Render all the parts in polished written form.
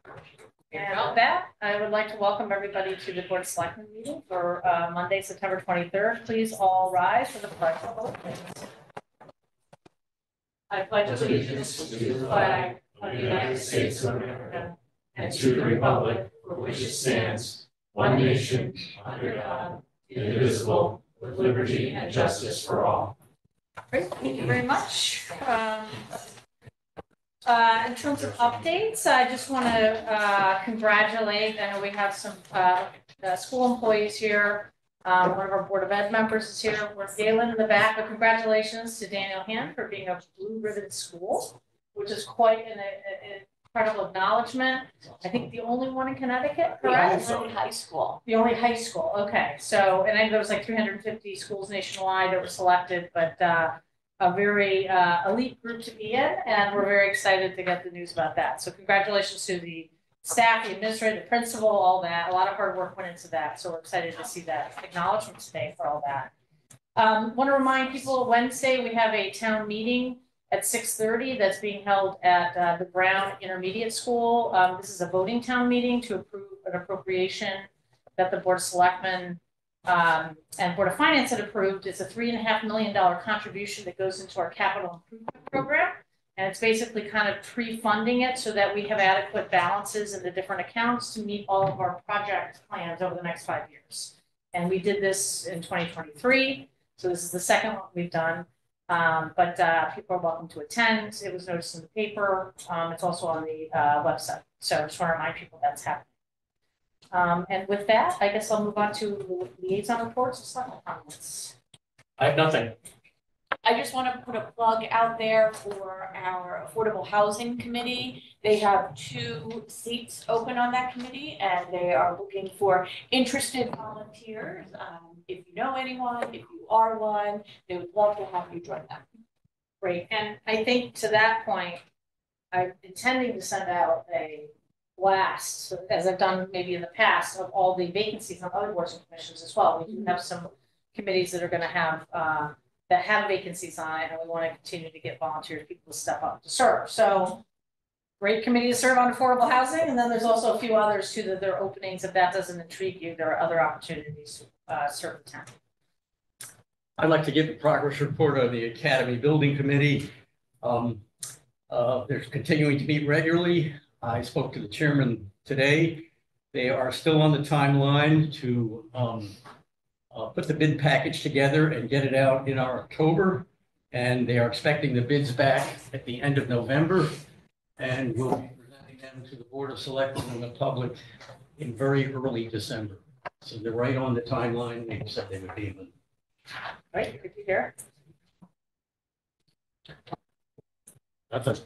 And with that, I would like to welcome everybody to the Board of Selectmen meeting for Monday, September 23rd. Please all rise for the pledge of allegiance. I pledge allegiance to the flag of the United States of America and to the republic for which it stands, one nation, under God, indivisible, with liberty and justice for all. Great, thank you very much. In terms of updates, I just want to congratulate, I know we have some school employees here. One of our Board of Ed members is here. We're Galen in the back, but congratulations to Daniel Hand for being a blue ribbon school, which is quite an incredible acknowledgement. I think the only one in Connecticut, correct? The only high school. The only high school, okay. So, and I know there was like 350 schools nationwide that were selected, but a very elite group to be in, and we're very excited to get the news about that. So congratulations to the staff, the administrator, the principal, all that. A lot of hard work went into that, so we're excited to see that acknowledgement today for all that. Want to remind people, Wednesday we have a town meeting at 6:30 that's being held at the Brown Intermediate School. This is a voting town meeting to approve an appropriation that the Board of Selectmen and Board of Finance had approved. It's a $3.5 million contribution that goes into our capital improvement program. And it's basically kind of pre-funding it so that we have adequate balances in the different accounts to meet all of our project plans over the next 5 years. And we did this in 2023. So this is the second one we've done. But people are welcome to attend. It was noticed in the paper. It's also on the website. So I just want to remind people that's happening. And with that, I guess I'll move on to liaison reports and some comments. I have nothing. I just want to put a plug out there for our Affordable Housing Committee. They have 2 seats open on that committee, and they are looking for interested volunteers. If you know anyone, if you are one, they would love to have you join them. Great. And I think to that point, I'm intending to send out a blast, as I've done maybe in the past, of all the vacancies on other boards and commissions as well. We do have some committees that are going to have that have vacancies on it, and we want to continue to get volunteers, people to step up to serve. So great committee to serve on affordable housing, and then there's also a few others too that there are openings. If that doesn't intrigue you, there are other opportunities to serve the town. I'd like to give a progress report on the Academy Building Committee. They're continuing to meet regularly. I spoke to the chairman today. They are still on the timeline to put the bid package together and get it out in our October. And they are expecting the bids back at the end of November. And we'll be presenting them to the Board of Selectmen and the public in very early December. So they're right on the timeline they said they would be in. Right, good to hear. Nothing.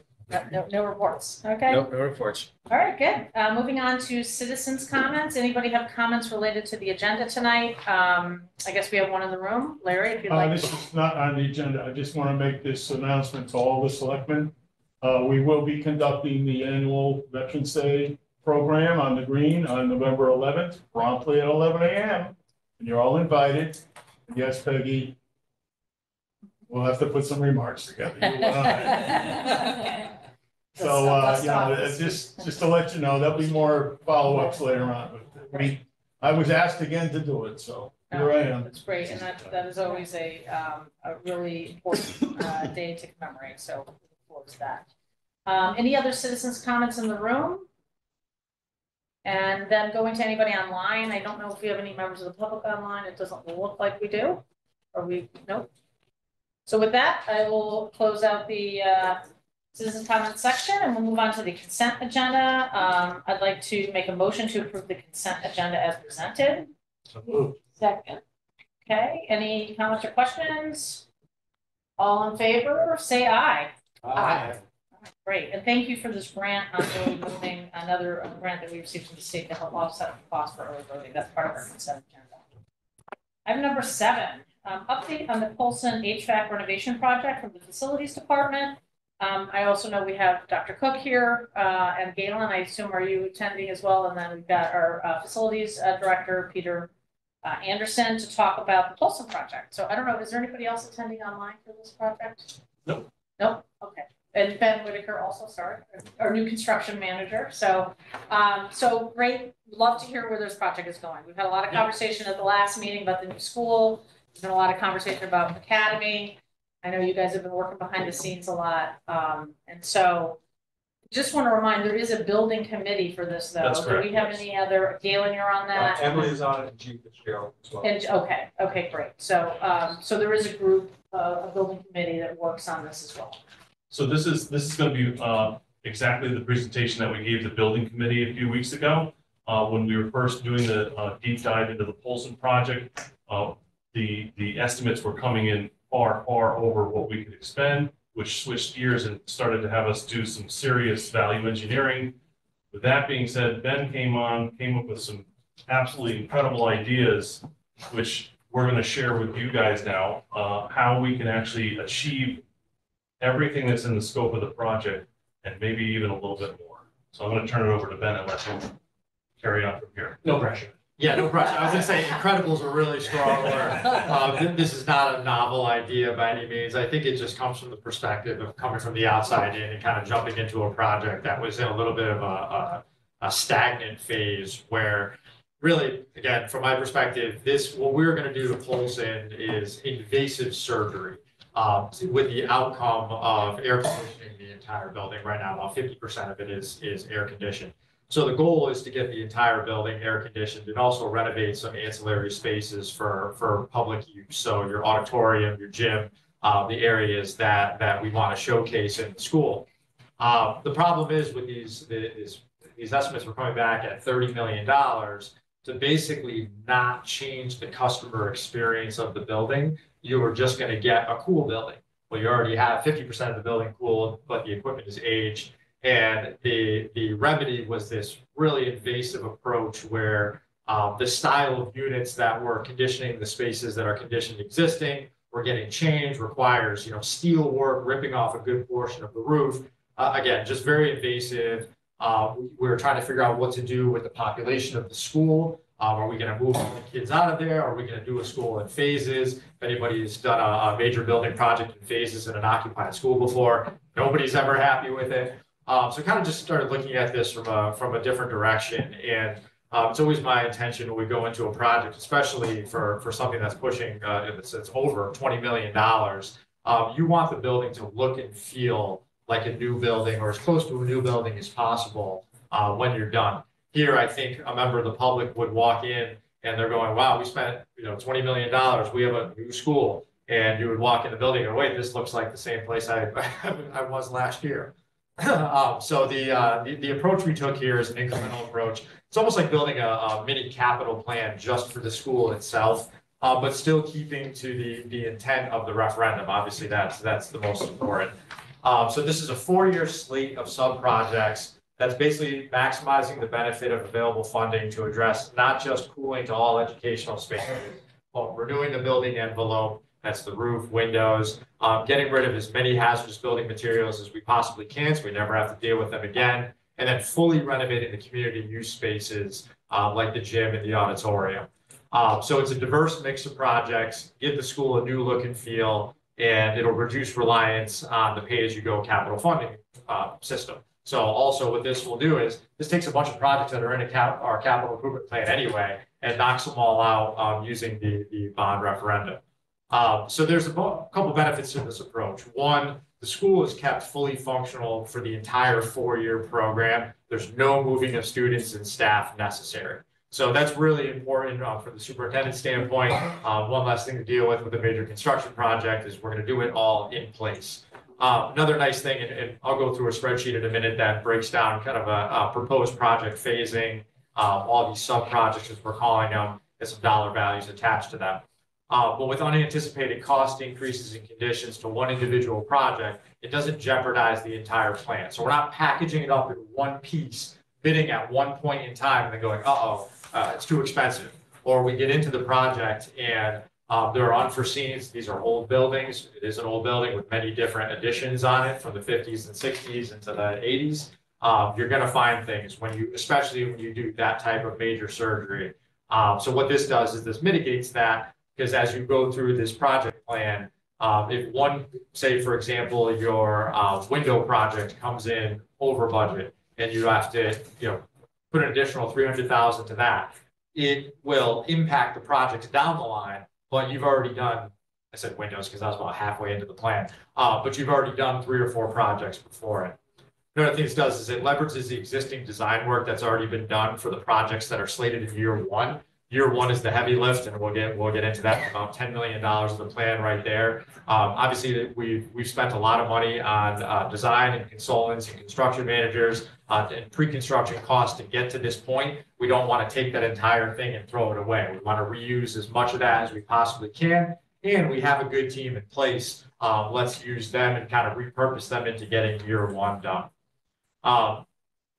No reports. Okay. No reports. All right, good. Moving on to citizens' comments. Anybody have comments related to the agenda tonight? I guess we have one in the room. Larry, if you'd like. This is not on the agenda. I just want to make this announcement to all the selectmen. We will be conducting the annual Veterans Day program on the Green on November 11th, promptly at 11 a.m. And you're all invited. And yes, Peggy, we'll have to put some remarks together. You and I. So, just to let you know, there'll be more follow-ups later on. But I was asked again to do it, so here I am. That's great, and that is always a really important day to commemorate. So looking forward to that. Any other citizens' comments in the room? And then going to anybody online. I don't know if we have any members of the public online. It doesn't look like we do. Or we nope. So with that, I will close out the citizen comment section, and we'll move on to the consent agenda. I'd like to make a motion to approve the consent agenda as presented. So moved. Second. Okay, any comments or questions? All in favor, say aye. Aye. Great, and thank you for this grant on early voting, another grant that we received from the state to help offset the cost for early voting. That's part of our consent agenda. Item number 7, update on the Polson HVAC renovation project from the facilities department. I also know we have Dr. Cook here and Galen. I assume, are you attending as well? And then we've got our facilities director, Peter Anderson, to talk about the Polson project. So I don't know, is there anybody else attending online for this project? Nope. Nope. Okay. And Ben Whitaker also started, our new construction manager. So, so great. Love to hear where this project is going. We've had a lot of conversation at the last meeting about the new school. There's been a lot of conversation about academy. I know you guys have been working behind the scenes a lot. And so just want to remind, there is a building committee for this though. That's correct, Do we have yes. any other, Galen, you're on that? Emily is on it, and Chief Fitzgerald as well. And, okay, great. So, so there is a group, a building committee that works on this as well. So this is going to be exactly the presentation that we gave the building committee a few weeks ago. When we were first doing the deep dive into the Polson project, the estimates were coming in far over what we could expend, which switched gears and started to have us do some serious value engineering. With that being said, Ben came up with some absolutely incredible ideas, which we're going to share with you guys now, how we can actually achieve everything that's in the scope of the project and maybe even a little bit more. So I'm going to turn it over to Ben and let him carry on from here. No pressure. Yeah, no pressure. I was gonna say incredible is a really strong word. This is not a novel idea by any means. I think it just comes from the perspective of coming from the outside in and kind of jumping into a project that was in a little bit of a stagnant phase where really, again, from my perspective, what we're gonna do to Polson is invasive surgery with the outcome of air conditioning the entire building. Right now, about 50% of it is air conditioned. So the goal is to get the entire building air conditioned and also renovate some ancillary spaces for public use. So your auditorium, your gym, the areas that we want to showcase in the school. The problem is with these estimates, we're coming back at $30 million to basically not change the customer experience of the building. You are just going to get a cool building. Well, you already have 50% of the building cooled, but the equipment is aged. And the remedy was this really invasive approach where the style of units that were conditioning the spaces that are conditioned existing were getting changed, requires steel work, ripping off a good portion of the roof. Again, just very invasive. We were trying to figure out what to do with the population of the school. Are we going to move all the kids out of there? Are we going to do a school in phases? If anybody's done a major building project in phases in an occupied school before, nobody's ever happy with it. So kind of just started looking at this from a different direction. And it's always my intention when we go into a project, especially for something that's pushing, it's over $20 million. You want the building to look and feel like a new building or as close to a new building as possible when you're done. Here, I think a member of the public would walk in and they're going, wow, we spent $20 million. We have a new school. And you would walk in the building and wait, this looks like the same place I was last year. So the approach we took here is an incremental approach. It's almost like building a mini capital plan just for the school itself, but still keeping to the intent of the referendum. Obviously, that's the most important. So this is a 4-year slate of sub-projects that's basically maximizing the benefit of available funding to address not just cooling to all educational spaces, but renewing the building envelope. That's the roof, windows, getting rid of as many hazardous building materials as we possibly can so we never have to deal with them again, and then fully renovating the community use spaces like the gym and the auditorium. So it's a diverse mix of projects, give the school a new look and feel, and it'll reduce reliance on the pay-as-you-go capital funding system. So also what this will do is this takes a bunch of projects that are in our capital improvement plan anyway and knocks them all out using the bond referendum. So there's a couple benefits to this approach. One, the school is kept fully functional for the entire 4-year program. There's no moving of students and staff necessary. So that's really important from the superintendent's standpoint. One last thing to deal with a major construction project is we're going to do it all in place. Another nice thing, and I'll go through a spreadsheet in a minute that breaks down kind of a proposed project phasing, all these sub-projects as we're calling them, and some dollar values attached to them. But with unanticipated cost increases and conditions to one individual project, it doesn't jeopardize the entire plan. So we're not packaging it up in one piece, bidding at one point in time and then going, it's too expensive. Or we get into the project and there are unforeseens. These are old buildings. It is an old building with many different additions on it from the 50s and 60s into the 80s. You're going to find things especially when you do that type of major surgery. So what this does is this mitigates that, because as you go through this project plan, If one, say, for example, your window project comes in over budget and you have to, put an additional 300,000 to that, it will impact the project down the line, but you've already done, I said windows because I was about halfway into the plan, but you've already done 3 or 4 projects before it. Another thing this does is it leverages the existing design work that's already been done for the projects that are slated in year 1. Year 1 is the heavy lift, and we'll get into that. About $10 million of the plan right there. Obviously, we've spent a lot of money on design and consultants and construction managers and pre-construction costs to get to this point. We don't want to take that entire thing and throw it away. We want to reuse as much of that as we possibly can, and we have a good team in place. Let's use them and kind of repurpose them into getting year 1 done.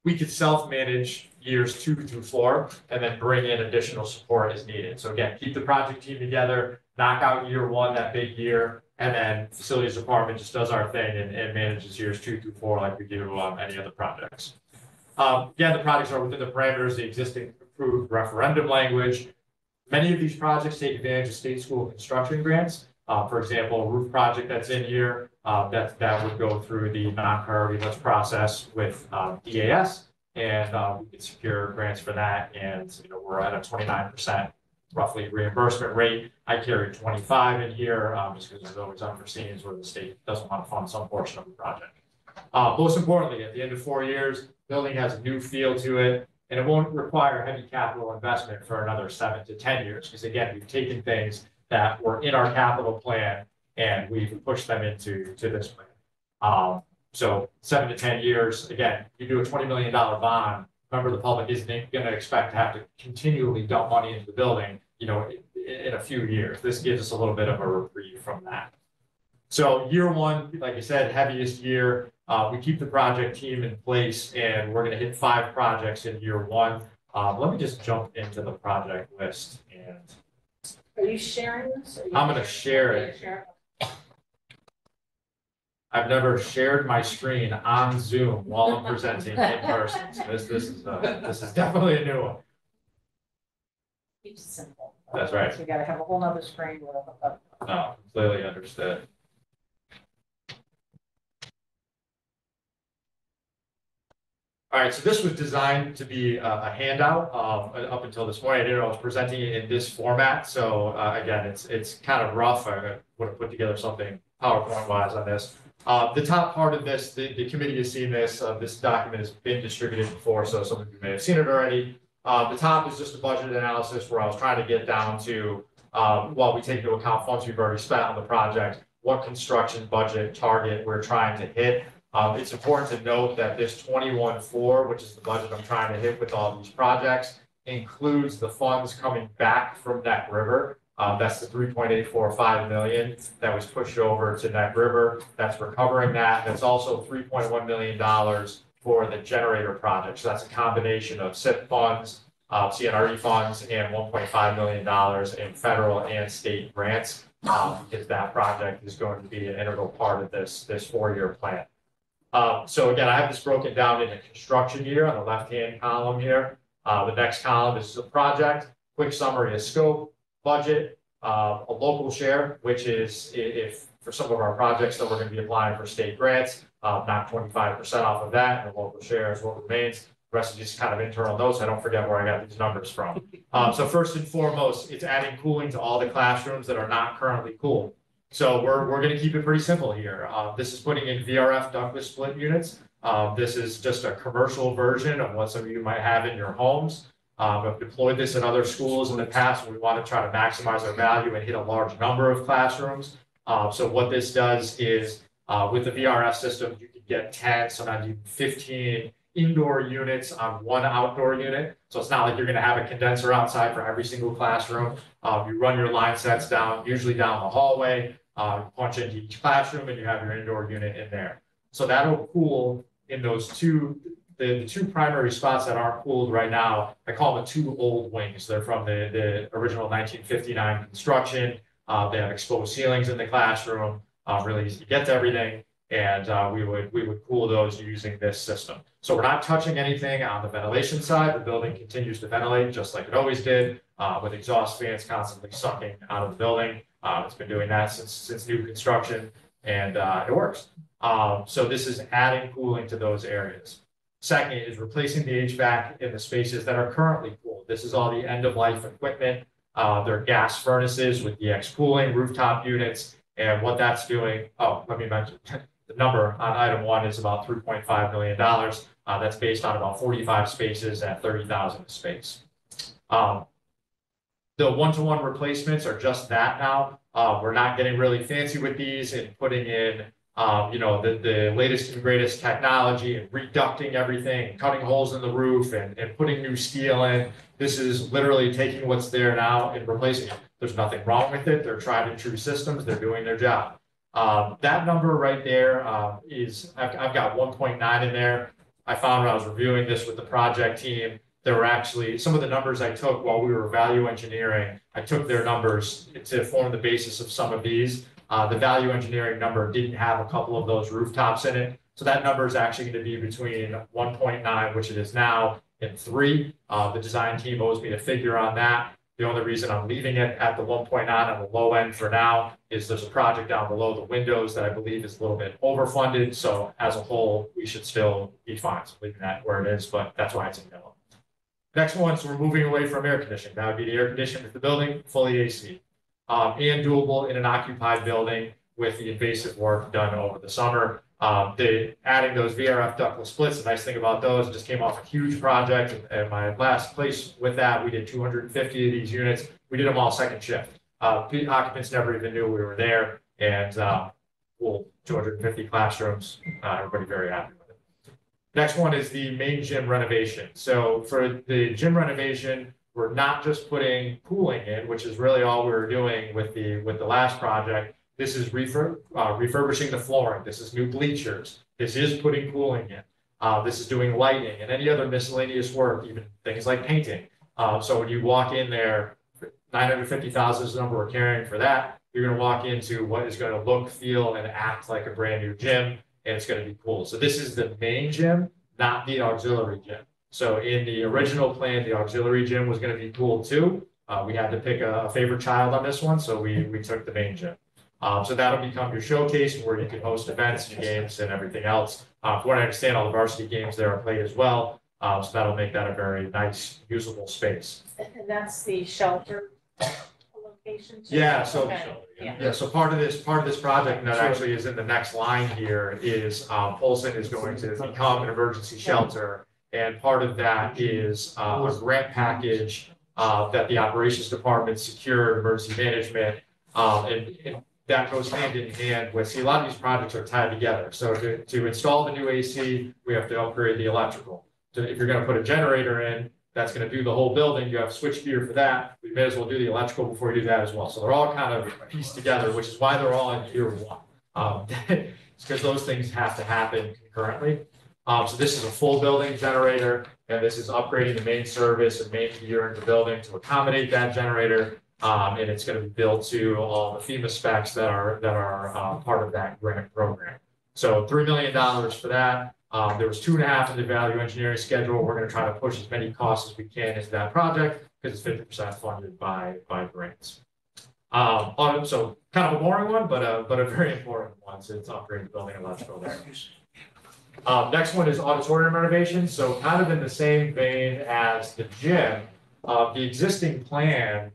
We could self-manage years 2 through 4 and then bring in additional support as needed. So again, keep the project team together, knock out year 1, that big year, and then facilities department just does our thing and manages years 2 through 4 like we do any other projects. Again, the projects are within the parameters of the existing approved referendum language. Many of these projects take advantage of state school construction grants. For example, a roof project that's in here, that would go through the non-priority list process with DAS, and we can secure grants for that. And we're at a 29% roughly reimbursement rate. I carry 25 in here just because there's always unforeseen where the state doesn't want to fund some portion of the project. Most importantly, at the end of 4 years, building has a new feel to it, and it won't require heavy capital investment for another 7 to 10 years. Because again, we've taken things that were in our capital plan and we've pushed them into this plan. So 7 to 10 years, again, you do a $20 million bond, remember the public isn't going to expect to have to continually dump money into the building, in a few years. This gives us a little bit of a reprieve from that. So year 1, like I said, heaviest year, we keep the project team in place and we're going to hit 5 projects in year 1. Let me just jump into the project list and Are you sharing this? I'm going to share it. I've never shared my screen on Zoom while I'm presenting in person. So this is definitely a new one. Keep it simple. That's right. So you got to have a whole nother screen with a. No, completely understood. All right, so this was designed to be a handout up until this morning. I didn't know I was presenting it in this format. So again, it's kind of rough. I would have put together something PowerPoint-wise on this. The top part of this, the committee has seen this. This document has been distributed before, so some of you may have seen it already. The top is just a budget analysis where I was trying to get down to, while we take into account funds we've already spent on the project, what construction budget target we're trying to hit. It's important to note that this 21.4, which is the budget I'm trying to hit with all these projects, includes the funds coming back from Neck River. That's the 3.845 million that was pushed over to Neck River. That's recovering that. That's also $3.1 million for the generator project. So that's a combination of SIP funds, CNRE funds, and $1.5 million in federal and state grants, because that project is going to be an integral part of this 4-year plan. So again, I have this broken down into construction year on the left-hand column here. The next column is the project, quick summary of scope, budget, a local share, which is if for some of our projects that we're going to be applying for state grants, knock 25% off of that, and the local share is what remains. The rest is just kind of internal notes. I don't forget where I got these numbers from. So first and foremost, it's adding cooling to all the classrooms that are not currently cooled. So we're going to keep it pretty simple here. This is putting in VRF ductless split units. This is just a commercial version of what some of you might have in your homes. I've deployed this in other schools in the past. We want to try to maximize our value and hit a large number of classrooms. So what this does is with the VRF system, you can get 10, sometimes even 15 indoor units on one outdoor unit. So it's not like you're going to have a condenser outside for every single classroom. You run your line sets down, usually down the hallway, punch into each classroom, and you have your indoor unit in there. So that'll cool in those the two primary spots that aren't cooled right now. I call them the 2 old wings. They're from the original 1959 construction. They have exposed ceilings in the classroom, really easy to get to everything. And we would cool those using this system. So we're not touching anything on the ventilation side. The building continues to ventilate just like it always did, with exhaust fans constantly sucking out of the building. It's been doing that since new construction, and it works. So this is adding cooling to those areas. Second is replacing the HVAC in the spaces that are currently cooled. This is all the end-of-life equipment. They're gas furnaces with DX cooling, rooftop units, and what that's doing. Oh, let me mention the number on item 1 is about $3.5 million. That's based on about 45 spaces at 30,000 a space. The one-to-one replacements are just that now. We're not getting really fancy with these and putting in, the latest and greatest technology and reducting everything, cutting holes in the roof and putting new steel in. This is literally taking what's there now and replacing it. There's nothing wrong with it. They're tried and true systems. They're doing their job. That number right there is, I've got 1.9 in there. I found when I was reviewing this with the project team, there were actually some of the numbers I took while we were value engineering. I took their numbers to form the basis of some of these. The value engineering number didn't have a couple of those rooftops in it. So that number is actually going to be between 1.9, which it is now, and 3. The design team owes me a figure on that. The only reason I'm leaving it at the 1.9 on the low end for now is there's a project down below the windows that I believe is a little bit overfunded. So as a whole, we should still be fine. So leaving that where it is, but that's why it's in yellow. Next one, so we're moving away from air conditioning. That would be the air conditioning with the building, fully AC. And doable in an occupied building with the invasive work done over the summer. Adding those VRF ductless splits, the nice thing about those, just came off a huge project. And my last place with that, we did 250 of these units. We did them all second shift. The occupants never even knew we were there. And 250 classrooms, everybody very happy with it. Next one is the main gym renovation. So for the gym renovation, we're not just putting cooling in, which is really all we were doing with the last project. This is refurbishing the flooring. This is new bleachers. This is putting cooling in. This is doing lighting and any other miscellaneous work, even things like painting. So when you walk in there, 950,000 is the number we're carrying for that. You're going to walk into what is going to look, feel, and act like a brand new gym, and it's going to be cool. So this is the main gym, not the auxiliary gym. So in the original plan, the auxiliary gym was going to be cool too. We had to pick a favorite child on this one, so we took the main gym. So that'll become your showcase where you can host events and games and everything else. From what I understand, all the varsity games there are played as well. So that'll make that a very nice, usable space. And that's the shelter location too? Yeah, so Okay. yeah, so part of this project, and that actually is in the next line here, is Polson is going to become an emergency shelter. And part of that is a grant package that the operations department secured, emergency management, and that goes hand in hand with, see, a lot of these projects are tied together. So to install the new AC, we have to upgrade the electrical. So if you're going to put a generator in, that's going to do the whole building. You have switch gear for that. We may as well do the electrical before you do that as well. So they're all kind of pieced together, which is why they're all in year 1. It's because those things have to happen concurrently. So this is a full building generator, and this is upgrading the main service and main gear in the building to accommodate that generator. And it's going to be built to all the FEMA specs that are part of that grant program. So $3 million for that. There was 2.5 in the value engineering schedule. We're going to try to push as many costs as we can into that project because it's 50% funded by grants. So kind of a boring one, but a very important one since it's upgrading the building electrical there. Next one is auditorium renovation. So kind of in the same vein as the gym, the existing plan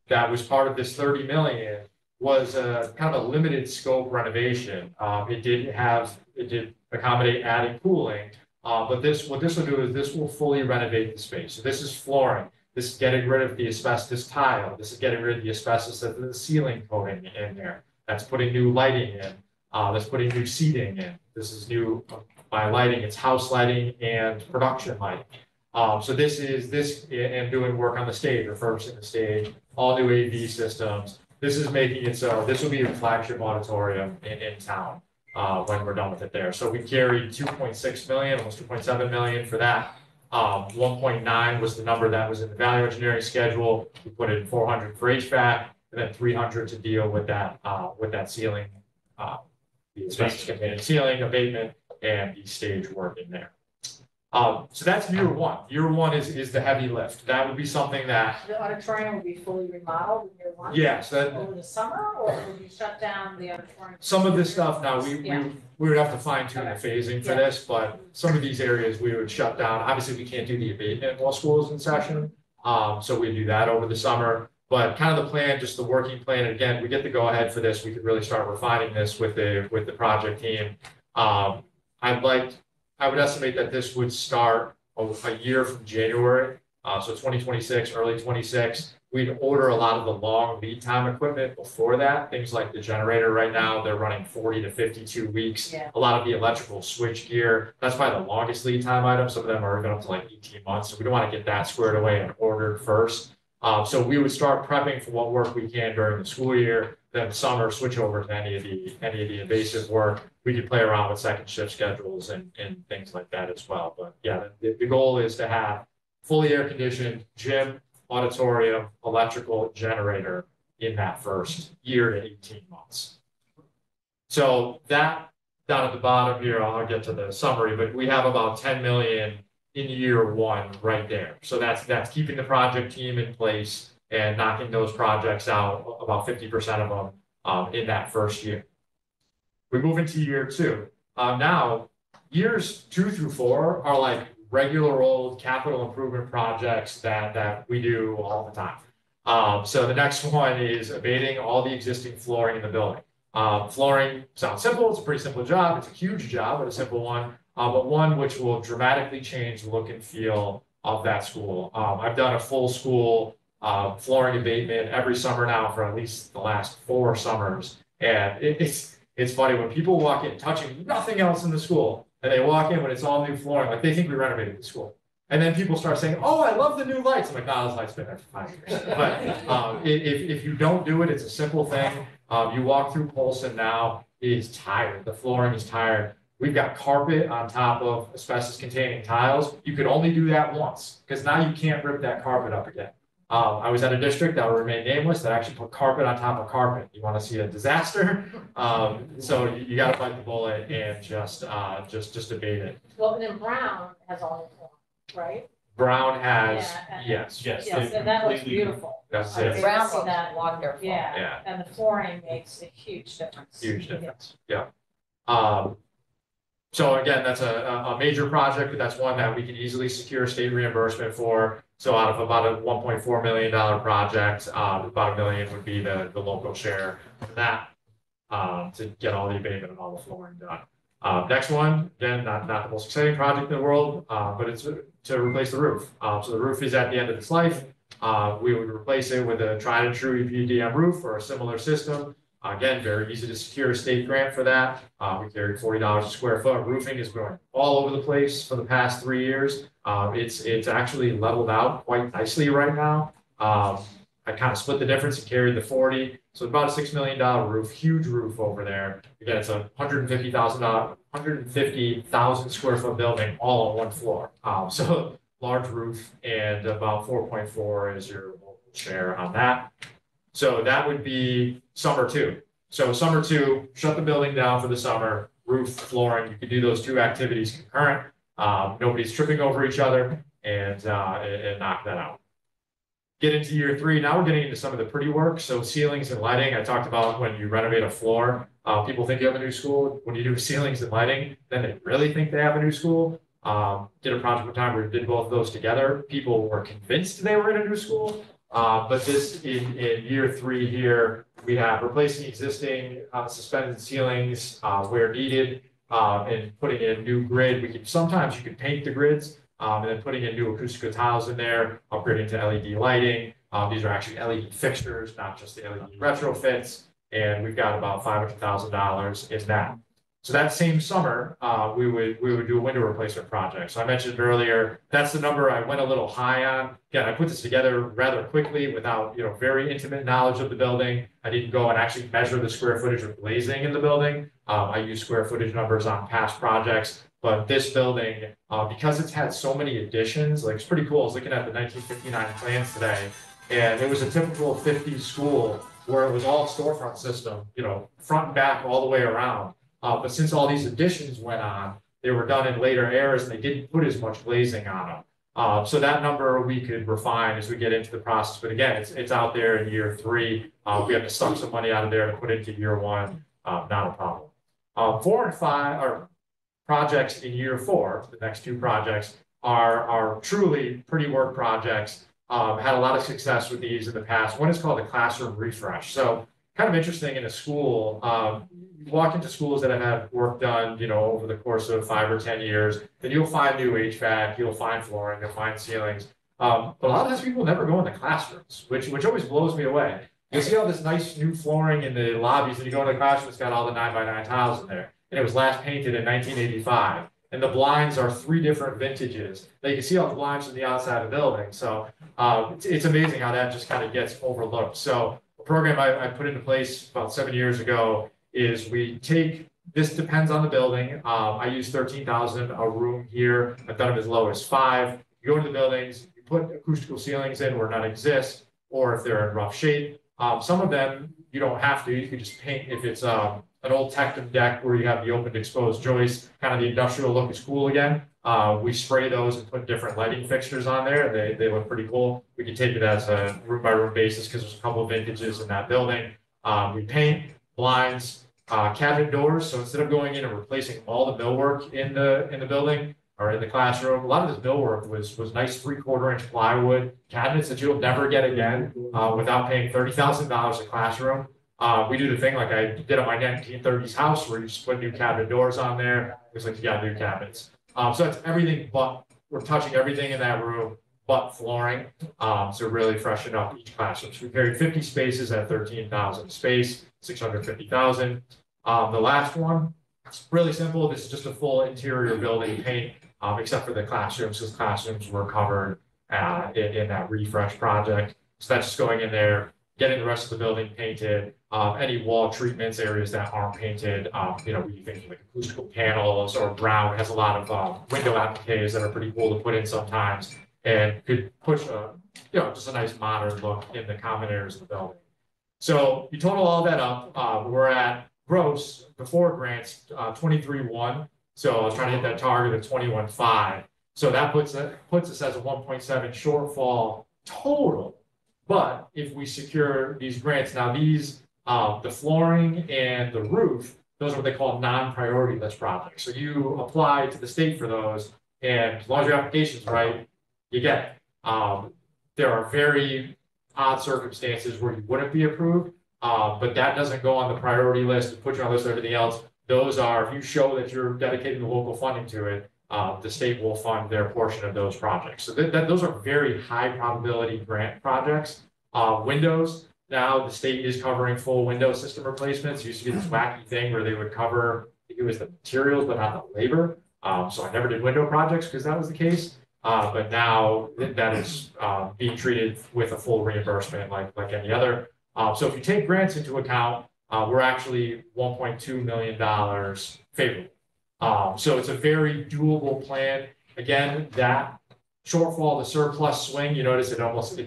that was part of this 30 million was a kind of a limited scope renovation. It did accommodate adding cooling, but what this will do is this will fully renovate the space. So this is flooring. This is getting rid of the asbestos tile. This is getting rid of the asbestos that's in the ceiling coating in there. That's putting new lighting in. That's putting new seating in. This is new. By lighting, it's house lighting and production lighting. So this and doing work on the stage, refurbishing the stage, all new AV systems. This is making it so this will be a flagship auditorium in town when we're done with it there. So we carried 2.6 million, almost 2.7 million for that. 1.9 was the number that was in the value engineering schedule. We put in 400 for HVAC and then 300 to deal with that ceiling, the asbestos containing ceiling abatement and the stage work in there. So that's year one. Year one is the heavy lift. That would be something that, The auditorium will be fully remodeled in year one? yes, that, Over the summer, or would you shut down the auditorium? some of this stuff now, Yeah. we would have to fine tune the phasing for this, but some of these areas we would shut down. Obviously, we can't do the abatement while school is in session. So we do that over the summer, but kind of the plan, just the working plan. And again, we get the go ahead for this. We could really start refining this with the project team. I would estimate that this would start a year from January. So 2026, early 26. We'd order a lot of the long lead time equipment before that. Things like the generator right now, they're running 40 to 52 weeks. Yeah. A lot of the electrical switch gear, that's probably the longest lead time item. Some of them are even up to like 18 months. So we don't want to get that squared away and ordered first. So we would start prepping for what work we can during the school year. Then summer, switch over to any of the invasive work. We could play around with second shift schedules and things like that as well. But yeah, the goal is to have fully air conditioned gym, auditorium, electrical, generator in that first year to 18 months. So that down at the bottom here, I'll get to the summary, but we have about 10 million in year one right there. So that's keeping the project team in place and knocking those projects out, about 50% of them in that first year. We move into year two. Now, years 2 through 4 are like regular old capital improvement projects that we do all the time. So the next one is abating all the existing flooring in the building. Flooring sounds simple. It's a pretty simple job. It's a huge job, but a simple one. But one which will dramatically change the look and feel of that school. I've done a full school flooring abatement every summer now for at least the last 4 summers. And it's funny when people walk in touching nothing else in the school and they walk in when it's all new flooring, like they think we renovated the school. And then people start saying, oh, I love the new lights. I'm like, nah, those lights been there for 5 years. But if you don't do it, it's a simple thing. You walk through Polson now, it is tired. The flooring is tired. We've got carpet on top of asbestos containing tiles. You could only do that once because now you can't rip that carpet up again. I was at a district that will remain nameless that actually put carpet on top of carpet. You want to see a disaster? So you got to bite the bullet and just abate it. Well, and then Brown has all the form, right? Brown has, Yeah, yes. Yes, and that looks beautiful. That's I it. see Brown looks that. wonderful. Yeah, and the flooring makes a huge difference. Huge difference, yeah. So again, that's a major project, but that's one that we can easily secure state reimbursement for. So out of about a $1.4 million project, about $1 million would be the local share for that, to get all the abatement and all the flooring done. Next one, again, not the most exciting project in the world, but it's to replace the roof. So the roof is at the end of its life. We would replace it with a tried and true EPDM roof or a similar system. Again, very easy to secure a state grant for that. We carry $40 a square foot. Roofing is going all over the place for the past 3 years. It's actually leveled out quite nicely right now. I kind of split the difference and carried the 40. So about a $6 million roof, huge roof over there. Again, it's a $150,000 square foot building all on one floor. So large roof and about 4.4 is your local share on that. So that would be summer 2. So summer 2, shut the building down for the summer, roof, flooring. You could do those 2 activities concurrent. Nobody's tripping over each other and knock that out. Get into year 3. Now we're getting into some of the pretty work. So ceilings and lighting. I talked about when you renovate a floor, people think you have a new school. When you do ceilings and lighting, then they really think they have a new school. Did a project one time where we did both of those together. People were convinced they were in a new school. But this in year 3 here, we have replacing existing suspended ceilings where needed and putting in new grid. Sometimes you can paint the grids and then putting in new acoustical tiles in there, upgrading to LED lighting. These are actually LED fixtures, not just the LED retrofits. And we've got about $500,000 in that. So that same summer, we would do a window replacement project. So I mentioned earlier, that's the number I went a little high on. Again, I put this together rather quickly without, very intimate knowledge of the building. I didn't go and actually measure the square footage of glazing in the building. I use square footage numbers on past projects, but this building, because it's had so many additions, like it's pretty cool. I was looking at the 1959 plans today, and it was a typical 50s school where it was all storefront system, front and back all the way around. But since all these additions went on, They were done in later eras and they didn't put as much glazing on them. So that number we could refine as we get into the process. But again, it's out there in year 3. We have to suck some money out of there to put into year 1. Not a problem. 4 and 5 are projects in year 4. The next 2 projects are truly pretty work projects. Had a lot of success with these in the past. One is called a classroom refresh. So kind of interesting in a school. You walk into schools that have had work done, over the course of 5 or 10 years, then you'll find new HVAC, you'll find flooring, you'll find ceilings. But a lot of those people never go in the classrooms, which always blows me away. You see all this nice new flooring in the lobbies, and you go into the classroom, it's got all the 9x9 tiles in there. And it was last painted in 1985. And the blinds are 3 different vintages. Now you can see all the blinds from the outside of the building. So it's amazing how that just kind of gets overlooked. So a program I put into place about 7 years ago is we take, this depends on the building. I use 13,000 a room here. I've done them as low as 5. You go to the buildings, you put acoustical ceilings in where none exist, or if they're in rough shape. Some of them you don't have to. You can just paint if it's an old Tectum deck where you have the opened exposed joists, kind of the industrial look is cool again. We spray those and put different lighting fixtures on there. They look pretty cool. We can take it as a room by room basis because there's a couple of vintages in that building. We paint blinds, cabinet doors. So instead of going in and replacing all the millwork in the building or in the classroom, a lot of this millwork was nice 3/4 inch plywood cabinets that you'll never get again without paying $30,000 a classroom. We do the thing like I did at my 1930s house where you just put new cabinet doors on there. Looks like you got new cabinets. So that's everything but, we're touching everything in that room but flooring. So really freshen up each classroom. So we carried 50 spaces at 13,000 space, 650,000. The last one, it's really simple. This is just a full interior building paint, except for the classrooms, because classrooms were covered in that refresh project. So that's just going in there, getting the rest of the building painted, any wall treatments, areas that aren't painted, we think like acoustical panels or brown has a lot of window appliques that are pretty cool to put in sometimes and could push just a nice modern look in the common areas of the building. So you total all that up, we're at gross before grants 23.1. So I was trying to hit that target of 21.5. So that puts us as a 1.7 shortfall total. But if we secure these grants, now these, the flooring and the roof, those are what they call non-priority list projects. So you apply to the state for those, and as long as your application's right, you get it. There are very odd circumstances where you wouldn't be approved, but that doesn't go on the priority list and put you on the list of everything else. Those are, if you show that you're dedicating the local funding to it, the state will fund their portion of those projects. So those are very high probability grant projects. Windows, now the state is covering full window system replacements. It used to be this wacky thing where they would cover, I think it was the materials, but not the labor. So I never did window projects because that was the case. But now that is being treated with a full reimbursement like any other. So if you take grants into account, we're actually $1.2 million favorable. So it's a very doable plan. Again, that shortfall, the surplus swing, you notice it almost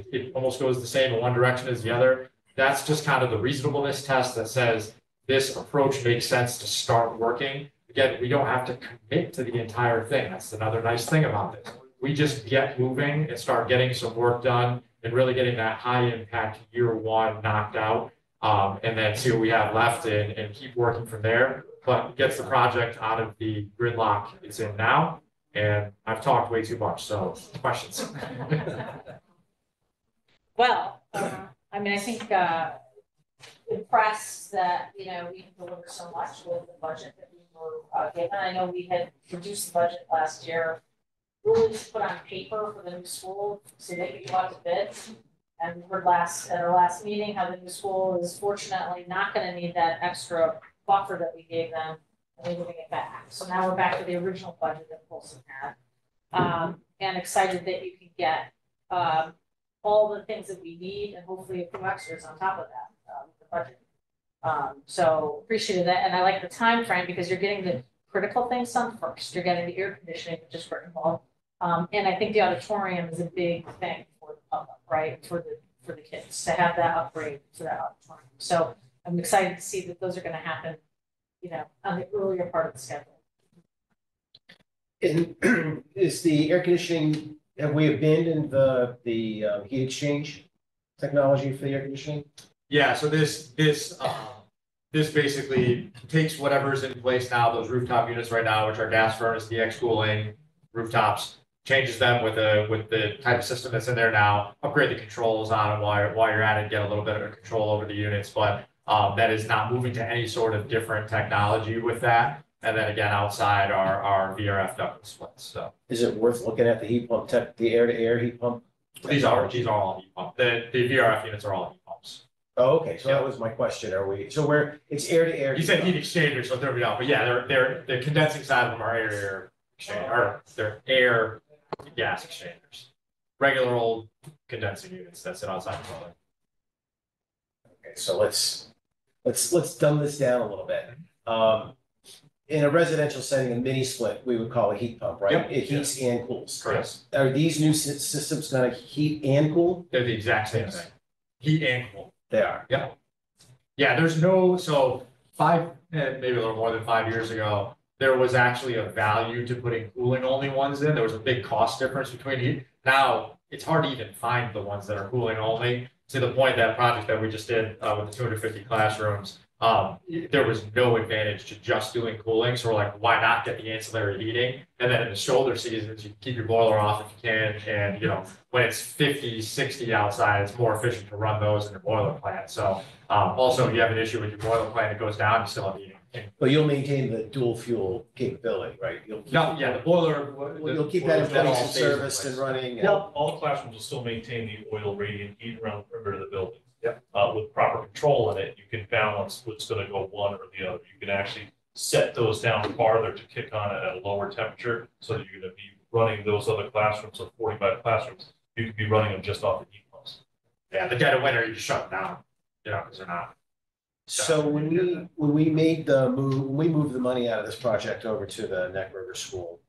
goes the same in one direction as the other. That's just kind of the reasonableness test that says this approach makes sense to start working. Again, we don't have to commit to the entire thing. That's another nice thing about this. We just get moving and start getting some work done and really getting that high impact year 1 knocked out, and then see what we have left and keep working from there. But gets the project out of the gridlock it's in now. And I've talked way too much, so questions. Well, I think impressed that, we can deliver so much with the budget that we were given. I know we had reduced the budget last year, really just put on paper for the new school, so they could go out to bid. And we heard at our last meeting how the new school is fortunately not going to need that extra buffer that we gave them, and they're moving it back. So now we're back to the original budget that Polson had. And excited that you can get all the things that we need and hopefully a few extras on top of that with the budget. So appreciated that, and I like the time frame because you're getting the critical things done first. You're getting the air conditioning, which is critical, and I think the auditorium is a big thing for the public, right? For the kids to have that upgrade to that auditorium. So I'm excited to see that those are going to happen, on the earlier part of the schedule. And is the air conditioning, have we abandoned the heat exchange technology for the air conditioning? Yeah, so this basically takes whatever's in place now, those rooftop units right now, which are gas furnace, DX cooling, rooftops, changes them with the type of system that's in there now, upgrade the controls on them while you're at it, get a little bit of a control over the units, but that is not moving to any sort of different technology with that. And then again, outside our VRF ductless splits, so. Is it worth looking at the heat pump tech, the air-to-air heat pump? These are all heat pumps. The VRF units are all heat pumps. Oh, okay, so that was my question, it's air-to-air? You said heat exchangers, so they're out, but yeah, they're the condensing side of them are air exchange, or they're air gas exchangers. Regular old condensing units that sit outside the building. Okay, so let's dumb this down a little bit. In a residential setting, a mini split, we would call a heat pump, right? Yep. It heats and cools. Correct. Are these new systems gonna heat and cool? They're the exact same thing. Heat and cool. They are. Yeah, there's no, so maybe a little more than 5 years ago, there was actually a value to putting cooling only ones in. There was a big cost difference between heat. Now, it's hard to even find the ones that are cooling only, to the point that project that we just did with the 250 classrooms, there was no advantage to just doing cooling. So we're like, why not get the ancillary heating? And then in the shoulder seasons, you keep your boiler off if you can. And, when it's 50, 60 outside, it's more efficient to run those in the boiler plant. So also, if you have an issue with your boiler plant, it goes down, you still have heating. But you'll maintain the dual fuel capability, right? The boiler. You'll keep that in place and serviced and running. and- All classrooms will still maintain the oil radiant heat around the perimeter of the building. Yep. With proper control in it, you can balance what's gonna go one or the other. You can actually set those down farther to kick on it at a lower temperature, so that you're gonna be running those other classrooms, so 45 classrooms, you could be running them just off the heat pumps. Yeah, the dead of winter, you just shut them down, because they're not. So when we made the move, when we moved the money out of this project over to the Neck River School,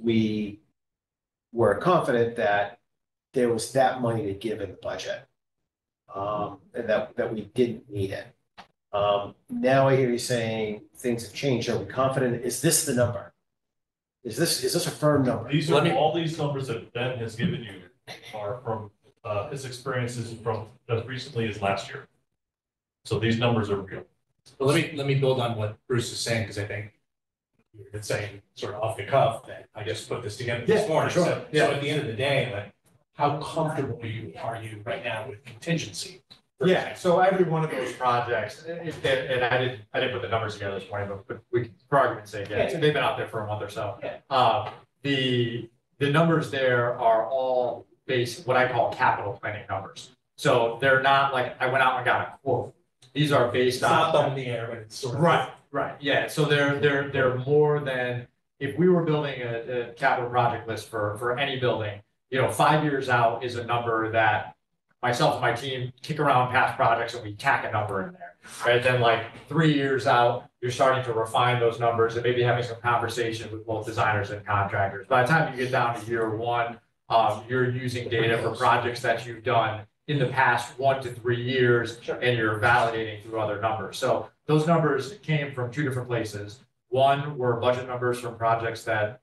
we were confident that there was that money to give in the budget. And that we didn't need it. Now I hear you saying things have changed. Are we confident? Is this the number? Is this a firm number? These are, all these numbers that Ben has given you are from his experiences from as recently as last year. So these numbers are real. But let me build on what Bruce is saying, because I think you've been saying sort of off the cuff that I just put this together this morning. Sure. So at the end of the day, like, how comfortable are you right now with contingency? Yeah, so every one of those projects, and I didn't put the numbers together this morning, but we, for argument's sake, they've been out there for a month or so. Yeah. The numbers there are all based, what I call capital planning numbers. So they're not like, I went out and got a quote. These are based It's on. not up in the air, but it's sort of. Right, yeah, so they're more than, if we were building a capital project list for any building, 5 years out is a number that myself and my team kick around past projects and we tack a number in there, right? Then like 3 years out, you're starting to refine those numbers and maybe having some conversations with both designers and contractors. By the time you get down to year one, you're using data for projects that you've done in the past 1 to 3 years, and you're validating through other numbers. So those numbers came from two different places. One were budget numbers from projects that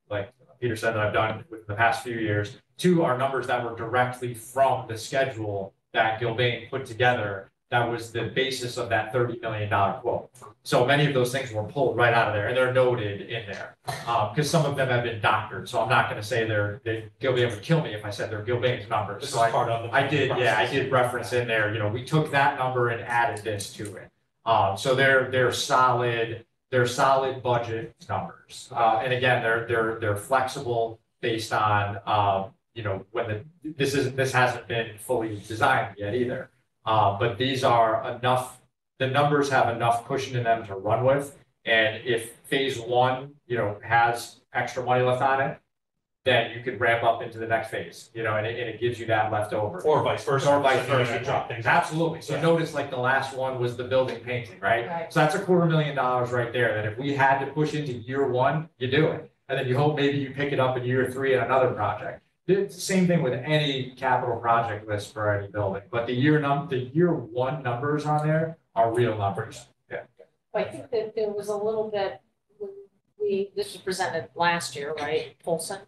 like Peter said, that I've done within the past few years. Two are numbers that were directly from the schedule that Gilbane put together. That was the basis of that $30 million quote. So many of those things were pulled right out of there, and they're noted in there. Because some of them have been doctored, so I'm not going to say Gilbane would kill me if I said they're Gilbane's numbers. This So is part of the I did reference in there. We took that number and added this to it. So they're solid. They're solid budget numbers, and again, they're flexible based on when this hasn't been fully designed yet either. But these are enough. The numbers have enough cushion in them to run with, and if phase one has extra money left on it, then you could ramp up into the next phase. And it gives you that left over. Or vice versa. Or vice versa. Drop things. Absolutely. So notice like the last one was the building painting, right? Right. So that's $250,000 right there, that if we had to push into year one, you do it. And then you hope maybe you pick it up in year three at another project. It's the same thing with any capital project list for any building, but the year one numbers on there are real numbers. Yeah. I think that there was a little bit, when we this was presented last year, right, Polson?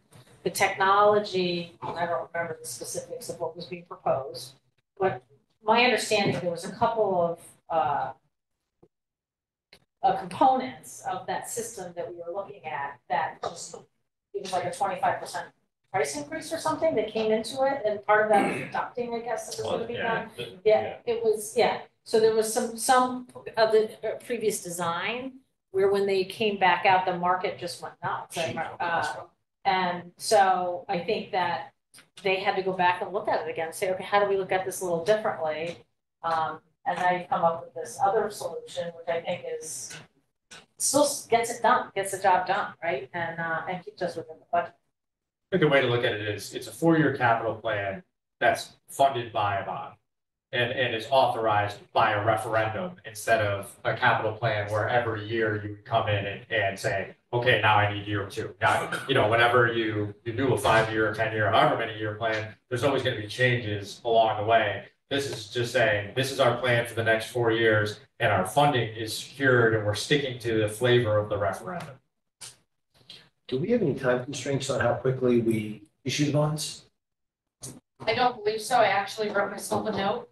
The technology, I don't remember the specifics of what was being proposed, but my understanding, there was a couple of components of that system that we were looking at that just, it was like a 25% price increase or something that came into it, and part of that was adopting, I guess, that was gonna be done. Yeah, it was, yeah, so there was some of the previous design where when they came back out, the market just went nuts. And so I think that they had to go back and look at it again, say, okay, how do we look at this a little differently? And now you come up with this other solution, which I think is, still gets it done, gets the job done, right? And keeps us within the budget. I think the way to look at it is, it's a 4-year capital plan that's funded by a bond. And is authorized by a referendum instead of a capital plan where every year you would come in and say, okay, now I need year 2. Now, you know, whenever you do a 5-year, 10-year, however many year plan, there's always gonna be changes along the way. This is just saying, this is our plan for the next 4 years, and our funding is secured, and we're sticking to the flavor of the referendum. Do we have any time constraints on how quickly we issue the bonds? I don't believe so. I actually wrote myself a note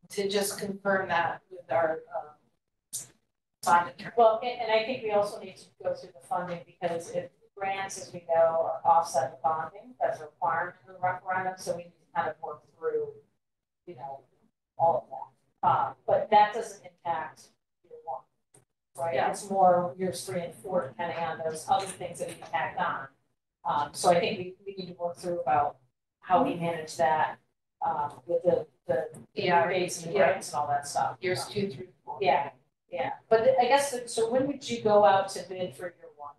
to just confirm that with our bond attorney. Well, and I think we also need to go through the funding, because if grants, as we know, are offset the bonding, that's a requirement in the referendum, so we need to kind of work through, you know, all of that. But that doesn't impact year 1, right? Yeah. It's more years 3 and 4, depending on those other things that we tacked on. So I think we need to work through about how we manage that, with the dates and the grants and all that stuff. Years 2 through 4. Yeah, yeah, but I guess, so when would you go out to bid for year 1?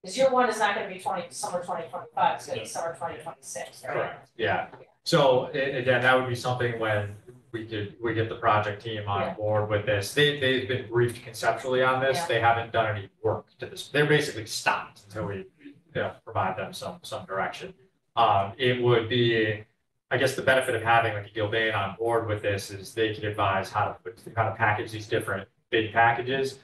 Because year 1 is not gonna be summer 2025, it's gonna be summer 2026, right? Correct. Yeah. So again, that would be something when we get the project team on Yeah. board with this. They've been briefed conceptually on this. Yeah. They haven't done any work to this. They're basically stopped until we provide them some direction. It would be, I guess the benefit of having like a Gilbane on board with this is they can advise how to package these different bid packages.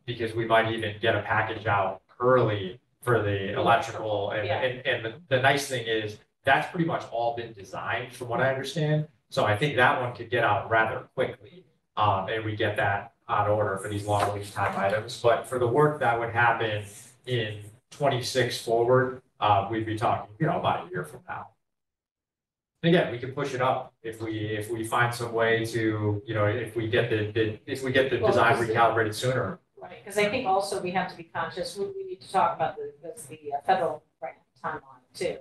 Because we might even get a package out early for the electrical, and the nice thing is that's pretty much all been designed from what I understand. So I think that one could get out rather quickly. And we get that on order for these long lead time items. But for the work that would happen in 26 forward, we'd be talking, you know, about a year from now. And again, we can push it up if we find some way to, you know, if we get the design recalibrated sooner. Right, because I think also we have to be conscious, we need to talk about the federal grant timeline too.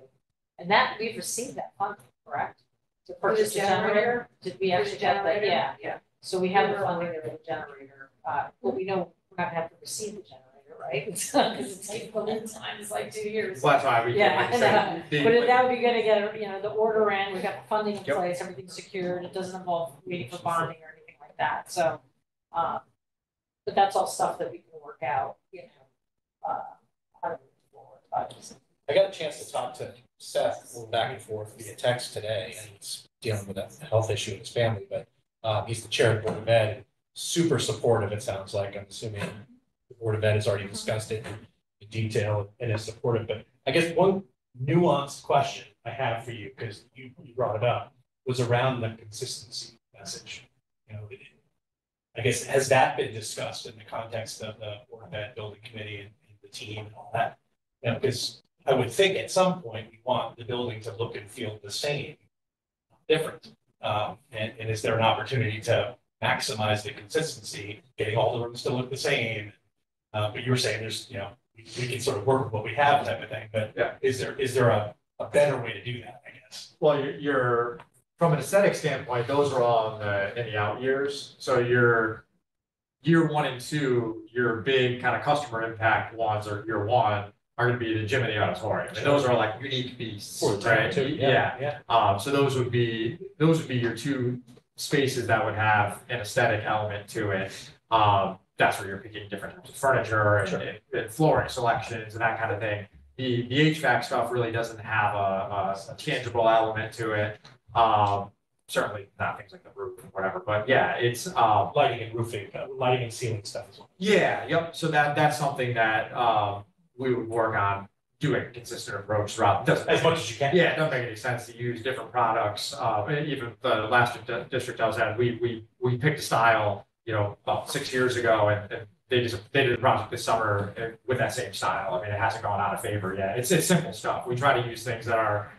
And that, we've received that funding, correct? To purchase the generator? Did we actually get that? Yeah. Yeah. So we have the funding there for the generator, but we know we're not gonna have to receive the generator, right? Because it's like, the lead time is like 2 years. Well, that's why we Yeah, can say. but that would be good to get, you know, the order in, we've got the funding in Yep. place, everything's secured, it doesn't involve waiting for bonding or anything like that, so. But that's all stuff that we can work out, you know, how to move forward. I got a chance to talk to Seth back and forth via text today, and he's dealing with a health issue in his family, but he's the chair of the Board of Ed, super supportive, it sounds like. I'm assuming the Board of Ed has already discussed it in detail and is supportive, but I guess one nuanced question I have for you, because you brought it up, was around the consistency message. You know, I guess, has that been discussed in the context of the Board of Ed building committee and the team and all that? You know, because I would think at some point we want the building to look and feel the same, different. And is there an opportunity to maximize the consistency, getting all the rooms to look the same? But you were saying there's, you know, we can sort of work with what we have type of thing, but Yeah. is there a better way to do that, I guess? Well, you're from an aesthetic standpoint, those are all in the out years. So your year 1 and 2, your big kind of customer impact ones, or year 1 are going to be the gym and the auditorium, and those are like unique beasts, right? Yeah. So those would be your 2 spaces that would have an aesthetic element to it. That's where you're picking different types of furniture and flooring selections and that kind of thing. The HVAC stuff really doesn't have a tangible element to it. Certainly not things like the roof or whatever, but yeah, it's Lighting and roofing, lighting and ceiling stuff as well. yeah, yep. So that's something that we would work on doing a consistent approach throughout. Doesn't As much as you can. Yeah, it doesn't make any sense to use different products. And even the last district I was at, we picked a style, about 6 years ago, and they did a project this summer with that same style. I mean, it hasn't gone out of favor yet. It's simple stuff. We try to use things that are,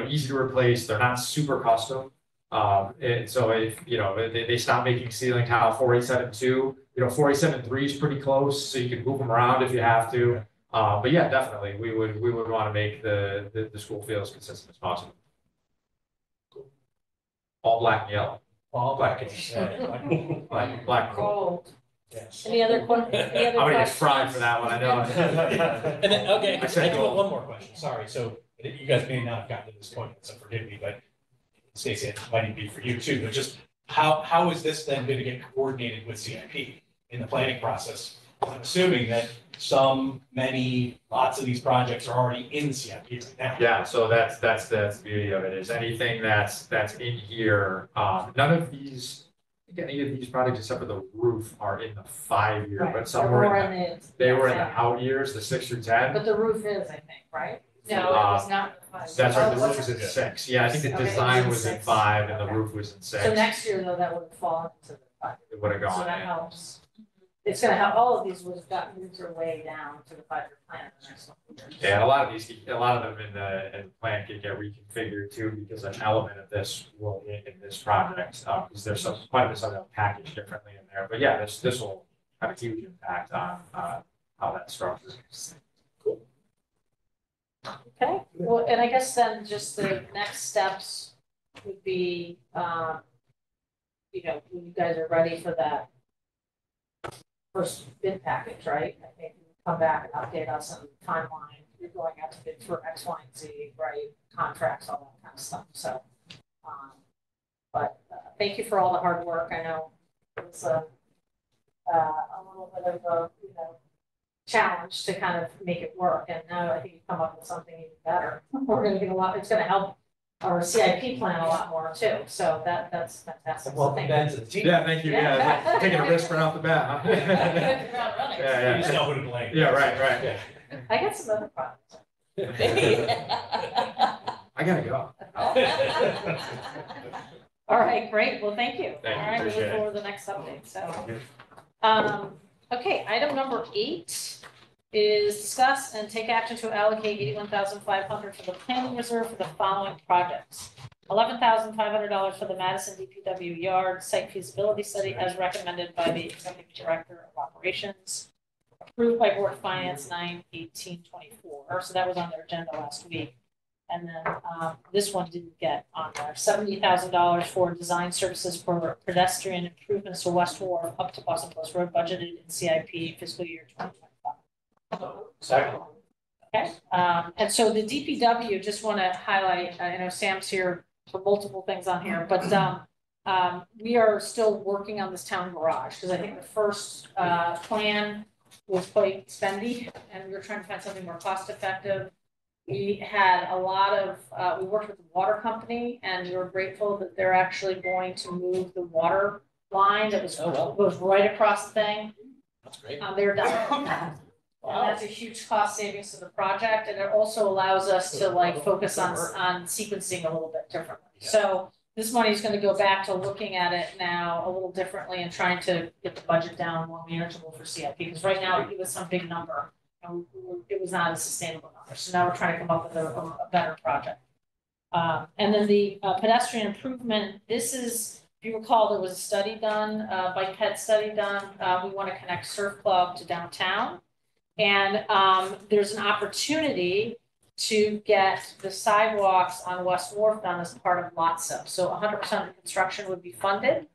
easy to replace. They're not super custom. And so if, they stop making ceiling tile 4872, 4873 is pretty close, so you can move them around if you have to. But yeah, definitely, we would want to make the school feel as consistent as possible. All black and yellow, All black. black and gold. Gold. Yes. Any other I'm gonna get fried for that one, I know. And then, okay, I said I do have gold. one more question, sorry, so you guys may not have gotten to this point, so forgive me, but Stacey, it might even be for you too, but just how is this then gonna get coordinated with CIP in the planning process? I'm assuming that lots of these projects are already in CIP right now. Yeah, so that's the beauty of it, is anything that's in here, none of these, I think any of these projects except for the roof are in the 5-year, Right, but some they're were more in they were in the out years, the 6 through 10. But the roof is, I think, right? No, it was not. That's right, the Oh, roof was in 6. Yeah, I think the Okay, it was design in was in 6. 5 and the Okay. roof was in 6. So next year, though, that would have fallen into the budget. It would have So gone that in. helps. It's gonna help, all of these would have gotten moved their way down to the 5-year plan in the next couple of years. Yeah, and a lot of them in the plan can get reconfigured too, because an element of this will be in this project, because there's quite a bit of packaged differently in there. But yeah, this will have a huge impact on how that's structured. Okay, well, and I guess then just the next steps would be, when you guys are ready for that first bid package, right? I think you come back and update us on the timeline. You're going out to bid for X, Y, and Z, right? Contracts, all that kind of stuff. So, but thank you for all the hard work. I know it was a little bit of a, challenge to kind of make it work. And now I think you come up with something even better. We're going to get a lot. It's going to help our CIP plan a lot more too. So that's fantastic. So Welcome thank back you. to the team. Yeah, thank you. Yeah, Yeah. like taking a risk right off the bat, huh? Hit the ground running. Yeah, You just know who to blame. Yeah, right. Yeah. I got some other problems. I gotta go. All right, great. Well, thank you. Thank you, All right, we appreciate look it. forward to the next update. So, okay, item number 8 is discuss and take action to allocate $81,500 for the planning reserve for the following projects. $11,500 for the Madison DPW Yard site feasibility study as recommended by the Executive Director of Operations, approved by Board of Finance 9/18/24. So that was on their agenda last week. And then this one didn't get on there. $70,000 for design services for pedestrian improvements to West Wharf up to Boston Post Road, budgeted in CIP fiscal year 2025. Second. Okay, and so the DPW, just want to highlight, I know Sam's here for multiple things on here, but we are still working on this town garage, because I think the first plan was quite spendy, and we were trying to find something more cost effective. We had a lot of, we worked with the water company, and we were grateful that they're actually going to move the water line that was, goes right across the thing. That's great. They're done. And that's a huge cost savings to the project, and it also allows us to like focus on sequencing a little bit differently. Yeah. So this money is gonna go back to looking at it now a little differently and trying to get the budget down more manageable for CIP, because right now it was some big number. And it was not a sustainable number, so now we're trying to come up with a better project. And then the pedestrian improvement, this is, if you recall, there was a study done, bike ped study done, we wanna connect Surf Club to downtown. And there's an opportunity to get the sidewalks on West Wharf done as part of LOTSO. So 100% of the construction would be funded.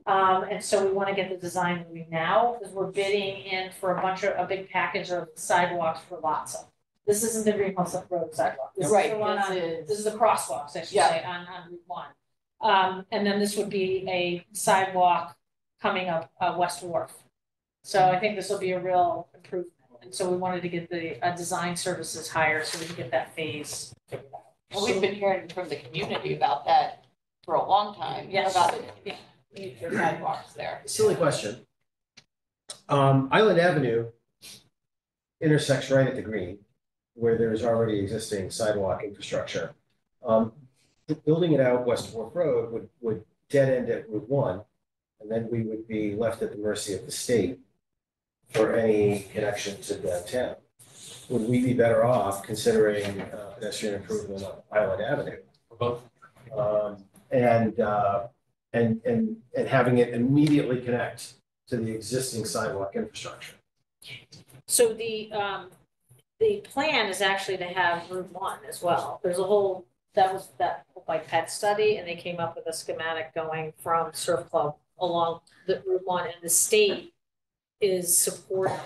And so we want to get the design moving now, because we're bidding in for a big package of sidewalks for LOTSO. This isn't the Green Hills Road sidewalk. This is Right, the one this is the crosswalks, I should say, on Route 1. And then this would be a sidewalk coming up West Wharf. So I think this will be a real improvement. And so we wanted to get the design services hired so we can get that phase figured out. Well, we've been hearing from the community about that for a long time. Yes. About the Yeah. need for sidewalks there. Silly question. Island Avenue intersects right at the green, where there's already existing sidewalk infrastructure. Building it out West Wharf Road would dead end at Route 1, and then we would be left at the mercy of the state for any connection to downtown. Would we be better off considering pedestrian improvement on Island Avenue? Both. And having it immediately connect to the existing sidewalk infrastructure? So the plan is actually to have Route 1 as well. There's a whole, that whole like pet study, and they came up with a schematic going from Surf Club along the Route 1, and the state is supporting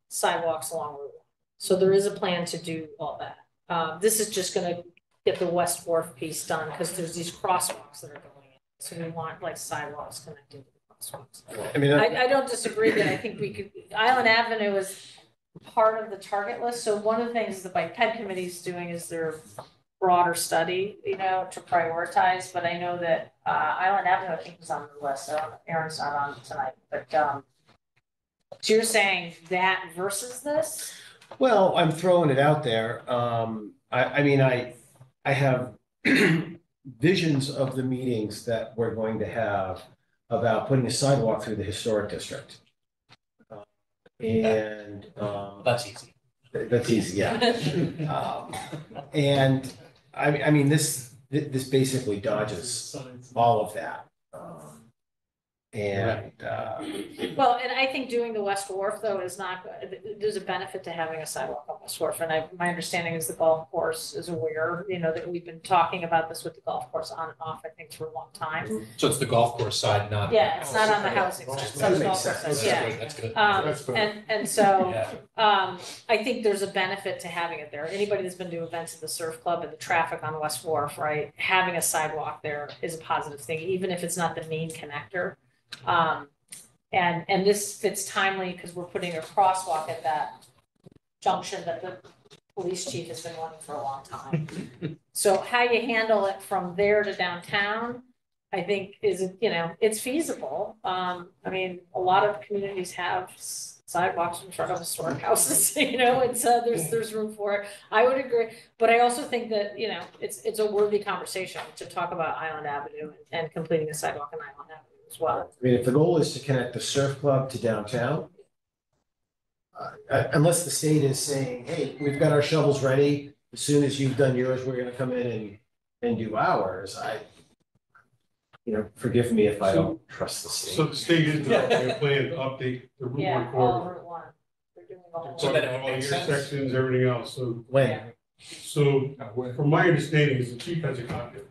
sidewalks along Route 1. So there is a plan to do all that. This is just gonna get the West Wharf piece done, because there's these crosswalks that are going in. So we want like sidewalks connecting to the crosswalks. I mean, I don't disagree that I think we could, Island Avenue is part of the target list. So one of the things the Bike Ped Committee is doing is their broader study, you know, to prioritize. But I know that Island Avenue, I think, was on the list. So Aaron's not on tonight, but so you're saying that versus this? well, I'm throwing it out there. I mean, I have visions of the meetings that we're going to have about putting a sidewalk through the historic district. And That's easy. that's easy, yeah. And I mean, this basically dodges all of that. Well, and I think doing the West Wharf though is not, there's a benefit to having a sidewalk on West Wharf. And my understanding is the golf course is aware, you know, that we've been talking about this with the golf course on and off, I think, for a long time. So it's the golf course side, not. Yeah, it's not on the housing side, it's on the golf course side, yeah. That's good. And so, Yeah. I think there's a benefit to having it there. Anybody that's been to events at the Surf Club and the traffic on West Wharf, right? Having a sidewalk there is a positive thing, even if it's not the main connector. And this fits timely because we're putting a crosswalk at that junction that the police chief has been wanting for a long time. So how you handle it from there to downtown, I think is, you know, it's feasible. I mean, a lot of communities have sidewalks in front of historic houses, you know, and so there's room for it. I would agree, but I also think that, you know, it's a worthy conversation to talk about Island Avenue and completing a sidewalk on Island Avenue as well. I mean, if the goal is to connect the surf club to downtown, unless the state is saying, hey, we've got our shovels ready, as soon as you've done yours, we're gonna come in and do ours, you know, forgive me if I don't trust the state. So the state is developing a plan to update the Route Yeah, 1 all corridor. Route 1. They're doing the whole. So that it All makes sense. intersections, everything else, so, When? from my understanding is the chief has a copy of it.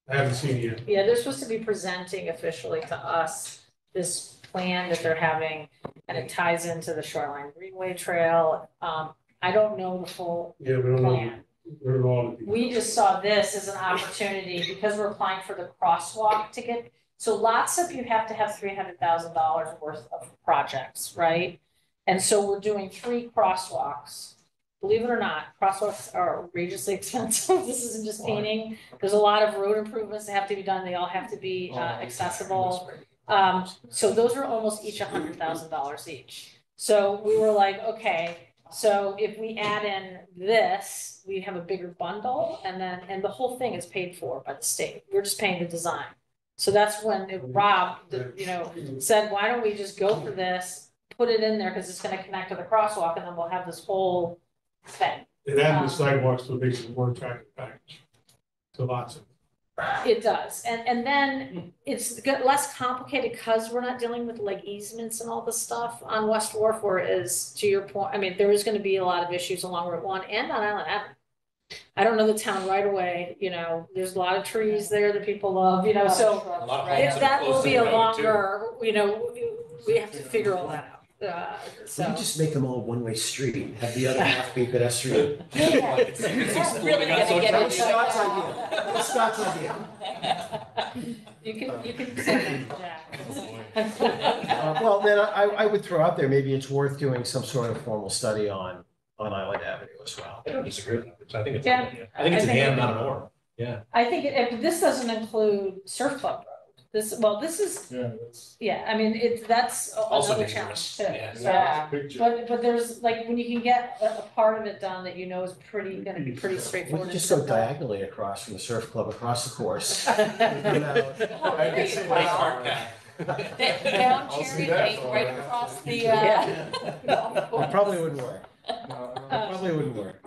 I haven't seen it yet. Yeah, they're supposed to be presenting officially to us this plan that they're having, and it ties into the Shoreline Greenway Trail. I don't know the full Yeah, we don't know, plan. we don't know all the details. We just saw this as an opportunity because we're applying for the crosswalk ticket. So lots of you have to have $300,000 worth of projects, right? And so we're doing 3 crosswalks. Believe it or not, crosswalks are outrageously expensive. This isn't just painting. There's a lot of road improvements that have to be done. They all have to be accessible. So those are almost each $100,000 each. So we were like, okay, so if we add in this, we have a bigger bundle, and the whole thing is paid for by the state. We're just paying the design. So that's when Rob, you know, said, why don't we just go for this, put it in there, because it's gonna connect to the crosswalk, and then we'll have this whole thing. It added the sidewalks to make it a more attractive package. To lots of. It does, and then it's less complicated because we're not dealing with like easements and all this stuff on West Wharf, whereas to your point, I mean, there is gonna be a lot of issues along Route 1 and on Island Avenue. I don't know the town right away, you know, there's a lot of trees there that people love, you know, so A lot of homes if are that close will to be the a road, too. longer, you know, we have to figure all that out. We So. just make them all one-way street, have the other half be pedestrian. Really gonna get That's into Scott's idea. That's Scott's idea. You can say that, Well, then I would throw out there, maybe it's worth doing some sort of formal study on Island Avenue as well. I don't disagree with that. I think it's a Yeah. good idea. I think it's an I think and, it- not an or. Yeah. I think this doesn't include Surf Club Road. This is, Yeah, that's. yeah, I mean, that's Also another dangerous, challenge too. yeah. So, Yeah. Picture. but there's like, when you can get a part of it done that you know is gonna be pretty We straightforward. could and just go simple. diagonally across from the surf club across the course. Oh, I can see great. Nice that. hard cap. Down I'll see Cherry that Lane, for right that. across the, Yeah. golf It course. probably wouldn't work. No, It probably wouldn't work.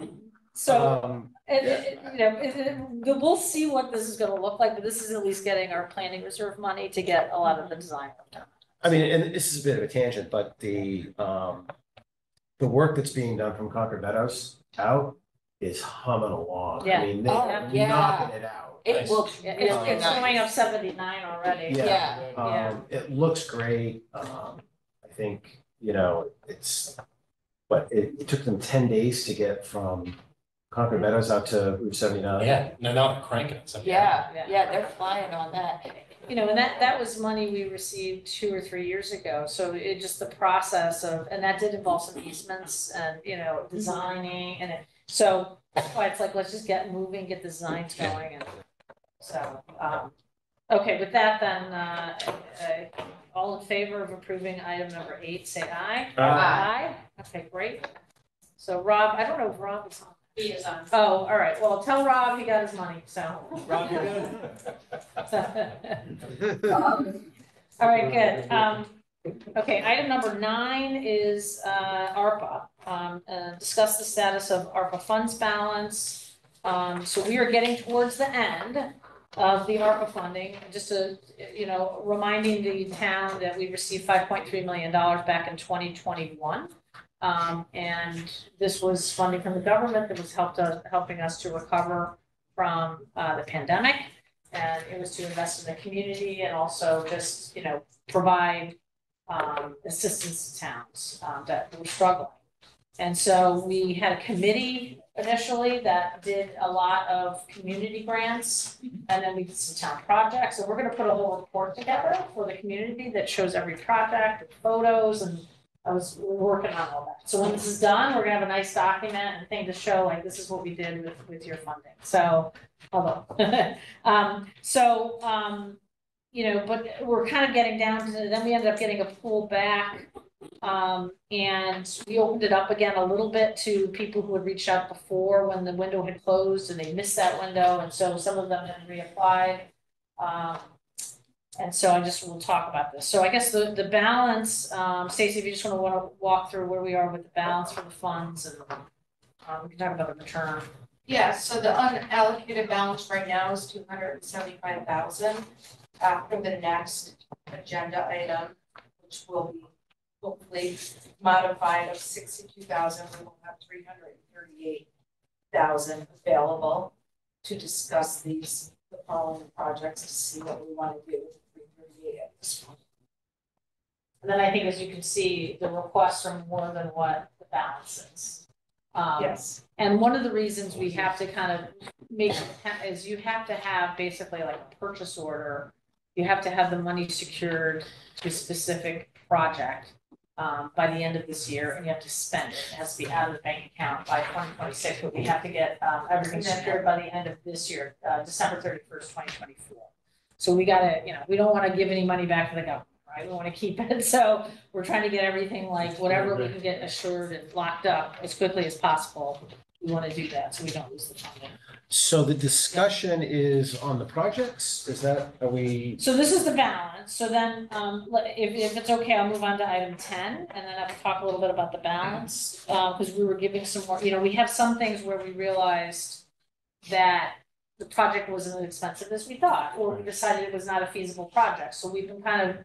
So, we'll see what this is gonna look like, but this is at least getting our planning reserve money to get a lot of the design work done. I mean, and this is a bit of a tangent, but the work that's being done from Concord Meadows out is humming along. Yeah. I mean, Oh, they're yeah. knocking it out. It looks Yeah, really it's showing up nice. 79 already. Yeah. Yeah. It looks great. I think, it took them 10 days to get from Concord Meadows out to Route 79. Yeah, no, now they're cranking it. So Yeah, they're flying on that. And that was money we received 2 or 3 years ago, so it just the process of, and that did involve some easements and, designing and so that's why it's like, let's just get moving, get the designs going and so, okay, with that then, all in favor of approving item number 8, say aye. Aye. Okay, great. So Rob, I don't know if Rob is on. He is on. Oh, all right, well, tell Rob he got his money, so. Rob, you All right, good. Okay, item number 9 is ARPA. Discuss the status of ARPA funds balance. So we are getting towards the end of the ARPA funding, just to, reminding the town that we received $5.3 million back in 2021. And this was funding from the government that was helping us to recover from the pandemic. And it was to invest in the community and also just, provide assistance to towns that were struggling. And so we had a committee initially that did a lot of community grants, and then we did some town projects. So we're gonna put a whole report together for the community that shows every project, with photos, and we're working on all that. So when this is done, we're gonna have a nice document and thing to show, like, this is what we did with your funding. So, although, but we're kind of getting down to, then we ended up getting a pull back. And we opened it up again a little bit to people who had reached out before when the window had closed and they missed that window. And so some of them had reapplied. And so we'll talk about this. So I guess the balance, Stacey, if you just want to walk through where we are with the balance for the funds and we can talk about the return. Yeah, so the unallocated balance right now is 275,000. For the next agenda item, which will be hopefully modified of 62,000, we will have 338,000 available to discuss the following projects to see what we want to do with the 338 at this point. And then I think, as you can see, the requests are more than what the balance is. Yes. And one of the reasons we have to kind of is you have to have basically like a purchase order. You have to have the money secured to a specific project by the end of this year, and you have to spend it. It has to be out of the bank account by 2026, but we have to get everything secured by the end of this year, December 31st, 2024. So we gotta, we don't want to give any money back to the government, right? We want to keep it. So we're trying to get everything, like whatever we can get assured and locked up as quickly as possible. We want to do that so we don't lose the funding. So the discussion is on the projects? Are we? So this is the balance. So then, if it's okay, I'll move on to item 10, and then I'll talk a little bit about the balance, because we were giving some more, we have some things where we realized that the project wasn't as expensive as we thought, or we decided it was not a feasible project. So we've been kind of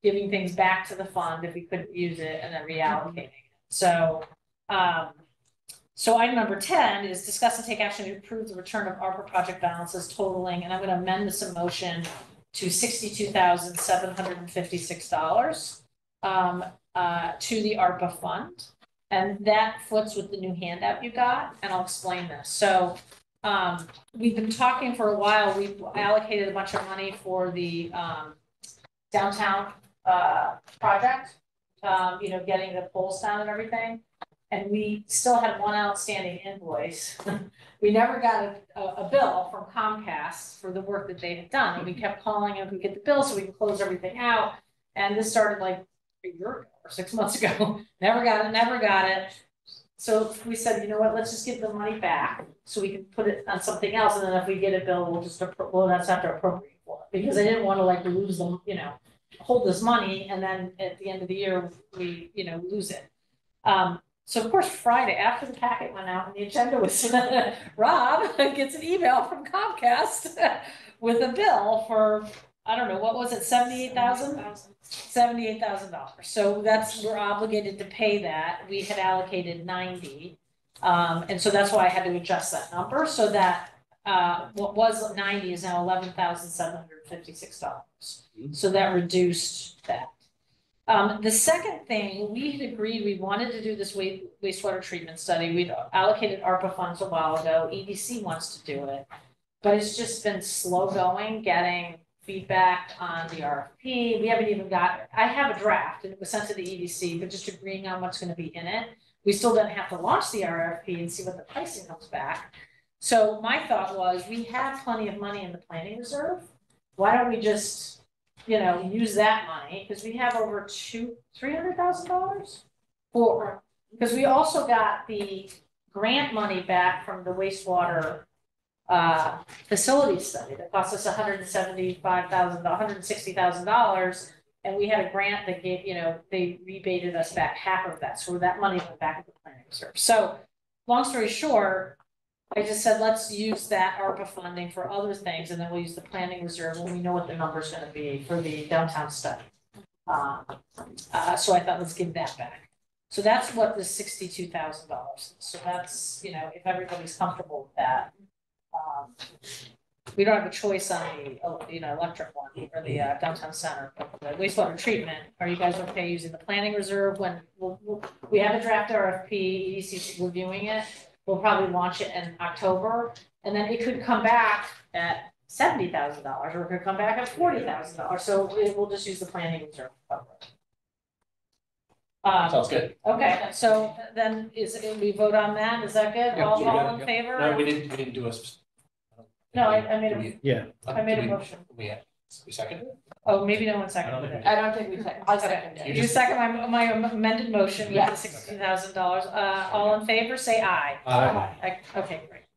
giving things back to the fund if we couldn't use it, and then reallocating it. So, so item number 10 is discuss and take action to approve the return of ARPA project balances totaling, and I'm going to amend this in motion to $62,756 to the ARPA fund. And that foots with the new handout you got, and I'll explain this. So we've been talking for a while. We've allocated a bunch of money for the downtown project, getting the poles down and everything. and we still had one outstanding invoice. We never got a bill from Comcast for the work that they had done, and we kept calling them to get the bill so we could close everything out. And this started like a year ago or 6 months ago. Never got it. So we said, you know what, let's just give the money back so we can put it on something else, and then if we get a bill, we'll that's have to appropriate for it. Because I didn't want to like lose them, hold this money, and then at the end of the year, we, lose it. So of course, Friday, after the packet went out and the agenda was, Rob gets an email from Comcast with a bill for, I don't know, what was it, $78,000? $78,000. So we're obligated to pay that. We had allocated 90. And so that's why I had to adjust that number so that what was 90 is now $11,756. So that reduced that. The second thing, we had agreed we wanted to do this wastewater treatment study. We'd allocated ARPA funds a while ago. EDC wants to do it, but it's just been slow going, getting feedback on the RFP. We haven't even I have a draft and it was sent to the EDC, but just agreeing on what's going to be in it. We still don't have to launch the RFP and see what the pricing comes back. So my thought was we have plenty of money in the planning reserve. Why don't we just use that money, because we have over $300,000 because we also got the grant money back from the wastewater facility study that cost us $160,000, and we had a grant that gave, they rebated us back half of that, so that money went back at the planning reserve. So long story short, I just said, let's use that ARPA funding for other things, and then we'll use the planning reserve when we know what the number's gonna be for the downtown study. So I thought, let's give that back. So that's what the $62,000 is. So that's, if everybody's comfortable with that. We don't have a choice on the, electric one or the downtown center, but the wastewater treatment, are you guys okay using the planning reserve when we have a draft RFP, EDC's reviewing it? We'll probably launch it in October, and then it could come back at $70,000, or it could come back at $40,000. So we'll just use the planning reserve. Sounds good. Okay, so then we vote on that? Is that good? Yeah, All yeah, in yeah. favor? No, we didn't do a. No, I made a motion. We seconded it? Oh, maybe no one seconded it. I don't think we said, I second it. You second my amended motion, with the $60,000. All in favor, say aye. Aye. Okay, great.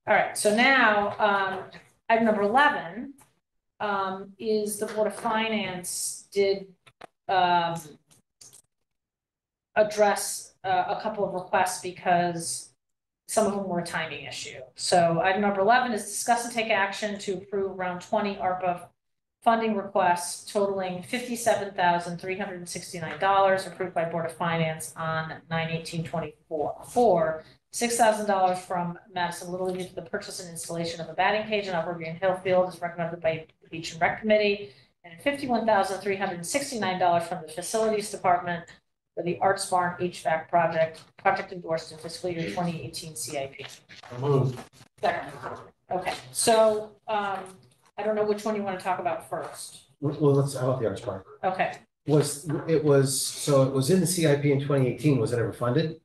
All right, so now, item number 11 is the Board of Finance did address a couple of requests because some of them were a timing issue. So item number 11 is discuss and take action to approve around 20 ARPA funding requests totaling $57,369 approved by Board of Finance on 9/18/24. $6,000 from Madison Little League for the purchase and installation of a batting cage in Upper Green Hill Field is recommended by the Beach and Rec Committee, and $51,369 from the Facilities Department for the Arts Barn HVAC project endorsed in fiscal year 2018 CIP. Moved. Second. Okay, so I don't know which one you want to talk about first. Well, how about the Arts Park? Okay, So it was in the CIP in 2018, was it ever funded?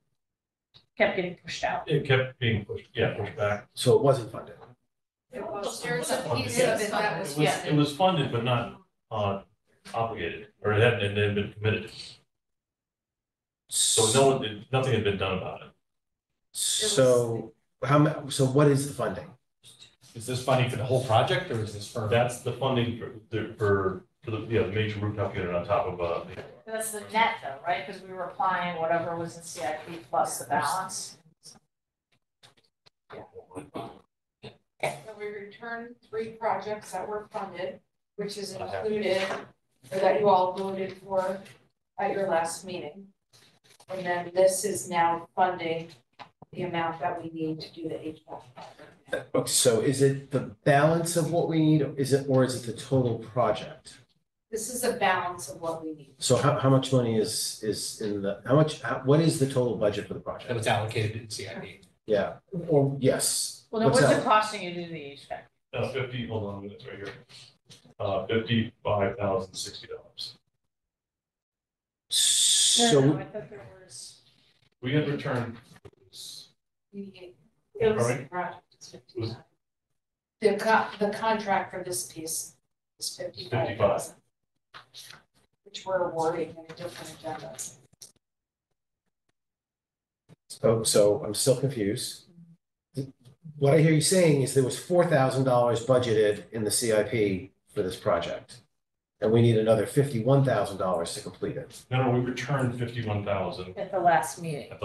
kept getting pushed out. It kept being pushed back. So it wasn't funded. There's a piece of it that was, It was funded, but not obligated, or it hadn't been committed. So nothing had been done about it. So so what is the funding? Is this funding for the whole project, or is this for? That's the funding for the major rooftop unit on top of That's the net though, right? Because we were applying whatever was in CIP plus the balance. so we returned 3 projects that were funded, which is included, or that you all voted for at your last meeting. And then this is now funding the amount that we need to do the HVAC. Okay, so is it the balance of what we need, or is it the total project? This is a balance of what we need. So how much money is in what is the total budget for the project? That was allocated in CIP. Yeah, or yes. Well, then What's what's that? it costing you to do the HVAC? 50. Hold on a minute, right here. $55,060. So I thought there was. We had returned. It All was right. a project, it's Was- 55. The contract for this piece is 55,000. Which we're awarding in a different agenda. So I'm still confused. What I hear you saying is there was $4,000 budgeted in the CIP for this project. And we need another $51,000 to complete it. No, we returned 51,000 At the last meeting. at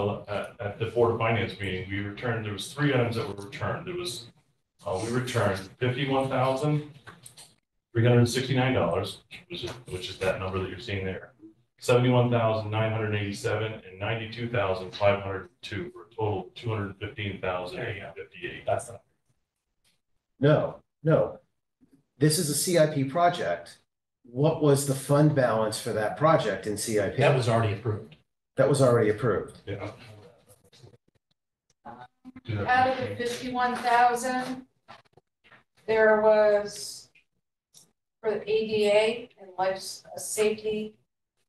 the Board of Finance meeting. We returned, there was 3 items that were returned. There was, we returned $51,369, which is that number that you're seeing there. 71,987 and 92,502 for a total of 215,858. That's not. No. This is a CIP project. What was the fund balance for that project in CIP? That was already approved. That was already approved. Yeah. Out of the 51,000, there was for the ADA and life safety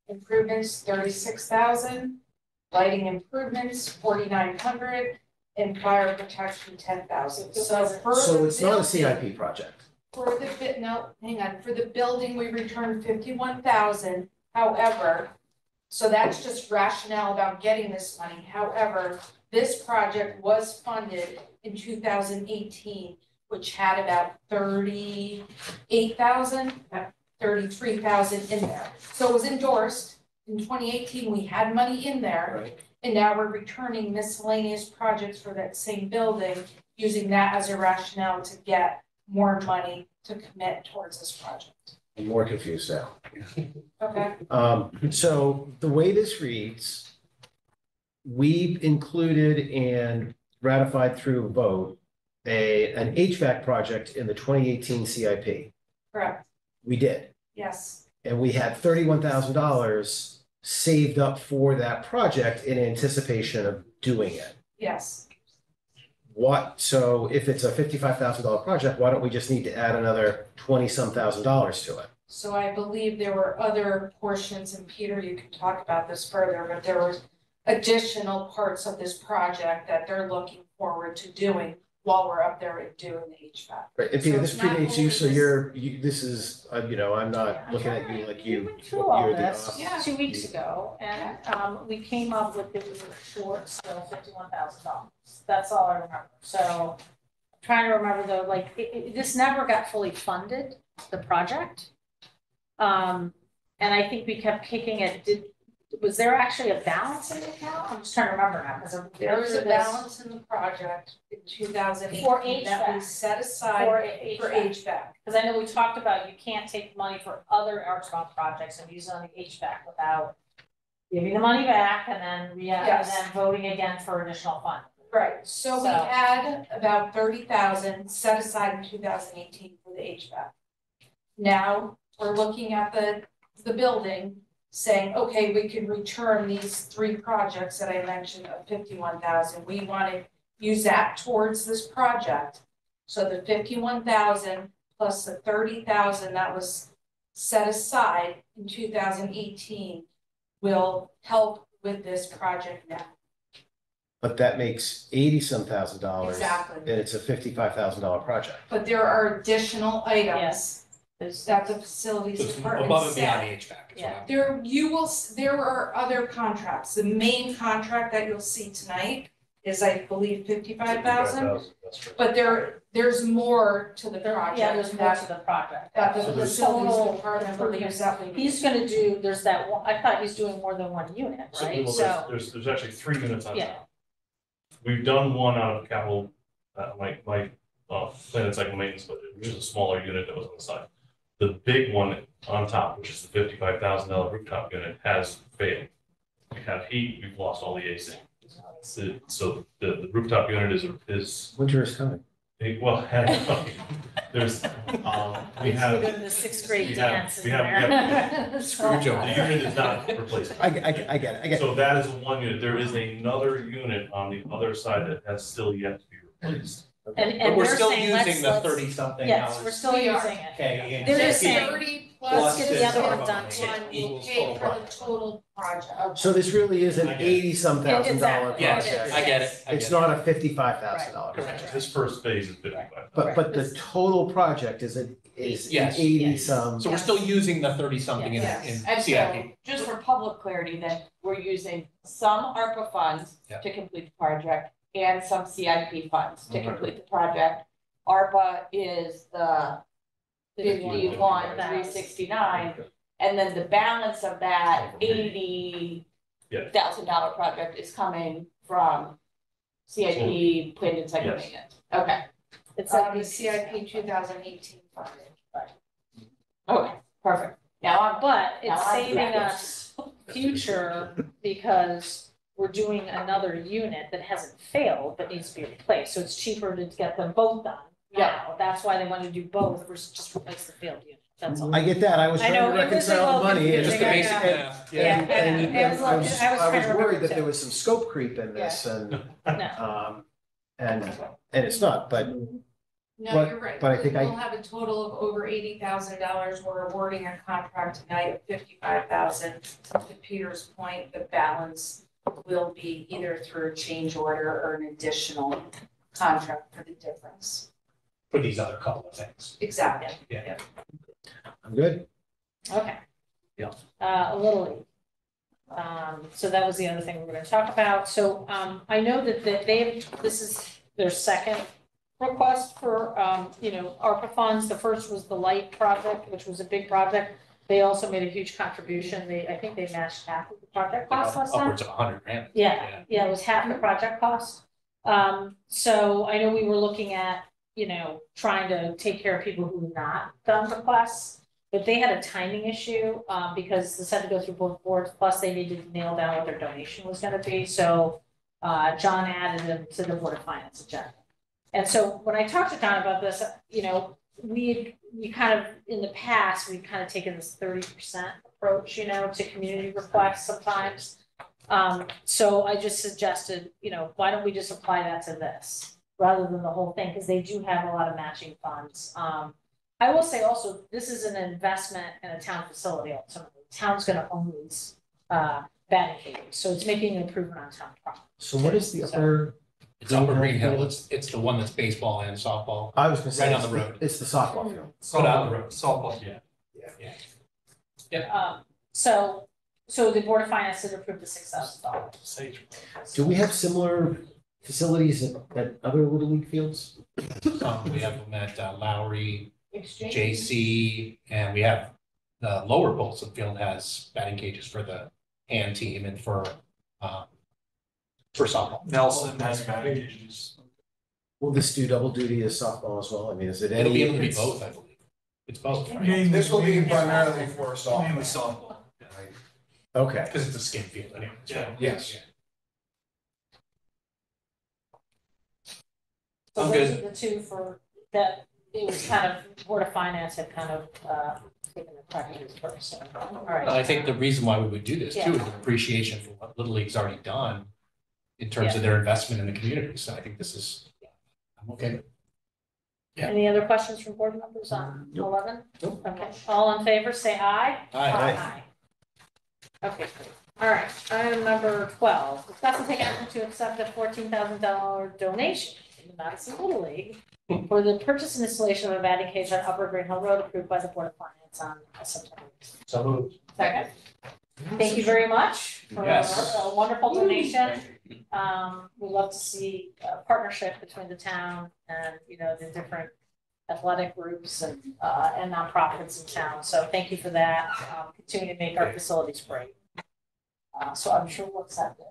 improvements, 36,000, lighting improvements, 4,900, and fire protection, 10,000. So for So the it's not a building- CIP project. For the hang on, for the building, we returned 51,000, however, so that's just rationale about getting this money, however, this project was funded in 2018, which had about 38,000, 33,000 in there. So it was endorsed, in 2018, we had money in there, Right. and now we're returning miscellaneous projects for that same building, using that as a rationale to get more money to commit towards this project. I'm more confused now. Okay. So the way this reads, we included and ratified through a vote an HVAC project in the 2018 CIP. Correct, We did, yes, and we had $31,000 saved up for that project in anticipation of doing it. yes. So if it's a $55,000 project, why don't we just need to add another 20-some thousand dollars to it? So I believe there were other portions, and Peter, you can talk about this further, but there were additional parts of this project that they're looking forward to doing while we're up there and doing the HVAC. Right, and Peter, So this it's not predates you, so only this is, I'm not looking at you like We you. went through all you're the this office. 2 weeks ago, and we came up with, it was short still $51,000. That's all I remember. So trying to remember though, like, this never got fully funded, the project. And I think we kept kicking it. Was there actually a balance in the account? I'm just trying to remember now, because There was a balance in the project in 2018 that we HVAC. set aside For for HVAC. HVAC. Because I know we talked about you can't take money for other ARPA projects and use it on the HVAC without giving the money back and then, and Yes. then voting again for additional funding. Right, so we So- had about 30,000 set aside in 2018 for the HVAC. Now, we're looking at the building, saying, okay, we can return these 3 projects that I mentioned of 51,000. We want to use that towards this project. So the 51,000 plus the 30,000 that was set aside in 2018 will help with this project now. But that makes $80-some thousand dollars. Exactly. And it's a $55,000 project. But there are additional items Yes. There's- that the facilities It's department above and beyond said. the HVAC. Yeah. There are other contracts. The main contract that you'll see tonight is, I believe, 55,000. That's right. But there's more to the project. Yeah, there's more to the project. That the So there's facilities total department believes that we. He's gonna do, there's that one, I thought he's doing more than one unit, So, right? well, So, there's actually 3 units on Yeah. top. We've done one out of capital, my planned cycle maintenance, but it was a smaller unit that was on the side. The big one on top, which is the $55,000 rooftop unit, has failed. We have heat, we've lost all the AC. So the rooftop unit is, Winter is coming. well, there's, we it's have, within the 6th grade we have- dance in we have- there. Screw job. the unit is not replaced. I get it. So that is one unit. There is another unit on the other side that has still yet to be replaced. And But we're they're still saying, using the let's- 30-something Yes, dollars. we're still We are. using it. Okay, They're yeah. just saying- Let's get the this other one ARPA done money too. One will equals pay total for the project. total project. So this really is an I get it. $80-some thousand dollar Exactly. project. Yes, I get it. I It's get it. not a $55,000 Correct. project. This first phase is 55. But the total project is an Yes. 80-some. So we're still using the 30-something in Yes. And CIP. so, just for public clarity, then, we're using some ARPA funds Yeah. to complete the project and some CIP funds to Mhm. complete the project. ARPA is the 51,369, and then the balance of that $80,000 project is coming from CIP, planned and site Yes. maintenance. Okay, It's like The CIP 2018 funding. okay, perfect. Now I'm, But it's Now I'm saving correct. us future because we're doing another unit that hasn't failed but needs to be replaced. So it's cheaper to get them both done now. That's why they want to do both versus just replace the failed unit. That's all. I get that, I was I trying know, to it was a reconcile the little money and. Just the confusing, I basic know. math. Yeah, I And know. It was a I little- was I was trying to worried remember that there too. was some scope creep in this and, No. and it's not, but No, But- you're right. but I think I- We'll have a total of over $80,000. We're awarding a contract tonight of $55,000. To Peter's point, the balance will be either through a change order or an additional contract for the difference. For these other couple of things. Exactly. Yeah. I'm good. Okay. Yeah. A little league. So that was the other thing we were gonna talk about. So, I know that this is their second request for, ARPA funds. The first was the light project, which was a big project. They also made a huge contribution. I think they matched half of the project cost last time. Upwards of 100 grand. Yeah, it was half the project cost. So I know we were looking at, trying to take care of people who have not done requests. But they had a timing issue, because this had to go through both boards, plus they needed to nail down what their donation was gonna be, so. John added them to the Board of Finance agenda. And so when I talked to John about this, we kind of, in the past, we've kind of taken this 30% approach, to community requests sometimes. So I just suggested, why don't we just apply that to this, rather than the whole thing, because they do have a lot of matching funds. I will say also, this is an investment in a town facility ultimately. The town's gonna own these, batting cages, so it's making an improvement on town property. So what is the upper? It's Upper Green Hill. It's the one that's baseball and softball. I was gonna say. Right on it's the road. It's the softball field. Put out the road. Softball, yeah. So the Board of Finance did approve the $6,000. Do we have similar facilities at other Little League fields? We have them at Lowry, exchange. JC, and we have the lower Polson field has batting cages for the hand team and for softball. Nelson has batting cages. Will this do double duty as softball as well? I mean, is it any? It'll be able to be both, I believe. It's both, right? This will be primarily for softball. Mainly softball. Okay. Because it's a skin field anyway. Yeah. Yes. So I'm those good. are the two for, that, it was kind of, Board of Finance had kind of, taken the practice first, so, all right. Well, I think the reason why we would do this too Yeah. is an appreciation for what Little League's already done in terms of their investment in the community. So I think this is, I'm okay. Yeah. Any other questions from board members on 11? Nope. Okay, all in favor, say aye. Aye. Okay, great. All right, item number 12, discuss and take action to accept a $14,000 donation from the Madison Little League for the purchase and installation of a batting cage on Upper Green Hill Road approved by the Board of Finance on September. So moved. Second. Thank you very much for Yes. a wonderful donation. We love to see a partnership between the town and, the different athletic groups and nonprofits in town. So thank you for that. Continue to make our facilities great. So I'm sure we'll accept it.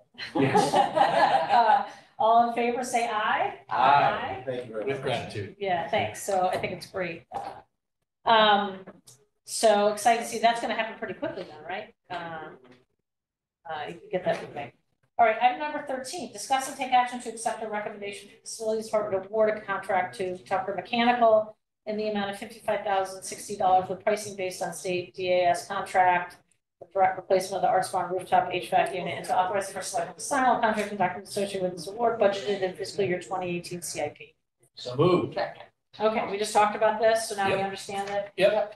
All in favor, say aye. Aye. Thank you very With much. gratitude. Yeah, thanks. So I think it's great. So excited to see, that's gonna happen pretty quickly now, right? You can get that moving. All right, item number 13, discuss and take action to accept a recommendation to Facilities Department to award a contract to Tucker Mechanical in the amount of $55,060 with pricing based on state DAS contract, the direct replacement of the Arts Barn rooftop HVAC unit, and to authorize the first selectman to sign all contracts and documents associated with this award budgeted in fiscal year 2018 CIP. So moved. Second. Okay, we just talked about this, so now we Yep. understand it. Yep.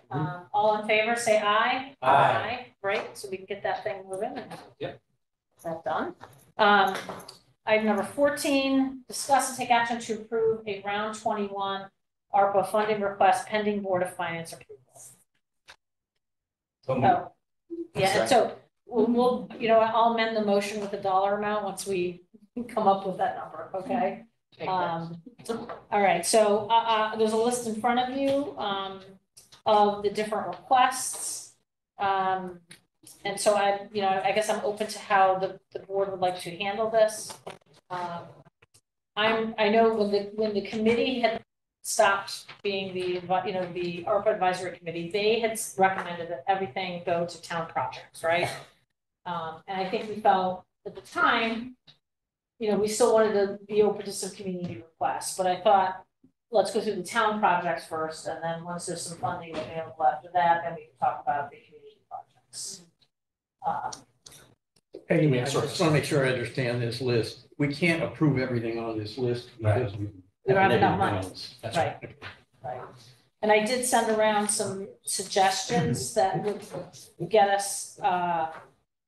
All in favor, say aye. Aye. Great, so we can get that thing moving. Yep. Is that done? Item number 14, discuss and take action to approve a round 21 ARPA funding request pending Board of Finance approval. Oh, yeah, and so we'll, I'll amend the motion with the dollar amount once we come up with that number, okay? All right, so, there's a list in front of you, of the different requests. And so I guess I'm open to how the board would like to handle this. I know when the committee had stopped being the ARPA advisory committee, they had recommended that everything go to town projects, right? And I think we felt at the time, we still wanted to be open to some community requests, but I thought, let's go through the town projects first, and then once there's some funding available after that, then we can talk about the community projects. Peggy, I just want to make sure I understand this list. We can't approve everything on this list because we don't have enough negative money. balance. That's Right. Right. And I did send around some suggestions that would get us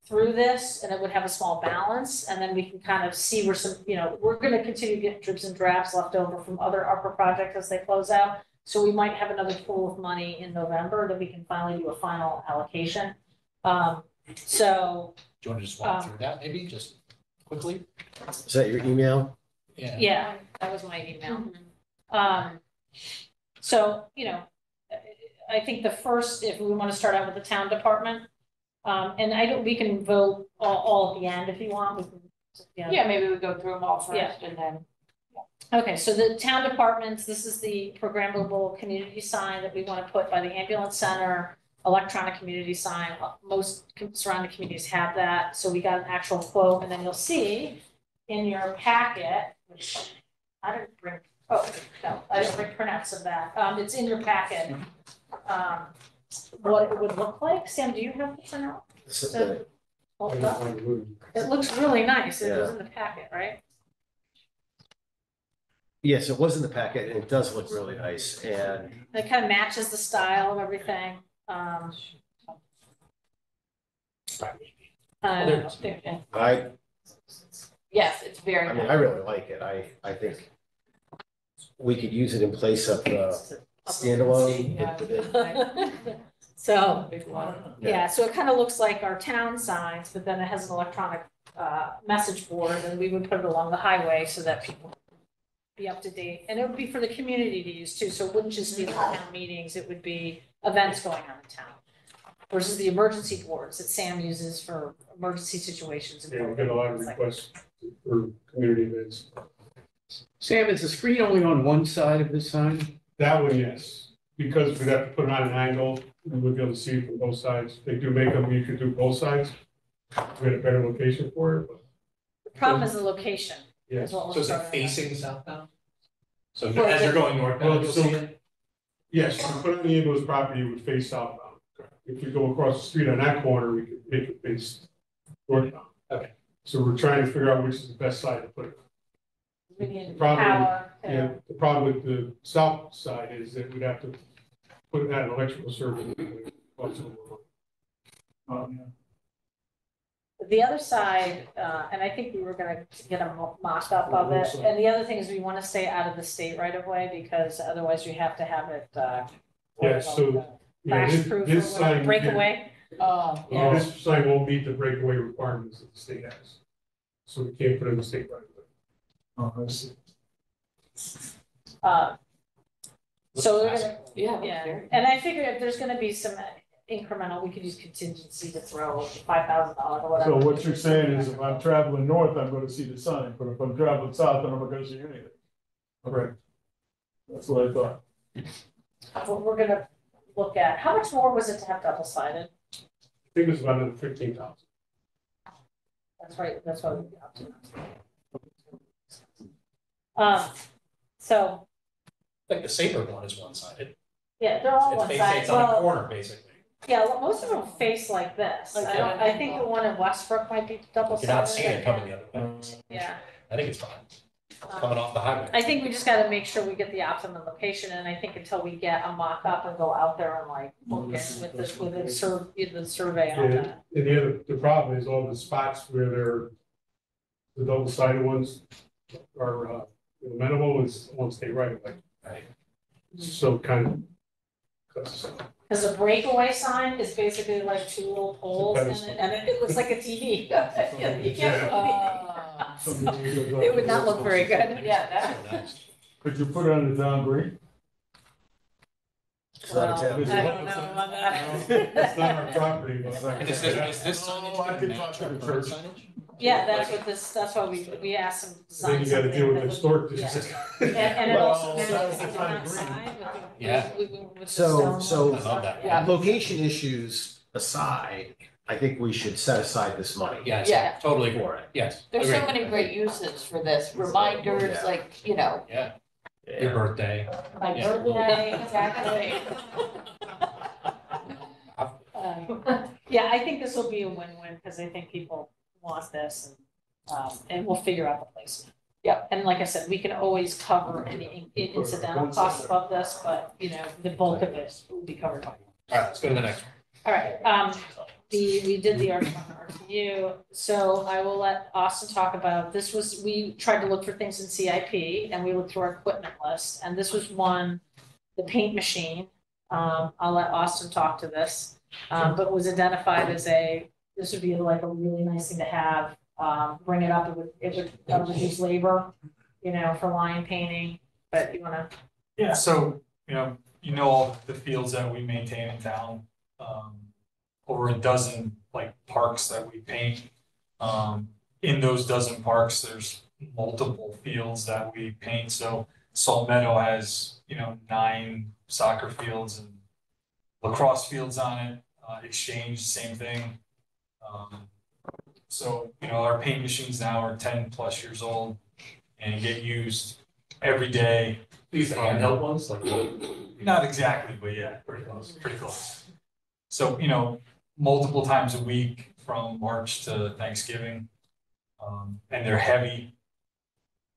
through this, and it would have a small balance, and then we can kind of see where some, we're gonna continue to get dribs and drabs left over from other ARPA projects as they close out. So we might have another pool of money in November that we can finally do a final allocation. So, Do you want to just walk through that maybe, just quickly? Is that your email? yeah, that was my email. So, I think the first, if we want to start out with the town department, and we can vote all at the end if you want. We can, Yeah, maybe we go through them all Yeah. first and then. Okay, so the town departments, this is the programmable community sign that we want to put by the ambulance center, electronic community sign. Most surrounding communities have that, so we got an actual quote, and then you'll see in your packet, which I didn't bring, I didn't bring printouts of that. It's in your packet. What it would look like. Sam, do you have the printout? This is the- Hold up. It looks really nice. It was in the packet, right? Yes, it was in the packet, and it does look really nice, and It kind of matches the style of everything. I Yes, it's very. I really like it. I think we could use it in place of the standalone. So, yeah, so it kind of looks like our town signs, but then it has an electronic message board, and we would put it along the highway so that people be up to date. And it would be for the community to use too, so it wouldn't just be the town meetings, it would be events going on in town. Versus the emergency boards that Sam uses for emergency situations. and Yeah, we get a lot of things like requests for community events. Sam, is the screen only on one side of this sign? That one, yes, because we'd have to put it on an angle, we would be able to see it from both sides. They do make them, you could do both sides. We had a better location for it, but The problem is the location. yes. is what we're So is it starting with. facing southbound? So Well, as you're going well, northbound, you'll so- see it? Yes, if we put it on the ambulance property, it would face southbound. If we go across the street on that corner, we could make it face northbound. Okay. So we're trying to figure out which is the best side to put it. We need Problem- power. Yeah, the problem with the south side is that we'd have to put that in electrical service. The other side, and I think we were gonna get a mock up of it, and the other thing is we wanna stay out of the state right of way, because otherwise you have to have it, Yeah, so, yeah, flash proof or this whatever, sign. breakaway. Yeah, this sign won't meet the breakaway requirements that the state has. So we can't put it in the state right away. Oh, I see. So we're gonna, Yeah. yeah, and I figure if there's gonna be some incremental, we could use contingency to throw $5,000 or whatever. So what you're saying is if I'm traveling north, I'm gonna see the sign, but if I'm traveling south, then I'm not gonna see anything. Correct. That's what I thought. We're gonna look at, how much more was it to have double sided? I think it's about another 15,000. That's right, that's what we got to. So, Like the Sabre one is one-sided. yeah, they're all one It's sided. it's on a Well, corner, basically. yeah, well, most of them face like this. I think the one in Westbrook might be double You're not sided. seeing it coming the other way. Yeah, I think it's fine. coming off the highway. I think we just gotta make sure we get the optimum location, and I think until we get a mock-up and go out there and like look at with the survey and all Yeah, that. and the problem is all the spots where they're, the double-sided ones are, amenable is won't stay right away. Right. So kind of. Cause Cause a breakaway sign is basically like two little poles and it looks like a TV. You can't put it- It would not look very good. Yeah, that, Could you put it on the down grade? It's not a Well, town. I don't know about that. It's not our property, but. Is this signage I could match talk to our the current church. signage? Yeah, that's why we asked them to Then design you gotta something. deal with that would- historic yeah. districts. And it Well, also that's matches the the kind of outside with the. Yeah. with the So- stone. I love that. Yeah. Location issues aside, I think we should set aside this money Yes, Yeah. totally, for it. yes. there's so Agreed. many great uses for this, reminders, Yeah. like, you know. Yeah, your birthday. My Yeah. birthday, exactly. Yeah, I think this will be a win-win, because I think people want this, and we'll figure out the placement. Yep. And like I said, we can always cover any incidental costs above this, but, you know, the bulk of it will be covered by. All right, let's go to the next one. All right, we did the RTU, so I will let Austin talk about, we tried to look for things in CIP, and we looked through our equipment list, and this was one, the paint machine. I'll let Austin talk to this, but was identified as this would be like a really nice thing to have. Bring it up, it would reduce labor, you know, for line painting, but you wanna, Yeah, so, you know all the fields that we maintain in town. Over a dozen like parks that we paint. In those dozen parks, there's multiple fields that we paint. So Salt Meadow has, 9 soccer fields and lacrosse fields on it. Exchange, same thing. So, our paint machines now are 10+ years old and get used every day. These handheld ones, like. Not exactly, but yeah, pretty close, pretty close. So, multiple times a week from March to Thanksgiving. And they're heavy.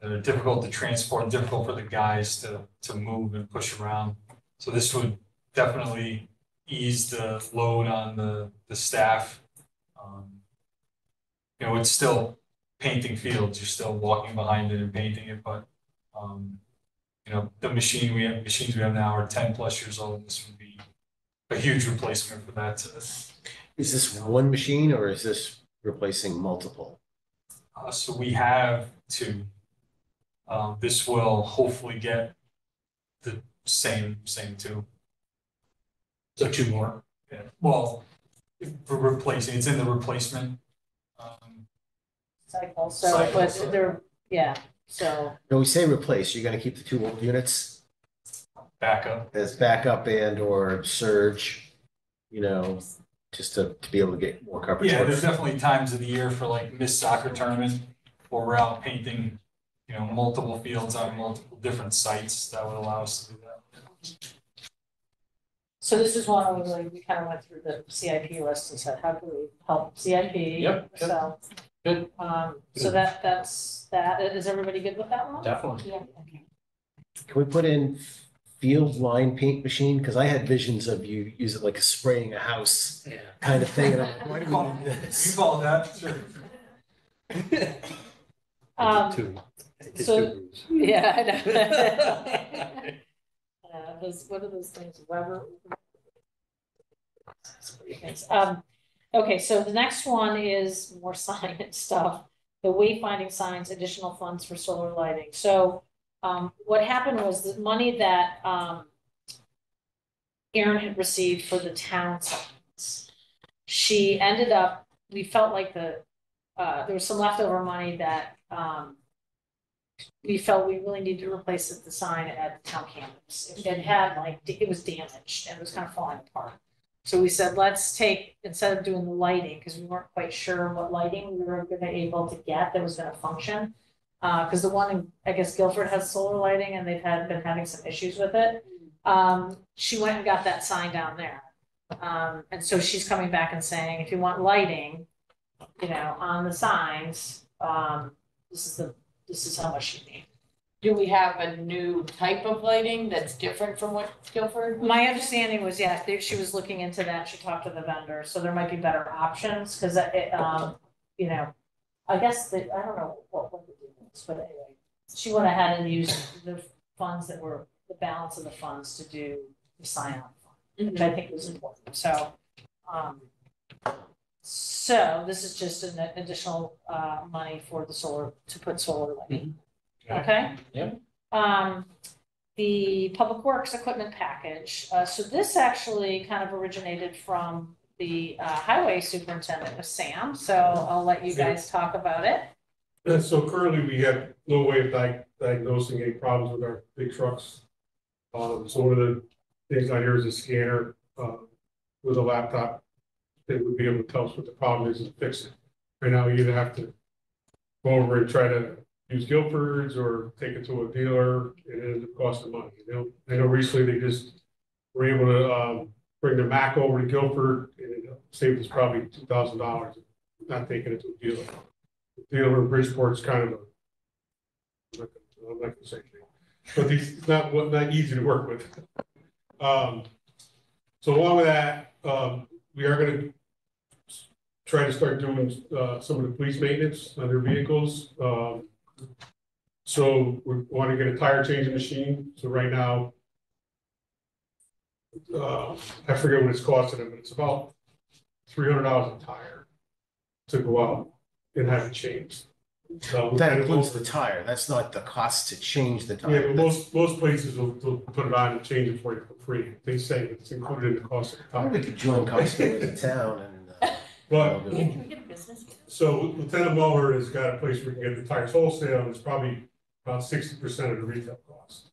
They're difficult to transport, difficult for the guys to move and push around. So this would definitely ease the load on the staff. It's still painting fields, you're still walking behind it and painting it, but the machines we have now are 10+ years old. This would be a huge replacement for that. Is this one machine or is this replacing multiple? So we have 2. This will hopefully get the same 2. So 2 more. Yeah. Well, we're replacing, it's in the replacement. cycle, so, Cycle, but so. they're, yeah, so. When we say replace, you're gonna keep the 2 old units Backup. as backup and or surge, just to be able to get more coverage. Yeah, there's definitely times of the year for like missed soccer tournament, where we're out painting, multiple fields on multiple different sites that would allow us to do that. So this is one where we kind of went through the CIP list and said, how can we help CIP? Yep, good. So. Good. So that's that. Is everybody good with that one? Definitely. Yeah, okay. Can we put in field line paint machine? Because I had visions of you use it like a spraying a house kind of thing. And I'm like, why do we need You this? call it that, sure. So, yeah, I know. What are those things, Weber? Okay, so the next one is more signage stuff, the wayfinding signs, additional funds for solar lighting. So, what happened was the money that, Erin had received for the town signs. She ended up, we felt like there was some leftover money that, we felt we really needed to replace the sign at the town campus. It had it was damaged and it was kind of falling apart. So we said, let's take, instead of doing the lighting, because we weren't quite sure what lighting we were gonna be able to get that was gonna function. Because the one in, I guess Guilford has solar lighting and they've been having some issues with it. She went and got that sign down there. And so she's coming back and saying, if you want lighting, on the signs, this is how much you need. Do we have a new type of lighting that's different from what Guilford? was My using? understanding was, yeah, she was looking into that, she talked to the vendor, so there might be better options, because it, you know, I guess I don't know what the deal is, but anyway, she went ahead and used the funds that were, the balance of the funds to do the sign-on fund, which I think was important, so, so this is just an additional, money for the solar, to put solar lighting. Okay? Yep. The Public Works equipment package, so this actually kind of originated from the highway superintendent with Sam, so I'll let you guys talk about it. And so currently we have no way of diagnosing any problems with our big trucks. So one of the things on here is a scanner, with a laptop that would be able to tell us what the problem is and fix it. Right now, you either have to go over and try to use Guilford's or take it to a dealer, and it ends up costing money. I know recently they just were able to, bring the Mac over to Guilford, and it saved us probably $2,000, not taking it to a dealer. The dealer in Bridgeport's kind of I'm not gonna say anything, but it's not easy to work with. So along with that, we are gonna try to start doing some of the police maintenance on their vehicles. So we want to get a tire changing machine. So right now, I forget what it's costing them, but it's about $300 a tire to go out and have it changed. So That includes the tire. That's not the cost to change the yeah, tire. but most places will put it on and change it for you for free. They say it's included in the cost of the I tire. we could join customers in town and. But Can we get a business? so Lieutenant Muller has got a place where we can get the tires wholesale, and it's probably about 60% of the retail cost.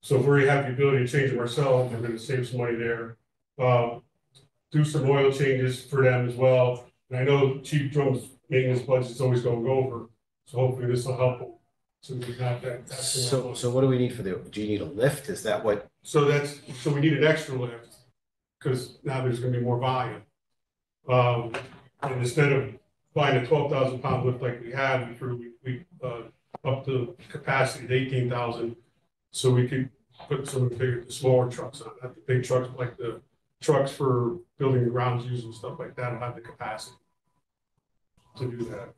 So if we have the ability to change them ourselves, we're gonna save some money there. Do some oil changes for them as well. And I know Chief Drum's maintenance budget is always going over, so hopefully this will help them. So we have that. So what do we need for do you need a lift? Is that what? So we need an extra lift, because now there's gonna be more volume. And instead of buying a 12,000 pound lift like we had, we up the capacity to 18,000. So we could put some of the smaller trucks on, not the big trucks, like the trucks for building the grounds use and stuff like that will have the capacity to do that.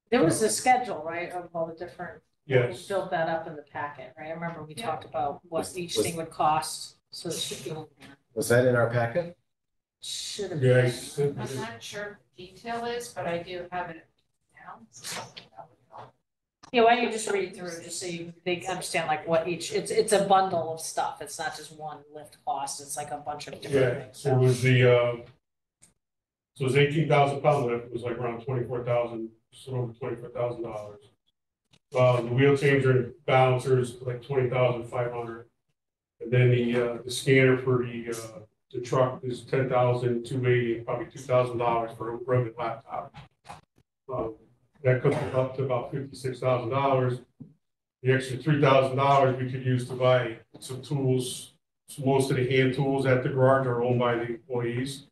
There was a schedule, right, of all the different. Yes. We built that up in the packet, right? I remember we talked about what each Was- thing would cost, so it should be on there. Was that in our packet? Should have. Yeah. been. I'm not sure what the detail is, but I do have it now. Yeah, why don't you just read through, just so they understand like what each, it's a bundle of stuff. It's not just one lift cost, it's like a bunch of different Yeah, things. so it was so it was 18,000 pounds lift, it was like around 24,000, so over $24,000. The wheel changer and balancers, like 20,500. And then the scanner for the truck is 10,280, probably $2,000 for a rugged laptop. That comes up to about $56,000. The extra $3,000 we could use to buy some tools. So most of the hand tools at the garage are owned by the employees.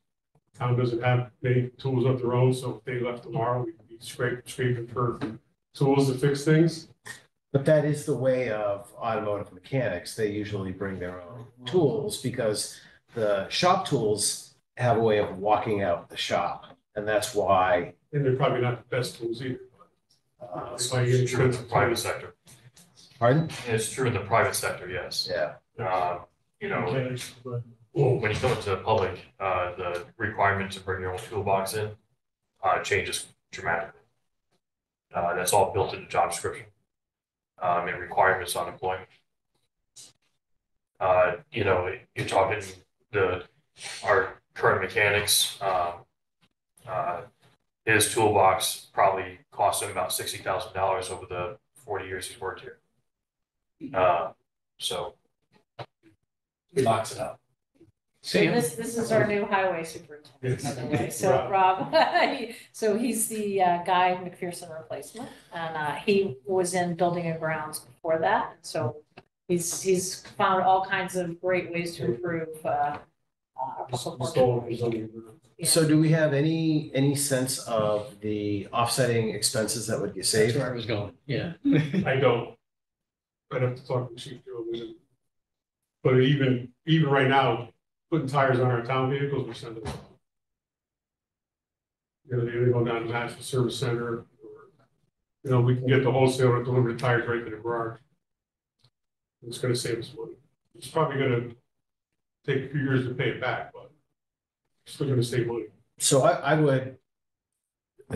Town doesn't have many tools of their own, so if they left tomorrow, we'd be scraping for tools to fix things. But that is the way of automotive mechanics. They usually bring their own tools because the shop tools have a way of walking out the shop. And that's why. And they're probably not the best tools either. It's true in the private sector. Pardon? It's true in the private sector, yes. Yeah. You know, when you go into the public, the requirement to bring your own toolbox in changes dramatically. That's all built into job description and requirements on employment. You know, you're talking our current mechanics. His toolbox probably cost him about $60,000 over the 40 years he's worked here. So. He locks it up. So this is our new highway superintendent, by the way. So Rob, so he's the guy McPherson replacement, and he was in building and grounds before that. So he's found all kinds of great ways to improve our public works. Yeah. So do we have any sense of the offsetting expenses that would get That's saved? where I was going, yeah. I don't. I'd have to talk to Chief Joe. But even right now, putting tires on our town vehicles, we send them. You know, they either go down to Madison Service Center, or, you know, we can get the wholesaler to deliver the tires right to the garage. It's gonna save us money. It's probably gonna take a few years to pay it back, but it's still gonna save money. So I would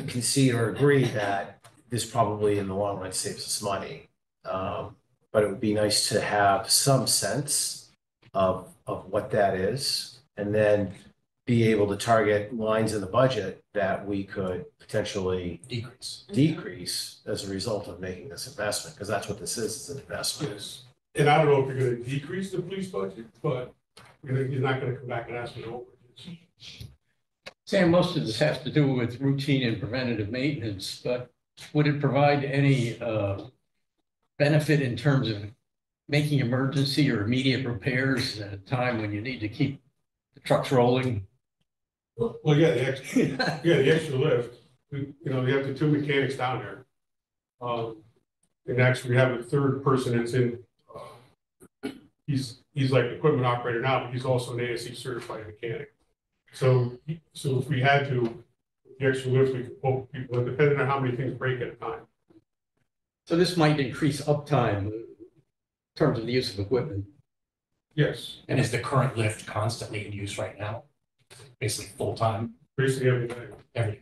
concede or agree that this probably in the long run saves us money. But it would be nice to have some sense of what that is, and then be able to target lines in the budget that we could potentially decrease as a result of making this investment, because that's what this is an investment. Yes. And I don't know if you're gonna decrease the police budget, but you're not gonna come back and ask me to overages. Sam, most of this has to do with routine and preventative maintenance, but would it provide any benefit in terms of making emergency or immediate repairs at a time when you need to keep the trucks rolling? Well, yeah, the extra lift, you know, we have the two mechanics down there. And actually we have a third person that's in, he's like the equipment operator now, but he's also an ASE certified mechanic. So if we had to, the extra lift, we could pull people in, depending on how many things break at a time. So this might increase uptime in terms of the use of equipment. Yes, And is the current lift constantly in use right now? Basically full-time, basically everything. every day?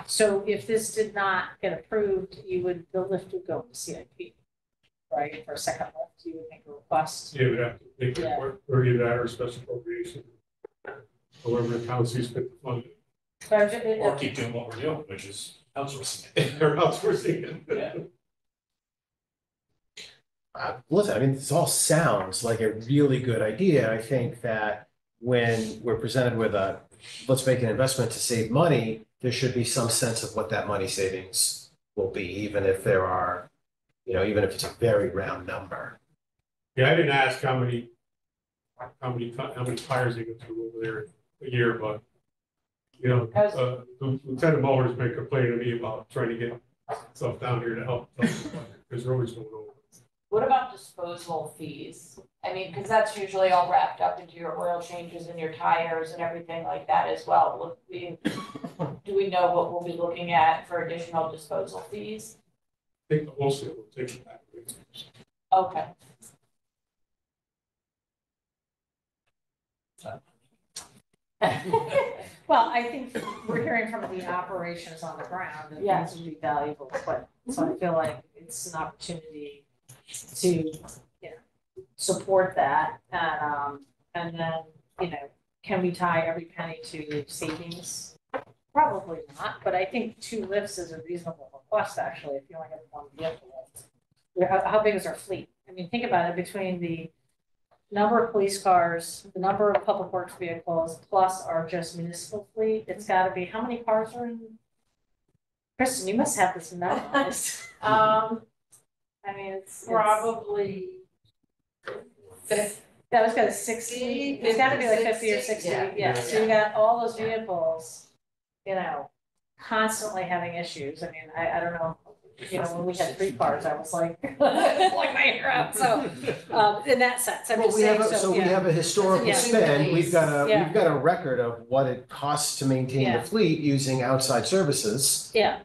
So if this did not get approved, the lift would go to CIP, right? For a second lift, you would make a request. Yeah, we'd have to make Yeah. it, or either that or special appropriation. However, the town sees fit to fund it. But Or keep doing what we're doing, which is outsourcing it. They're outsourcing it. Yeah. Listen, I mean, this all sounds like a really good idea. I think that when we're presented with let's make an investment to save money, there should be some sense of what that money savings will be, even if there are, you know, even if it's a very round number. Yeah, I didn't ask how many tires they go through over there a year, but, you know, Lieutenant Muller's been complaining to me about trying to get stuff down here to help, because they're always going over. What about disposal fees? I mean, because that's usually all wrapped up into your oil changes and your tires and everything like that as well. Do we know what we'll be looking at for additional disposal fees? I think the wholesale will take it back. Okay. Well, I think we're hearing from the operations on the ground that Yeah. these would be valuable, but so I feel like it's an opportunity to, you know, support that. And then, you know, can we tie every penny to savings? Probably not, but I think 2 lifts is a reasonable request, actually, if you only have 1 vehicle lift. How big is our fleet? I mean, think about it, between the number of police cars, the number of public works vehicles, plus our just municipal fleet, it's gotta be, how many cars are in? Kristen, you must have this memorized. I mean, it's Probably that was got 60, it's gotta be like 50 or 60, yeah, so you got all those vehicles, you know, constantly having issues. I mean, I don't know, you know, when we had 3 cars, I was like, pulling my hair out, so, in that sense, I'm Well, just we saying, have, so we yeah. have a historical Yeah. spend, we've got Yeah. a record of what it costs to maintain Yeah. the fleet using outside services. Yeah,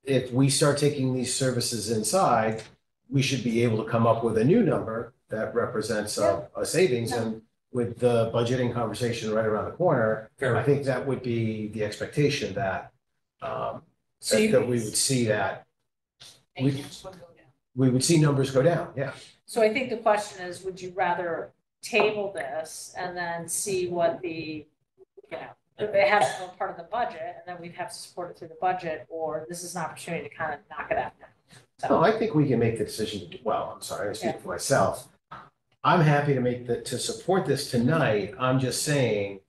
If we start taking these services inside, we should be able to come up with a new number that represents a savings, and with the budgeting conversation right around the corner, I think that would be the expectation that So you- that we would see that, maintenance would go down. we would see numbers go down, yeah. so I think the question is, would you rather table this and then see what the, you know, they have it as part of the budget, and then we'd have to support it through the budget, or this is an opportunity to kind of knock it out now? No, So, I think we can make the decision, well, I'm sorry, I speak for myself. I'm happy to to support this tonight, I'm just saying,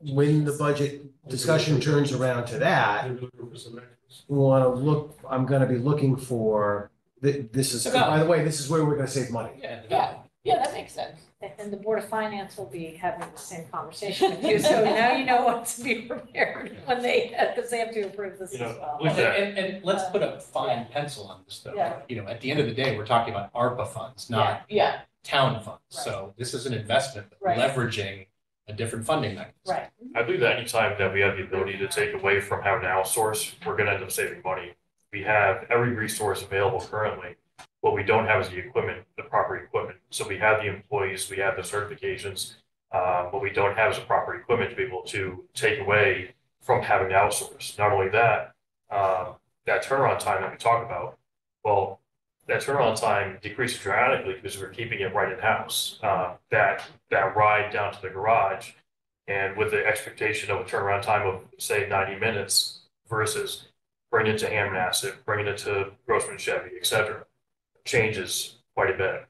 when the budget discussion turns around to that, They're looking for some extras. we wanna I'm gonna be looking for, this is, by the way, this is where we're gonna save money. Yeah. Yeah. Yeah, that makes sense. And the Board of Finance will be having the same conversation with you, so now you know what to be prepared when they, because they have to approve this as well. With that, And let's put a fine pencil on this though. Yeah. You know, at the end of the day, we're talking about ARPA funds, not Yeah, town funds. Right. So this is an investment, Right. leveraging a different funding mechanism. Right. I believe that anytime that we have the ability to take away from having to outsource, we're gonna end up saving money. We have every resource available currently. What we don't have is the equipment, the proper equipment. So we have the employees, we have the certifications. What we don't have is the proper equipment to be able to take away from having to outsource. Not only that, that turnaround time that we talk about, well, that turnaround time decreases dramatically because we're keeping it right in house. That ride down to the garage, and with the expectation of a turnaround time of say 90 minutes versus bringing it to Ham Nassif, bringing it to Grossman Chevy, et cetera, changes quite a bit.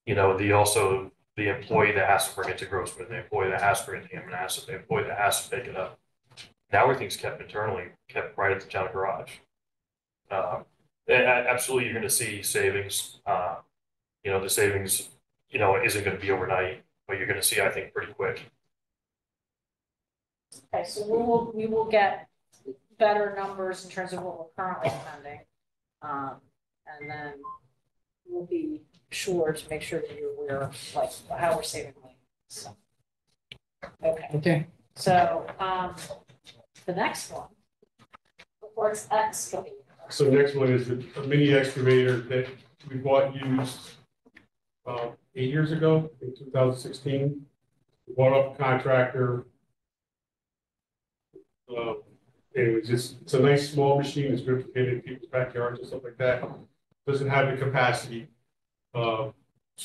You know, the employee that has to bring it to Grossman, the employee that has to bring it to Ham Nassif, the employee that has to pick it up. Now everything's kept internally, kept right at the town garage. Absolutely, you're going to see savings. You know, the savings, you know, isn't going to be overnight, but you're going to see, I think, pretty quick. Okay, so we will get better numbers in terms of what we're currently spending. And then we'll be sure to make sure that you're aware of like how we're saving money. So, okay. So, the next one, reports excavator. So next one is a mini excavator that we bought used 8 years ago, in 2016. We bought off a contractor. Anyways, it's a nice small machine. It's good for getting in people's backyards and stuff like that. Doesn't have the capacity. So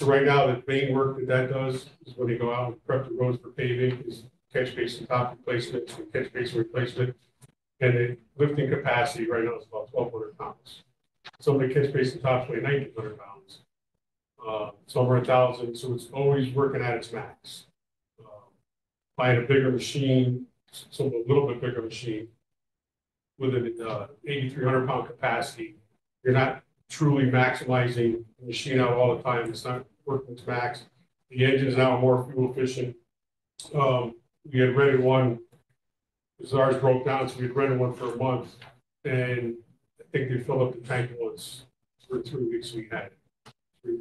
right now, the main work that does is when they go out and prep the roads for paving, is catch basin top replacement, catch basin replacement. And the lifting capacity right now is about 1,200 pounds. Some of the catch basin tops weigh 1,900 pounds. Some are 1,000, so it's always working at its max. Buying a bigger machine, so a little bit bigger machine with an 8,300 pound capacity, you're not truly maximizing the machine out all the time. It's not working to max. The engine is now more fuel efficient. We had rented one, because ours broke down, so we had rented one for a month, and I think they filled up the tank once for 3 weeks we had it. 4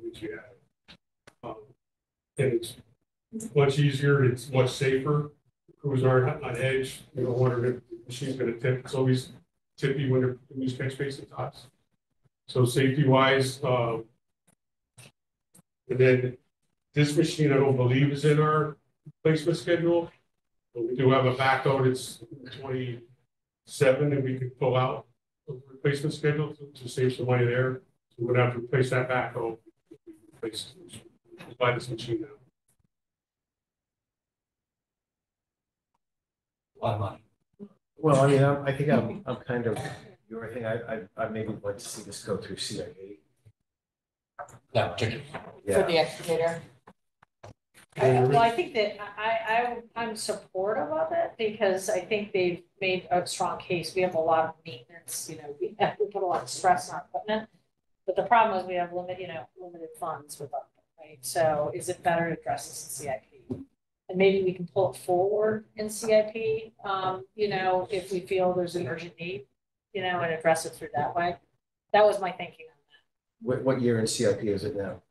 weeks we had it. And it's much easier, it's much safer. Crews aren't on edge, you know, wondering if the machine's gonna tip. It's always tippy when they're doing these catch basin tops. So safety wise, and then this machine, I don't believe is in our replacement schedule, but we do have a backhoe that's 27 that we could pull out of the replacement schedule to save some money there. So we're gonna have to replace that backhoe. Buy this machine now. A lot of money. Well, I mean, I think I'm kind of, your thing, I maybe like to see this go through CIP. That particular. for the excavator. Well, I think that I'm supportive of it because I think they've made a strong case. We have a lot of maintenance, you know, we put a lot of stress on our equipment. But the problem is we have limited funds with ARPA, right? So is it better to address this in CIP? And maybe we can pull it forward in CIP, you know, if we feel there's an urgent need, you know, and address it through that way. That was my thinking on What year in CIP is it now?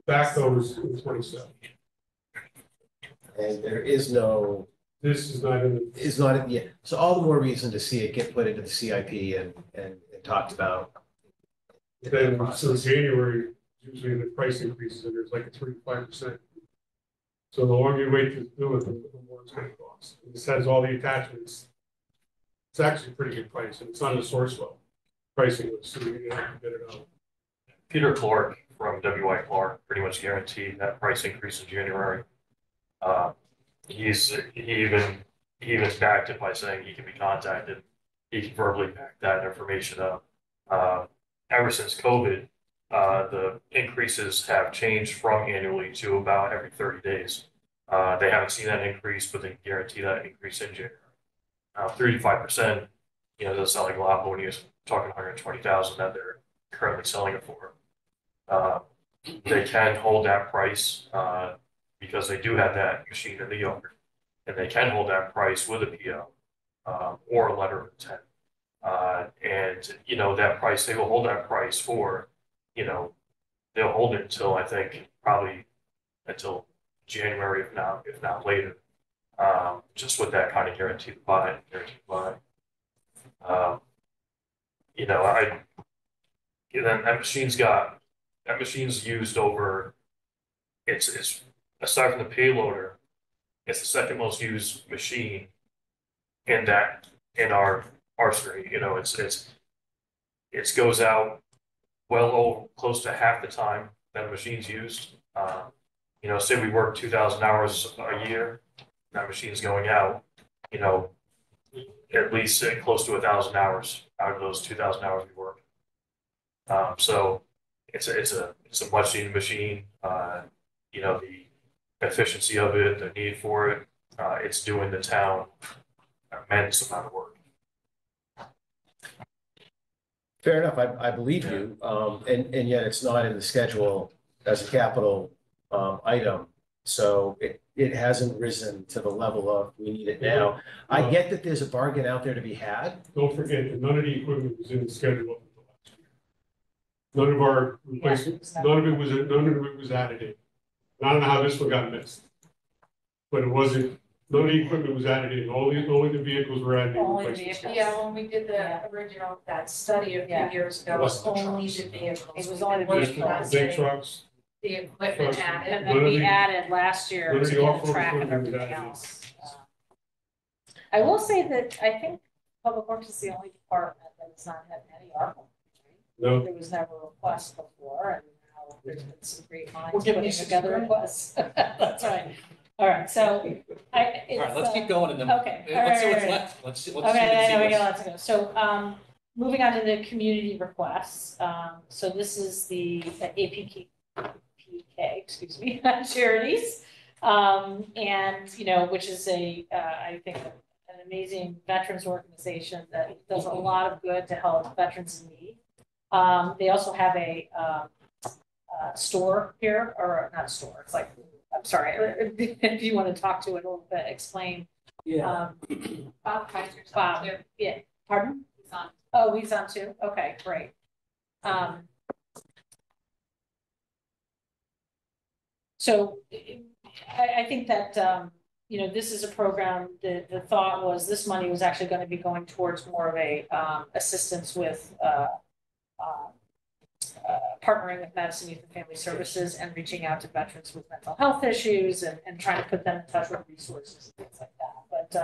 Backhoe is 27. And there is no, This is not in the. is not, yeah, so all the more reason to see it get put into the CIP and talked about. Then, so January, usually the price increases, and there's like a 3 to 5%. So the longer you wait to do it, the more it's gonna cost. And this has all the attachments. It's actually a pretty good price, and it's not a source well pricing, so you have to get it out. Peter Clark from WI Clark pretty much guaranteed that price increase in January. He even backed it by saying he can be contacted. He can verbally back that information up. Ever since COVID, the increases have changed from annually to about every 30 days. They haven't seen that increase, but they can guarantee that increase in January. 3 to 5%, you know, doesn't sound like a lot, but when you're talking 120,000 that they're currently selling it for, They can hold that price, because they do have that machine in the yard. And they can hold that price with a PO, or a letter of intent. And, you know, that price, they will hold that price for, you know, they'll hold it until, I think, probably until January, if not later. Just with that kind of guaranteed buy. You know, that machine's used over, it's aside from the payloader, it's the second most used machine in our arsenal. You know, it goes out well over close to half the time that a machine's used. You know, say we work 2,000 hours a year, that machine's going out, you know, at least close to 1,000 hours out of those 2,000 hours we work. So it's a much needed machine. You know, the efficiency of it, the need for it, it's doing the town a tremendous amount of work. Fair enough, I believe you, and yet it's not in the schedule as a capital item. So it hasn't risen to the level of we need it now. I get that there's a bargain out there to be had. Don't forget that none of the equipment was in the schedule up until last year. None of our replacements, none of it was added in. I don't know how this one got missed. But it wasn't, none of the equipment was added in, only the vehicles were added in. Only the replacement vehicles. Yeah, when we did the original, that study a few years ago, it was only the vehicles. It was only the We weren't vehicles. Big testing trucks, the equipment And added. then we added last year none of to the get off-road track of equipment was everything added in. else. I will say that I think Public Works is the only department that has not had any ARPA. no, There was never a request before, and now there's been some great minds We're giving putting you together 6 requests. That's right. All right, so all right, let's keep going and then, okay, let's see all what's right. left. Let's see Okay, the I know we sequence. got lots to go. So, moving on to the community requests. So this is the APK, excuse me, charities. And, you know, which is I think, an amazing veterans organization that does a lot of good to help veterans in need. They also have a store here, or not a store, it's like, I'm sorry, if you want to talk to it a little bit, explain. Bob Kaiser's on Bob, too. yeah, pardon? He's on. Oh, he's on too, okay, great. So I think that, you know, this is a program, the thought was this money was actually going to be going towards more of a assistance with partnering with Madison Youth and Family Services and reaching out to veterans with mental health issues and trying to put them in touch with resources and things like that. But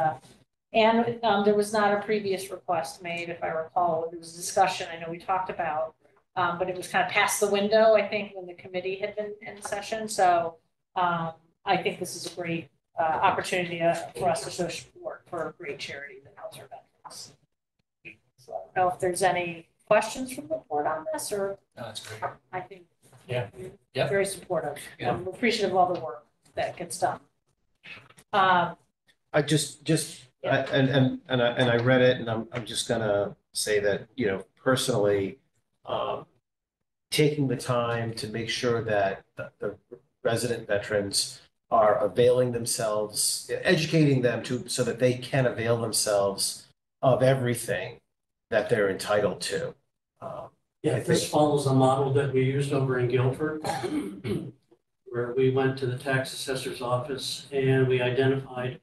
and there was not a previous request made, if I recall. There was discussion, I know we talked about, but it was kind of past the window, I think, when the committee had been in session. So I think this is a great opportunity for us to show support for a great charity that helps our veterans. So I don't know if there's any questions from the board on this, or No, that's great. I think Yeah. you're Yeah. very supportive. Yeah. I'm appreciative of all the work that gets done. I just, and I read it, and I'm just gonna say that, you know, personally, taking the time to make sure that the resident veterans are availing themselves, educating them so that they can avail themselves of everything that they're entitled to. Yeah, this follows a model that we used over in Guilford, where we went to the tax assessor's office and we identified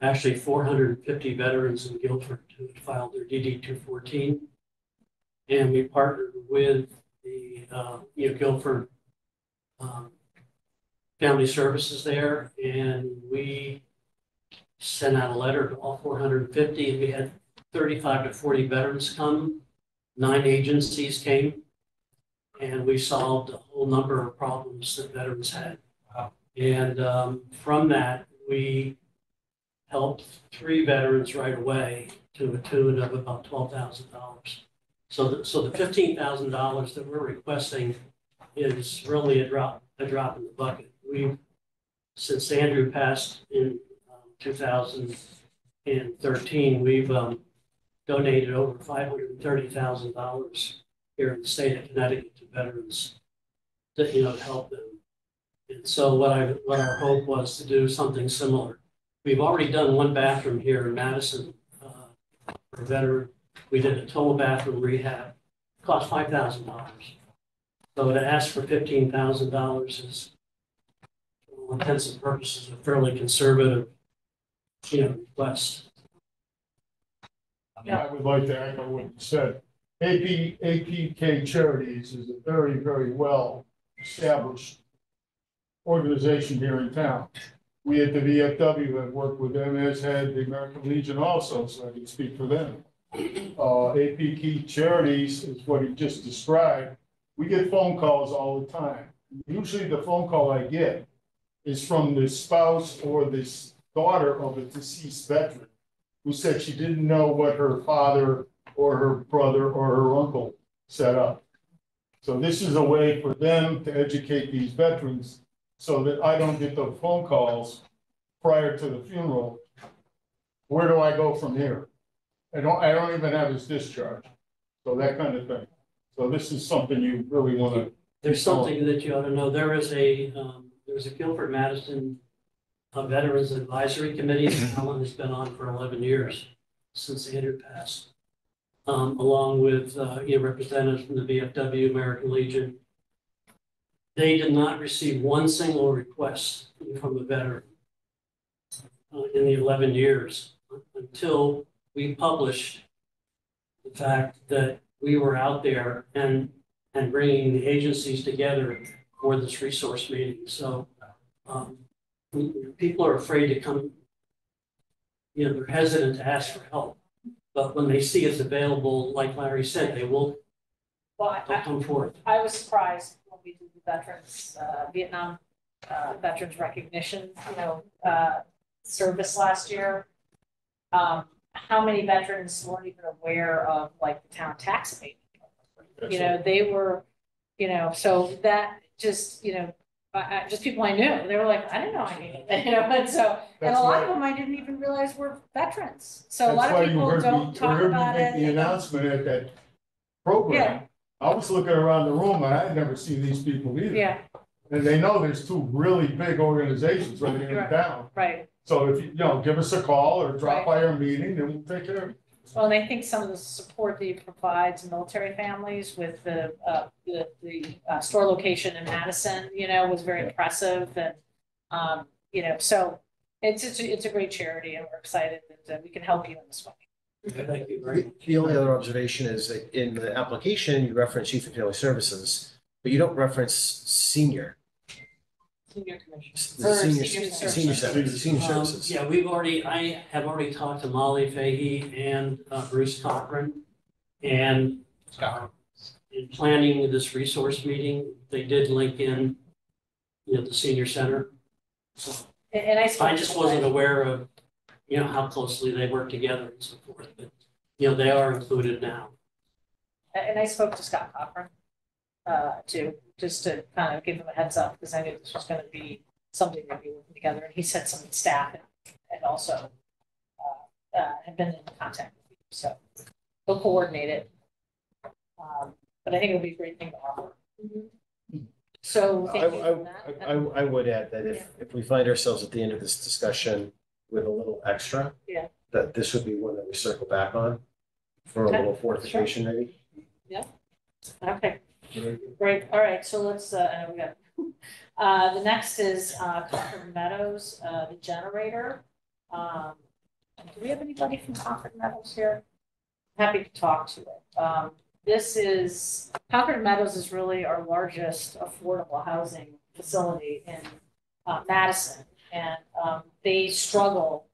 actually 450 veterans in Guilford who had filed their DD 214. And we partnered with the Guilford Family Services there, and we sent out a letter to all 450, and we had 35 to 40 veterans come. 9 agencies came, and we solved a whole number of problems that veterans had. Wow. And from that, we helped 3 veterans right away to a tune of about $12,000. So the $15,000 that we're requesting is really a drop in the bucket. Since Andrew passed in 2013, we've donated over $530,000 here in the state of Connecticut to veterans. to, to help them. And so what our hope was to do something similar. We've already done one bathroom here in Madison, for a veteran. We did a total bathroom rehab, cost $5,000. So to ask for $15,000 is, for all intents and purposes, a fairly conservative, request. I would like to echo what you said. APK Charities is a very, very well established organization here in town. We at the VFW have worked with them, as had the American Legion also, so I can speak for them. APK Charities is what he just described. We get phone calls all the time. Usually the phone call I get is from the spouse or the daughter of a deceased veteran who said she didn't know what her father or her brother or her uncle set up. So this is a way for them to educate these veterans so that I don't get the phone calls prior to the funeral. Where do I go from here? I don't even have his discharge. So that kind of thing. So this is something you really want to. There's something that you ought to know. There's a Guilford Madison Veterans Advisory Committee that Ellen has been on for 11 years since Andrew passed, along with representatives from the VFW, American Legion. They did not receive one single request from a veteran in the 11 years until we published the fact that we were out there and bringing the agencies together for this resource meeting. So people are afraid to come, they're hesitant to ask for help. But when they see it's available, like Larry said, they will come forward. I was surprised when we did the veterans, Vietnam veterans recognition, service last year. How many veterans weren't even aware of like the town tax abatement? They were, so that just, just people I knew, they were like, I didn't know I needed it, and so, and a lot of them I didn't even realize were veterans. So a lot of people don't talk about it. The announcement at that program. Yeah. I was looking around the room and I had never seen these people either. Yeah. And they know there's two really big organizations right here in town. Right. So if you give us a call or drop by our meeting, then we'll take care of it. Well, and I think some of the support that he provides military families with the store location in Madison, was very impressive, and so it's a great charity, and we're excited that we can help you in this way. Thank you very much. The only other observation is that in the application, you reference Youth and Family Services, but you don't reference senior. Senior commission. Senior services. Yeah, I have already talked to Molly Fahey and Bruce Cochran, and in planning this resource meeting, they did link in, the senior center. So And I just wasn't aware of, how closely they work together and so forth, but they are included now. And I spoke to Scott Cochran, too, just to kind of give him a heads up, because I knew this was going to be something that we were working together, and he said some staff and also have been in contact with you, so they'll coordinate it. But I think it'll be a great thing to offer. So thank you for that. I would add that if we find ourselves at the end of this discussion with a little extra, that this would be one that we circle back on for a little fortification, maybe. Yeah. Okay. Great. All right. So let's. I know we got. The next is Concord Meadows, the generator. Do we have anybody from Concord Meadows here? Happy to talk to it. This is Concord Meadows is really our largest affordable housing facility in Madison, and they struggle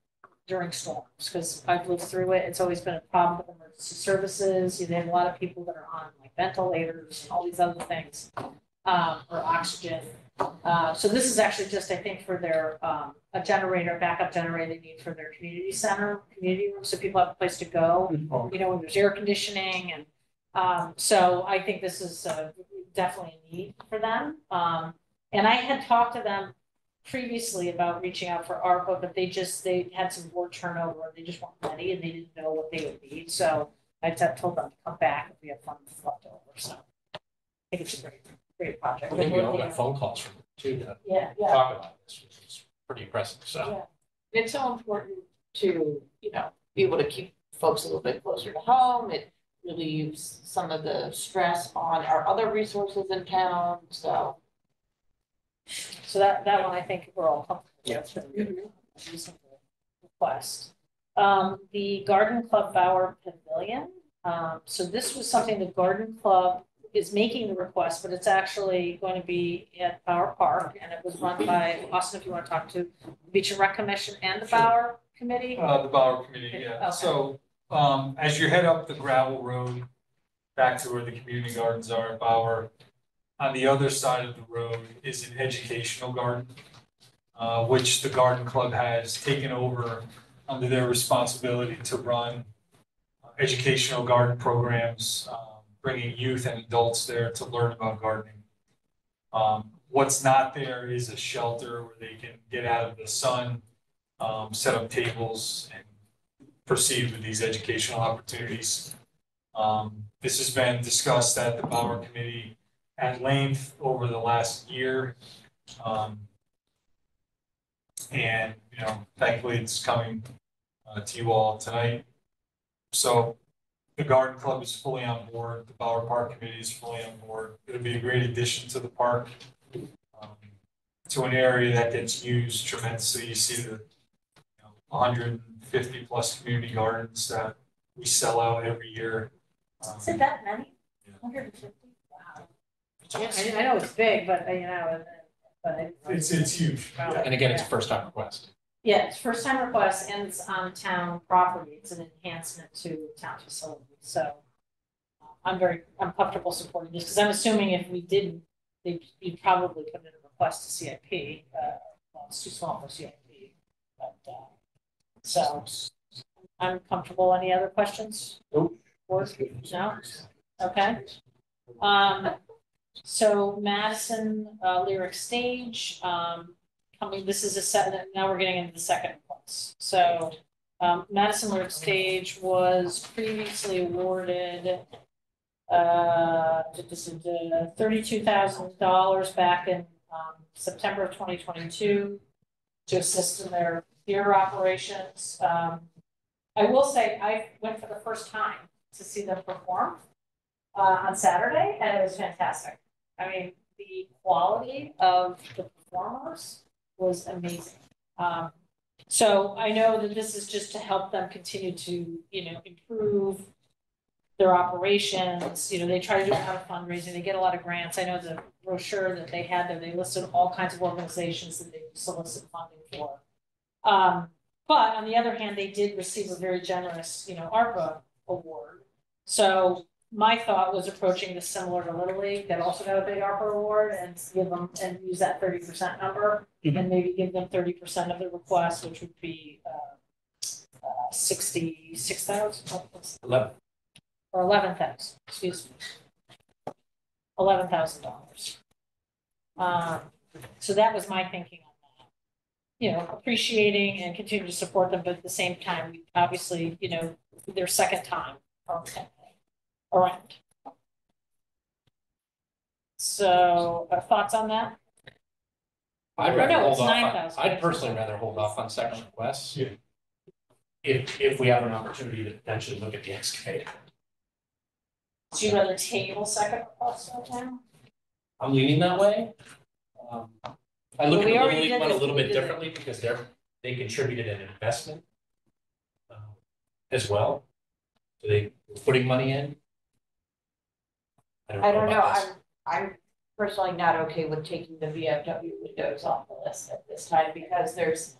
during storms because I've lived through it. It's always been a problem with emergency services. They have a lot of people that are on like ventilators and all these other things, or oxygen. So this is actually just, I think, for their a generator, backup generator they need for their community center, community room, so people have a place to go. When there's air conditioning, and so I think this is definitely a need for them. And I had talked to them previously about reaching out for ARPA, but they had some board turnover. They just weren't ready, and they didn't know what they would need. So I told them to come back if we have funds left over. So I think it's a great great project. I think we all got phone calls from them too to Yeah, talk about this, which is pretty impressive, so. Yeah. It's so important to, be able to keep folks a little bit closer to home. It relieves some of the stress on our other resources in town, so. so that one, I think we're all comfortable with. Yeah. It's a reasonable request. The Garden Club Bower Pavilion, so this was something the Garden Club is making the request, but it's actually going to be at Bower Park, and it was run by Austin, if you want to talk to the Beach and Rec Commission and the Bower Committee. The Bower Committee, yeah. Okay. So, as you head up the gravel road back to where the community gardens are at Bower, on the other side of the road is an educational garden, which the Garden Club has taken over under their responsibility to run educational garden programs, bringing youth and adults there to learn about gardening. What's not there is a shelter where they can get out of the sun, set up tables, and proceed with these educational opportunities. This has been discussed at the Bower Committee at length over the last year. And, thankfully it's coming to you all tonight. So the Garden Club is fully on board. The Bower Park Committee is fully on board. It'll be a great addition to the park, to an area that gets used tremendously. You see the 150 plus community gardens that we sell out every year. Is it that many? Yeah. 150? Wow. Yeah, I know it's big, but It's huge. Wow. And again, it's a first time request. Yeah, it's first time request and it's on town property. It's an enhancement to town facility. So I'm comfortable supporting this because I'm assuming if we didn't, you'd probably put in a request to CIP. Well, it's too small for CIP, but so I'm comfortable. Any other questions? Nope. No? Okay. So Madison Lyric Stage, this is a set, now we're getting into the second request. So Madison Lyric Stage was previously awarded $32,000 back in September of 2022 to assist in their theater operations. I will say I went for the first time to see them perform on Saturday, and it was fantastic. I mean, the quality of the performers was amazing. So I know that this is just to help them continue to, improve their operations. They try to do a lot of fundraising. They get a lot of grants. I know the brochure that they had there, they listed all kinds of organizations that they solicit funding for. But on the other hand, they did receive a very generous, ARPA award. So my thought was approaching this similar to Little League that also got a big ARPA award and give them and use that 30% number and maybe give them 30% of the request, which would be 66,000 or 11,000. Excuse me, $11,000. So that was my thinking on that. Appreciating and continue to support them, but at the same time, we obviously, their second time around. So, thoughts on that? I'd Or rather no, hold it's off. 9,000. I'd personally rather hold off on second requests. Yeah. If we have an opportunity to potentially look at the excavator. Do you rather table second request right now? I'm leaning that way. I look Well, at we the Little already League did one a this, little we bit did it. differently because they contributed an investment as well. So they were putting money in. I don't know, about this. I'm personally not okay with taking the VFW windows off the list at this time because it's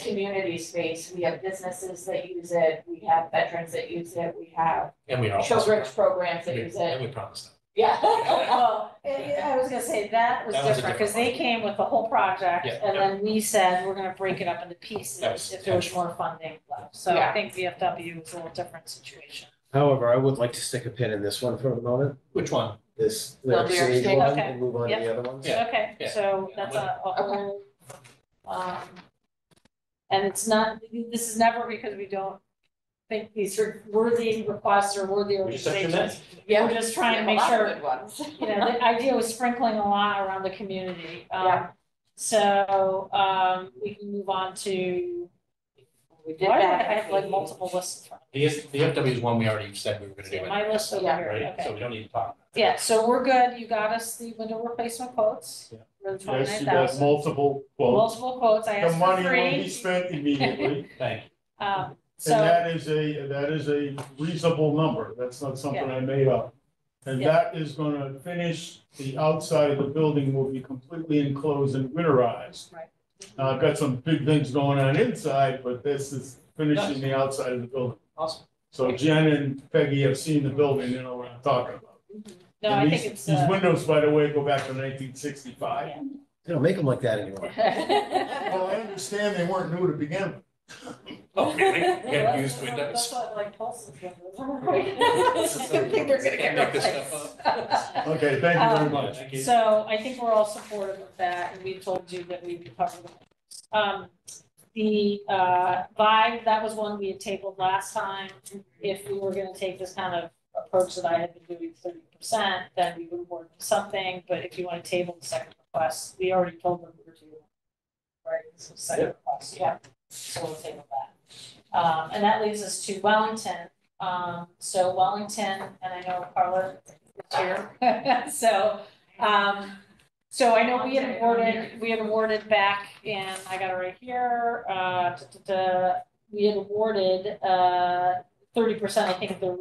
community space. We have businesses that use it, we have veterans that use it, we have And we also. children's programs that use And it. we promised them. Yeah. Well, I was gonna say that was That was a different, because different they came with the whole project, Yeah, and yeah. then we said, we're gonna break it up into That pieces was if there was more funding left. So I Yeah. think VFW is a little different situation. However, I would like to stick a pin in this one for a moment, Which one? this Lyric lyric stage stage. one, Okay. and move on to Yep. the other ones. Yeah. Okay, Yeah. so that's a whole, and it's not, this is never because we don't think these are worthy requests or worthy We just sent you organizations. this. Yeah, we're just trying to make sure, Good ones. you know, the idea was sprinkling a lot around the community. Yeah. So, we can move on to. We did Why do I that. have like multiple lists in front of me? The FW is one we already said we were gonna do Yeah, it, my list over Yeah. here, right? okay. So we don't need to talk. Yeah, so we're good, you got us the window replacement quotes. Yeah. For the Yes, 29,000. you got multiple quotes. Multiple quotes, I The asked for money will be 3. spent immediately. Thank you. And So, that is a reasonable number. That's not something I made up. And Yeah. that is gonna finish, the outside of the building will be completely enclosed and winterized. Right. I've got some big things going on inside, but this is finishing the outside of the building. Awesome. So Jen and Peggy have seen the building, you know what I'm talking about. no, And I these- think it's. These windows, by the way, go back to 1965. Yeah. They don't make them like that anymore. Well, I understand they weren't new to begin with. Oh, really? You Well, have used windows? That's what like Polson's windows. I think they're gonna get Make this replaced. stuff Okay, thank you very much. So I think we're all supportive of that, and we told you that we would cover them. The Vibe, that was one we had tabled last time. If we were gonna take this kind of approach that I had been doing 30%, then we would award them something, but if you wanna table the second request, we already told them we were doing. Right, this is second request, yeah, so we'll table that. And that leaves us to Wellington. So Wellington, and I know Carla is here, so I know we had awarded back in, I got it right here, we had awarded 30%, I think, of the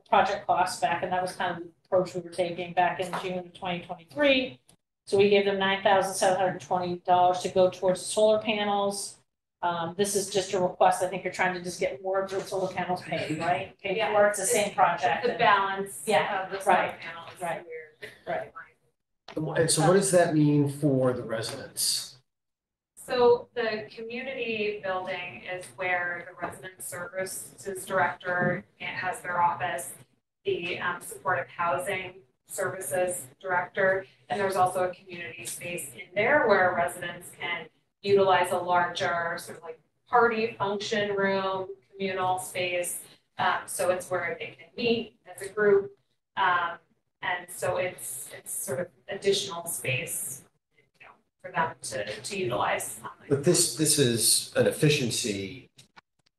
project costs back, and that was kind of the approach we were taking back in June of 2023. So we gave them $9,720 to go towards the solar panels. This is just a request, I think you're trying to just get more of the solar panels paid, right? Paid for, it's the same project. The balance Yeah, of the solar right, panels. right, right. And so what does that mean for the residents? So the community building is where the resident services director has their office, the supportive housing services director, and there's also a community space in there where residents can utilize a larger sort of like party function room, communal space. So it's where they can meet as a group. And so it's sort of additional space, you know, for them to utilize. But this is an efficiency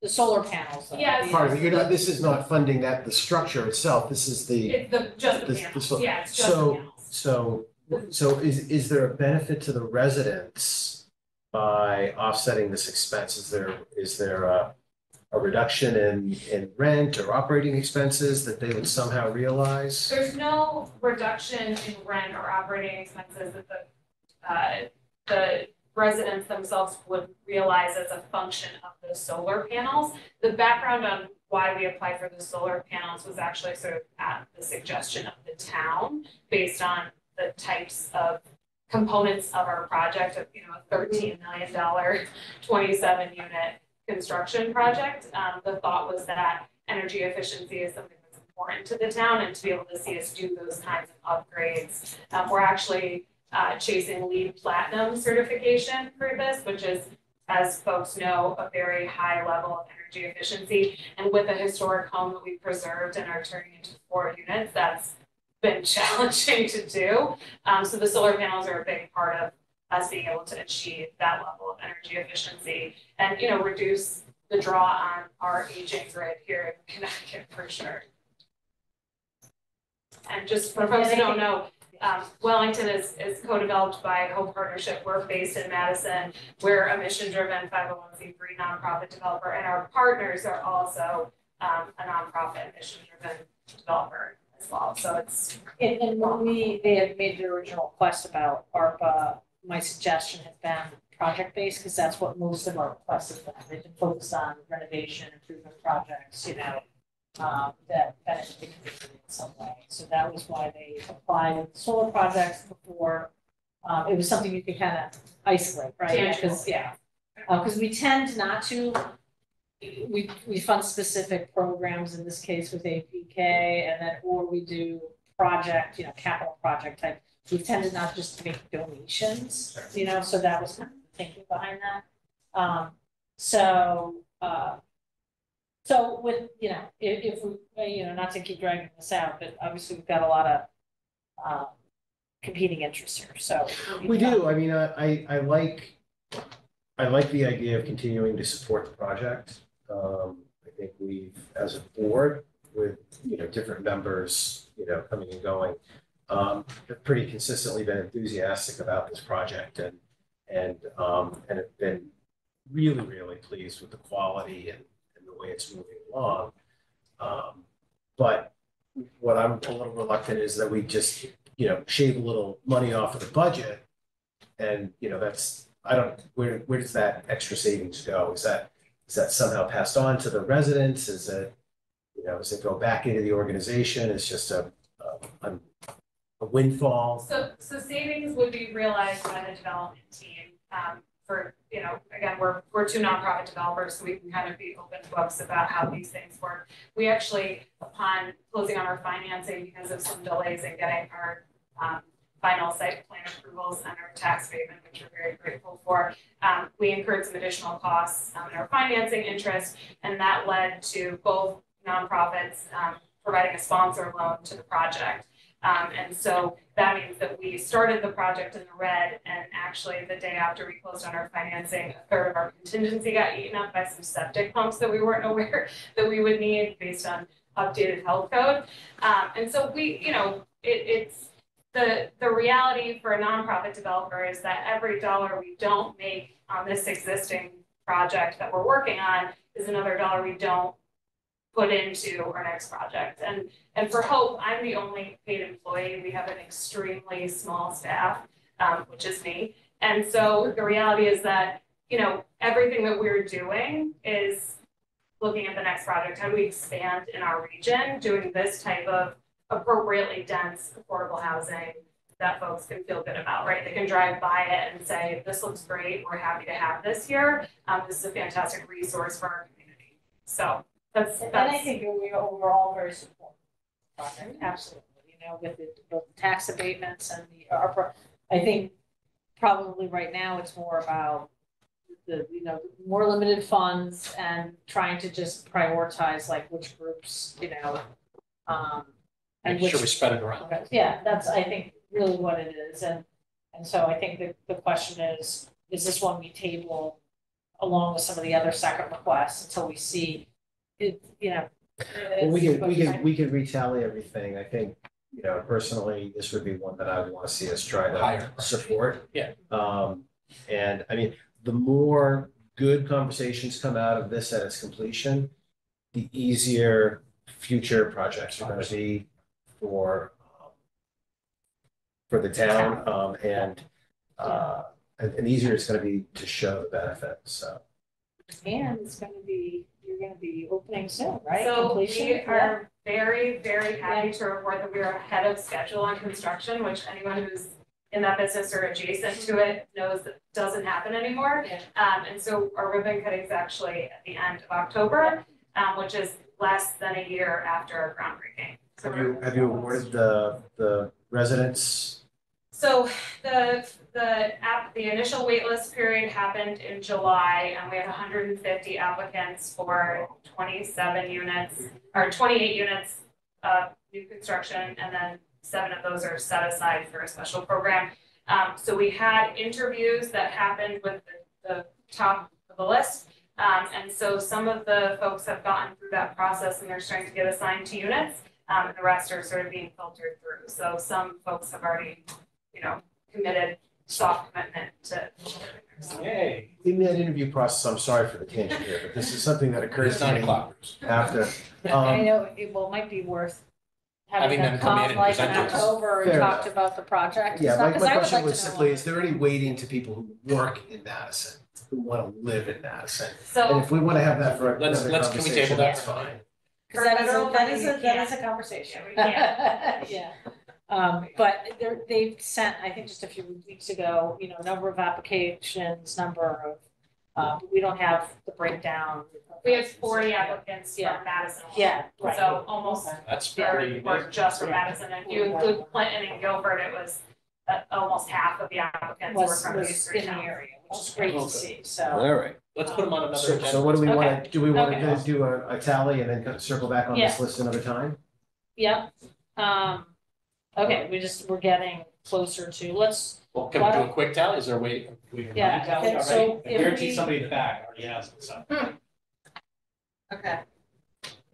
The solar panels. though. Yes. part of it. You're not, this is not funding that, the structure itself. This is the, It's just the the panels, so- yeah, it's just the so- panels. so is there a benefit to the residents by offsetting this expense? Is there a reduction in rent or operating expenses that they would somehow realize? There's no reduction in rent or operating expenses that the residents themselves would realize as a function of the solar panels. The background on why we applied for the solar panels was actually sort of at the suggestion of the town, based on the types of components of our project of, you know, a $13 million, 27 unit construction project. The thought was that energy efficiency is something that's important to the town, and to be able to see us do those kinds of upgrades. We're actually chasing LEED Platinum certification for this, which is, as folks know, a very high level of energy efficiency. And with a historic home that we preserved and are turning into 4 units, that's been challenging to do. So the solar panels are a big part of us being able to achieve that level of energy efficiency and, you know, reduce the draw on our aging grid here in Connecticut for sure. And just for folks who don't know, Wellington is co-developed by Hope Partnership. We're based in Madison. We're a mission-driven 501c3 nonprofit developer, and our partners are also a nonprofit mission-driven developer as well. So it's And when they had made the original request about ARPA, my suggestion has been project-based, because that's what most of our requests have been. They've been focused on renovation, improvement projects, you know, that benefit the community in some way. So that was why they applied with solar projects before. It was something you could kind of isolate, right? Because, because we tend not to, we fund specific programs, in this case with APK, and then, or we do project, you know, capital project type. We tended not just to make donations, you know, so that was kind of the thinking behind that. So with, if we, not to keep dragging this out, but obviously we've got a lot of competing interests here, so. We do, I mean, I like the idea of continuing to support the project. I think we've, as a board, with, different members, coming and going, have pretty consistently been enthusiastic about this project and have been really, really pleased with the quality and the way it's moving along. But what I'm a little reluctant is that we just, shave a little money off of the budget. And, that's, where does that extra savings go? Is that somehow passed on to the residents? Is it, does it go back into the organization? It's just a windfall? So savings would be realized by the development team, for, again, we're two nonprofit developers, so we can kind of be open books about how these things work. We actually, upon closing on our financing, because of some delays in getting our final site plan approvals and our tax abatement, which we're very grateful for, we incurred some additional costs in our financing interest, and that led to both nonprofits providing a sponsor loan to the project. And so that means that we started the project in the red, and actually the day after we closed on our financing, a third of our contingency got eaten up by some septic pumps that we weren't aware that we would need based on updated health code. And so we, it's the reality for a nonprofit developer is that every dollar we don't make on this existing project that we're working on is another dollar we don't put into our next project. And for Hope, I'm the only paid employee. We have an extremely small staff, which is me. And so the reality is that, everything that we're doing is looking at the next project. How do we expand in our region, doing this type of appropriately dense, affordable housing that folks can feel good about, right? They can drive by it and say, this looks great. We're happy to have this here. This is a fantastic resource for our community. So that's. And I think we're overall very supportive. Absolutely, with the tax abatements and the ARPA, I think probably right now it's more about the, more limited funds and trying to just prioritize like which groups, and Make sure we spread it around. Yeah, that's, I think, really what it is. And so I think the question is this one we table along with some of the other second requests until we see it, Well, we can retally everything. I think, personally, this would be one that I would want to see us try to support. Yeah. And I mean, the more good conversations come out of this at its completion, the easier future projects are going to be for the town, and easier it's going to be to show the benefits. So. And you're going to be opening soon, right? So Completion? we are very, very happy to report that we are ahead of schedule on construction, which anyone who's in that business or adjacent to it knows that doesn't happen anymore. And so our ribbon cutting is actually at the end of October, which is less than a year after groundbreaking. So Have you awarded the residents? So the initial waitlist period happened in July, and we had 150 applicants for 27 units, or 28 units of new construction, and then 7 of those are set aside for a special program. So we had interviews that happened with the top of the list. And so some of the folks have gotten through that process and they're starting to get assigned to units, and the rest are sort of being filtered through. So some folks have already, committed soft commitment to. Yay. In that interview process, I'm sorry for the tangent here, but this is something that occurs to me after. I know, it might be worth having them come in come and like in present to us. October and Fair talk enough. about the project. Yeah, my Because I would question like was to know simply, is there any waiting to people who work in Madison, who want to live in Madison? And So if we want to have that for Let's- another can we table conversation, that? that's fine. Because that federal funding, you is can't. a conversation. Yeah, we Yeah. But they've sent, I think just a few weeks ago, number of applications, number of, we don't have the breakdown. we had 40 applicants Yeah. from Madison. Yeah, right. So almost That's very, pretty or just from Yeah. Madison. If you include Clinton and Guilford, it was almost half of the applicants were Was from these three in the towns. area, which is great to see, so. All right. Let's put them on another So, agenda. so what do we want Okay. to, do we want Okay. to do a tally and then kind of circle back on this Yeah. list another time? Yep. Okay, we're getting closer to, let's, Well, can we do a quick tally? Is there a way? We can Yeah, tally okay, so already? I if guarantee we- somebody in the back already has it, so. Okay.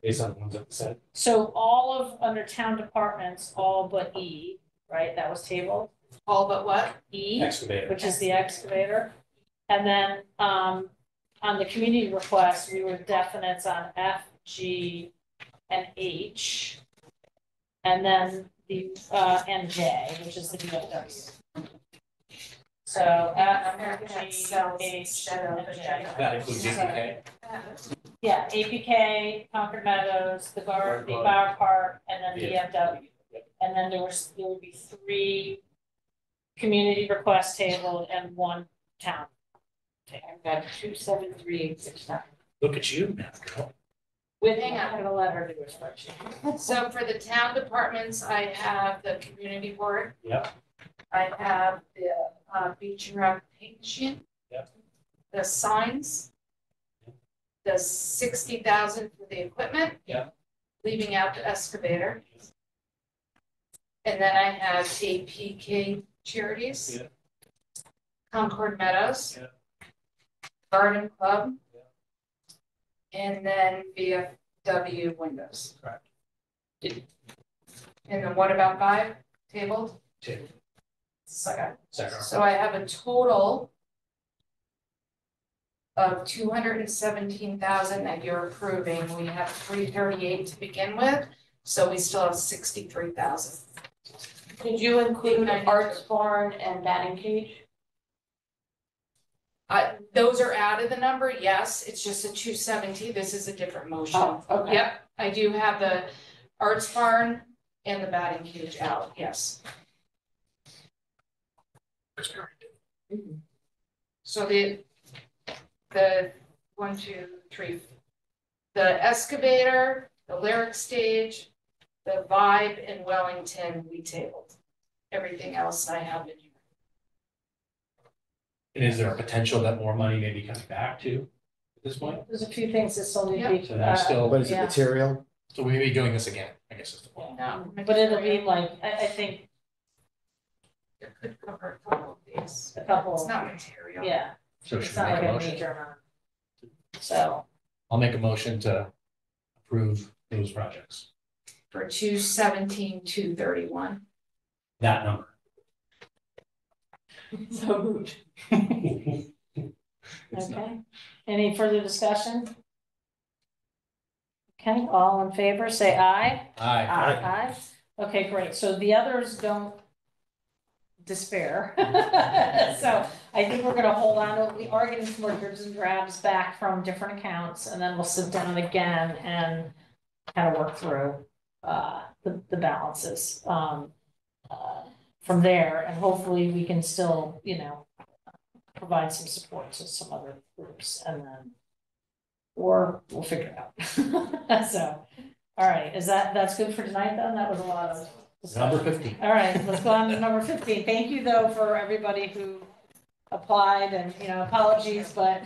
Based on the ones that said. so all of, under town departments, all but E, right, that was tabled, All but what? E, Excavator. which is the excavator. And then, on the community request, we were definites on F, G, and H. And then the, and J, which is the DFW. So F, G, H, and J. That includes APK. Yeah, APK, Concord Meadows, the Bar Park, and then DFW. And then there would be 3 community requests tabled and 1 town. I've got 273,869. Look at you, math girl. With, Hang on. I'm gonna let her do her spreadsheet. So for the town departments, I have the community board. Yep. I have the beach and rec paint machine. Yep. The signs. The 60,000 for the equipment. Yep. Leaving out the excavator. And then I have APK charities. Yep. Concord Meadows. Yep. Garden Club. Yep. And then VFW windows. Correct. And then what about 5 tabled? 2. Second. Second. So I have a total of 217,000 that you're approving. We have 338 to begin with, so we still have 63,000. Did you include Arts Barn and batting cage? Those are out of the number, yes, it's just a 270, this is a different motion. Oh, okay. Yep, I do have the Arts Barn and the batting cage out, yes. So the 1, 2, 3, the excavator, the lyric stage, the Vibe in Wellington, we tabled. Everything else I have in here. And is there a potential that more money may be coming back to at this point? There's a few things that still need to be. So that's still, What is it, Yeah. material? so we may be doing this again, I guess is the point. No. But it'll be like, I think It could cover a couple of these. a couple, It's not material. yeah, So it's should not we make like a a motion? major amount. So, I'll make a motion to approve those projects, For 217, 231. that number. So moved. It's not- okay, any further discussion? Okay, all in favor, say aye. Aye. Aye. Okay, great, so the others don't despair. So I think we're gonna hold on to, we are getting some more dribs and drabs back from different accounts, and then we'll sit down again and kind of work through the balances from there, and hopefully we can still, provide some support to some other groups, and then or we'll figure it out. So, all right, that's good for tonight then? That was a lot of discussion. Number 15. All right, let's go on to number 15. Thank you though for everybody who applied, and, apologies, but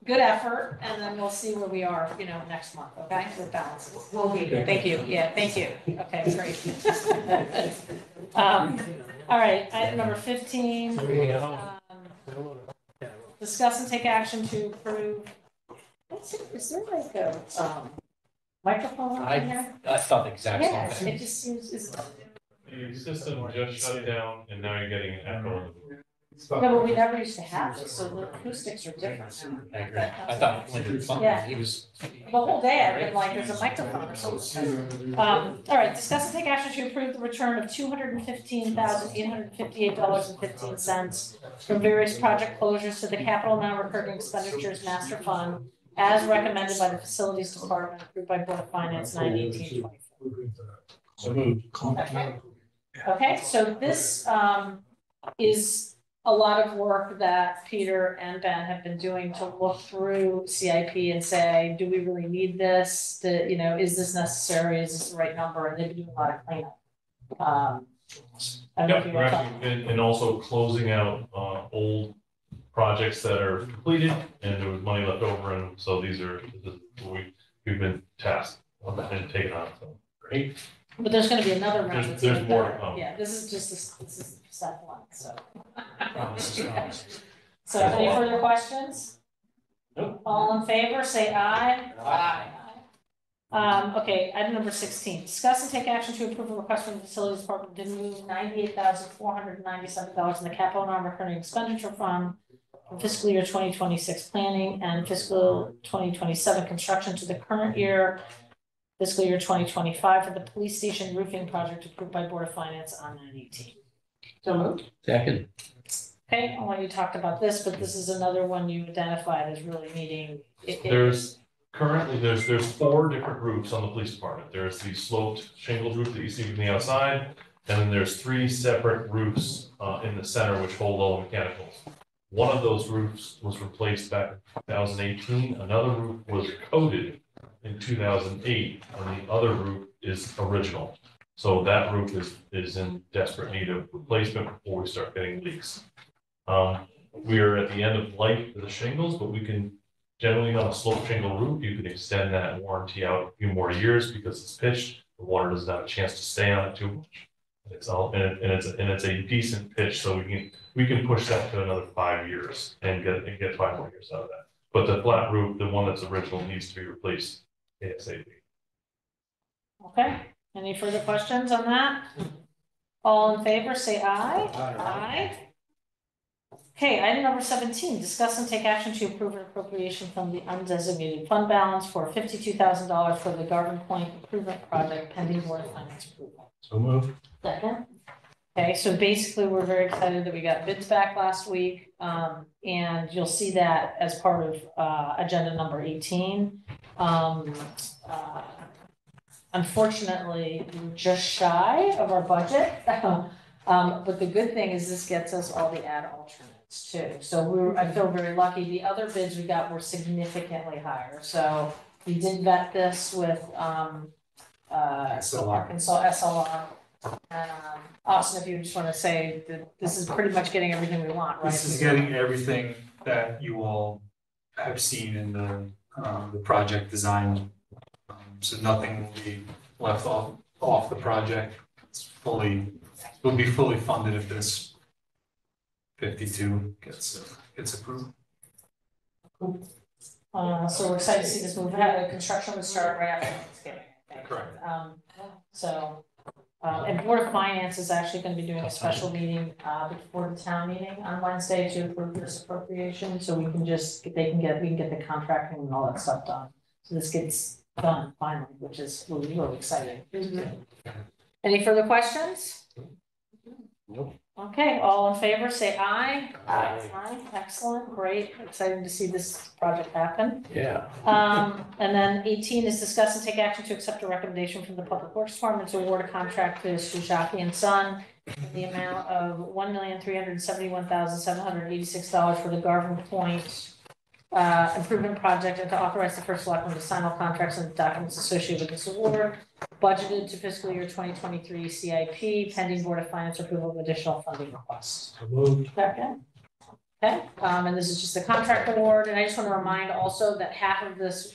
good effort, and then we'll see where we are, next month, okay, with balances. Will be. Thank you, yeah, thank you. Okay, great. All right, item number 15. Discuss and take action to approve. Is there like a microphone on there? I thought the exact same Yeah, thing. it just seems, The system just shut down and now you're getting an echo. no, but we never used to have this, so the acoustics are different now. I agree. I thought when you were Yeah. he was. The whole day I've been like, there's a microphone or something. All right, discuss and take action to approve the return of $215,858.15 from various project closures to the capital non-recurring expenditures master fund as recommended by the facilities department, approved by Board of Finance 9/18/24. So moved. Okay, so this is a lot of work that Peter and Ben have been doing to look through CIP and say, do we really need this? Is this necessary? Is this the right number? And they've been doing a lot of cleanup. I don't know if Yep, you we're want to actually been, and also closing out, old projects that are completed and there was money left over, and so this is what we've been tasked and taken on, so great. But there's gonna be another round. There's- that's there's even more to better. come. Yeah, this is step one, so. Promise is promise. So any further questions? Nope. All in favor, say aye. Aye. Okay, item number 16, discuss and take action to approve a request from the facilities department to move $98,497 in the capital non-recurring expenditure fund from fiscal year 2026 planning and fiscal 2027 construction to the current year, fiscal year 2025 for the police station roofing project approved by Board of Finance on 9/18. So moved. Second. Okay, I want you talked about this, but this is another one you identified as really needing. There's 4 different roofs on the police department. There's the sloped shingled roof that you see from the outside, and then there's 3 separate roofs in the center which hold all the mechanicals. One of those roofs was replaced back in 2018. Another roof was coated in 2008, and the other roof is original. So that roof is in desperate need of replacement before we start getting leaks. We are at the end of life for the shingles, but we can generally on a slope shingle roof, you can extend that warranty out a few more years because it's pitched. The water doesn't have a chance to stay on it too much. It's all and it's a decent pitch, so we can push that to another 5 years and get 5 more years out of that. But the flat roof, the one that's original, needs to be replaced ASAP. Okay, any further questions on that? All in favor, say aye. Aye. Okay, item number 17, discuss and take action to approve an appropriation from the undesignated fund balance for $52,000 for the Garden Point Improvement Project pending Board of Finance approval. So move. Second. Okay, so basically, we're very excited that we got bids back last week, and you'll see that as part of agenda number 18. Unfortunately, we're just shy of our budget, but the good thing is this gets us all the ad alternates too. So I feel very lucky. The other bids we got were significantly higher. So we did vet this with Arkansas SLR. And Austin, if you just want to say that this is pretty much getting everything we want, right? This is getting everything that you all have seen in the project design. So nothing will be left off the project. Will be fully funded if this 52 gets approved. So we're excited to see this move ahead. The construction would start right after Thanksgiving. Correct. And Board of Finance is actually going to be doing a special meeting before the town meeting on Wednesday to approve this appropriation. So we can get the contracting and all that stuff done. So this gets done finally, which is really exciting. Any further questions? Nope. Okay, all in favor, say aye. Aye. Excellent, great, excited to see this project happen. Yeah. And then 18 is discuss and take action to accept a recommendation from the Public Works Department to award a contract to Sujaki and Son in the amount of $1,371,786 for the Garden Point improvement project, and to authorize the first selectman to sign all contracts and documents associated with this award, budgeted to fiscal year 2023 CIP, pending Board of Finance approval of additional funding requests. Moved. Second. Okay, and this is just a contract award, and I just want to remind also that half of this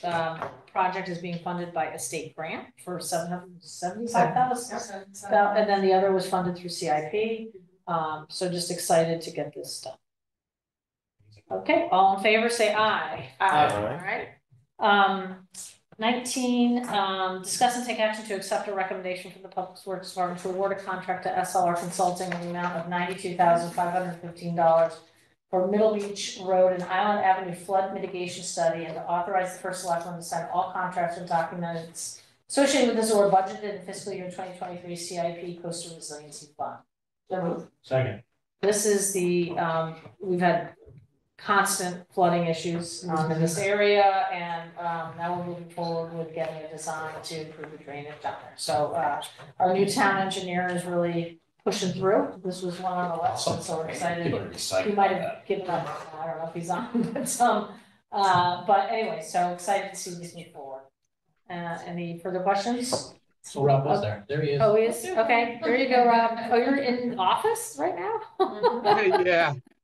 project is being funded by a state grant for $775,000, and then the other was funded through CIP. So just excited to get this done. Okay, all in favor, say aye. Aye. All right. 19, discuss and take action to accept a recommendation from the Public Works Department to award a contract to SLR Consulting in the amount of $92,515 for Middle Beach Road and Island Avenue flood mitigation study, and to authorize the first selectman to sign all contracts and documents associated with this award, budgeted in fiscal year 2023 CIP Coastal Resiliency Fund. Second. This is the, we've had constant flooding issues in this area, and now we're moving forward with getting a design to improve the drainage down there. So our new town engineer is really pushing through. This was one on the list, so we're excited. He might have given up. I don't know if he's on, but anyway, so excited to see this move forward. Any further questions? So Rob was there. There he is. Oh, he is? Okay, there you go, Rob. Oh, you're in office right now?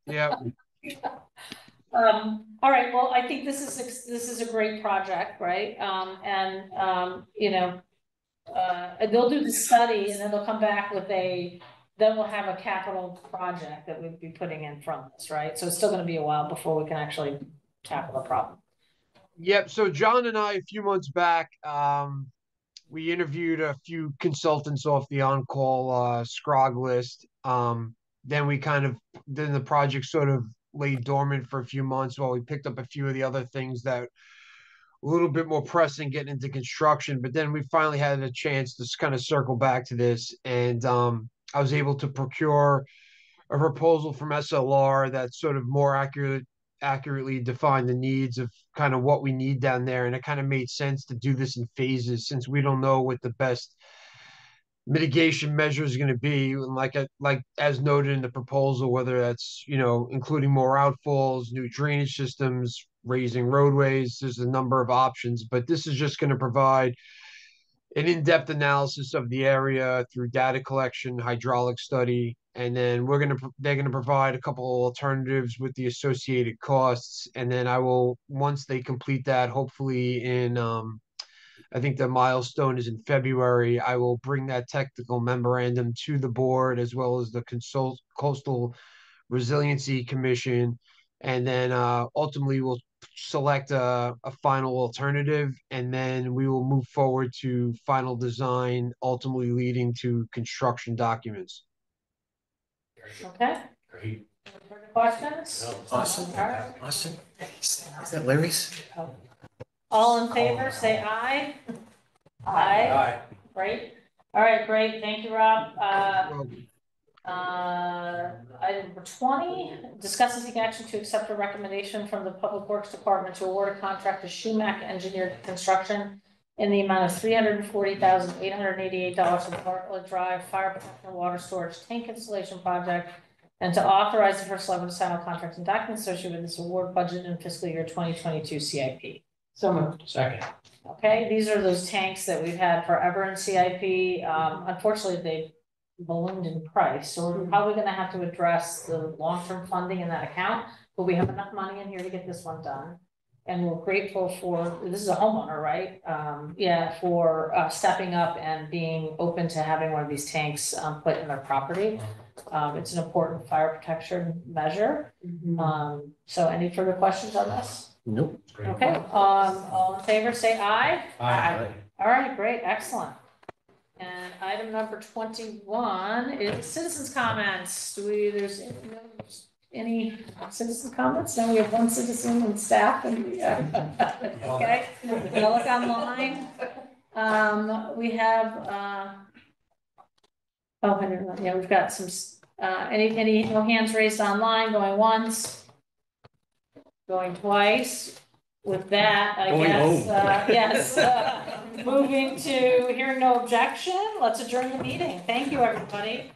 Yeah. All right, well, I think this is a great project, right? And they'll do the study and then they'll come back with then we'll have a capital project that we'd be putting in from this, right? So it's still gonna be a while before we can actually tackle the problem. Yep. So John and I, a few months back, we interviewed a few consultants off the on-call Scrog list. Then the project sort of lay dormant for a few months while we picked up a few of the other things that a little bit more pressing getting into construction. But then we finally had a chance to kind of circle back to this, and I was able to procure a proposal from SLR that sort of more accurately defined the needs of kind of what we need down there. And it kind of made sense to do this in phases since we don't know what the best mitigation measure is going to be. And like as noted in the proposal, whether that's, including more outfalls, new drainage systems, raising roadways, there's a number of options, but this is just going to provide an in-depth analysis of the area through data collection, hydraulic study, and then they're gonna provide a couple of alternatives with the associated costs. And then once they complete that, hopefully I think the milestone is in February, I will bring that technical memorandum to the board as well as the Coastal Resiliency Commission. And then ultimately we'll select a final alternative, and then we will move forward to final design, ultimately leading to construction documents. Okay, Great. further questions? Awesome. All right. Awesome. Is that Larry's? All in favor, say aye. Aye. Great. All right, great. Thank you, Rob. Item number 20, discuss and take action to accept a recommendation from the Public Works Department to award a contract to Schumack Engineered Construction in the amount of $340,888 for the Bartlett Drive Fire Protection Water Storage Tank Installation Project, and to authorize the first level to sign all contracts and documents associated with this award budget in fiscal year 2022 CIP. So moved. Second. Okay, these are those tanks that we've had forever in CIP. Unfortunately, they've ballooned in price, so we're probably gonna have to address the long-term funding in that account, but we have enough money in here to get this one done. And we're grateful for, this is a homeowner, right? For stepping up and being open to having one of these tanks put in their property. It's an important fire protection measure. So any further questions on this? Nope. Okay, all in favor, say aye. Aye. All right, great, excellent. And item number 21 is citizens' comments. There's any citizen comments? No, we have one citizen and staff and okay. I'll look online. We have, we've got some, no hands raised online, going once, going twice. With that, I guess, moving to hearing no objection, let's adjourn the meeting. Thank you, everybody.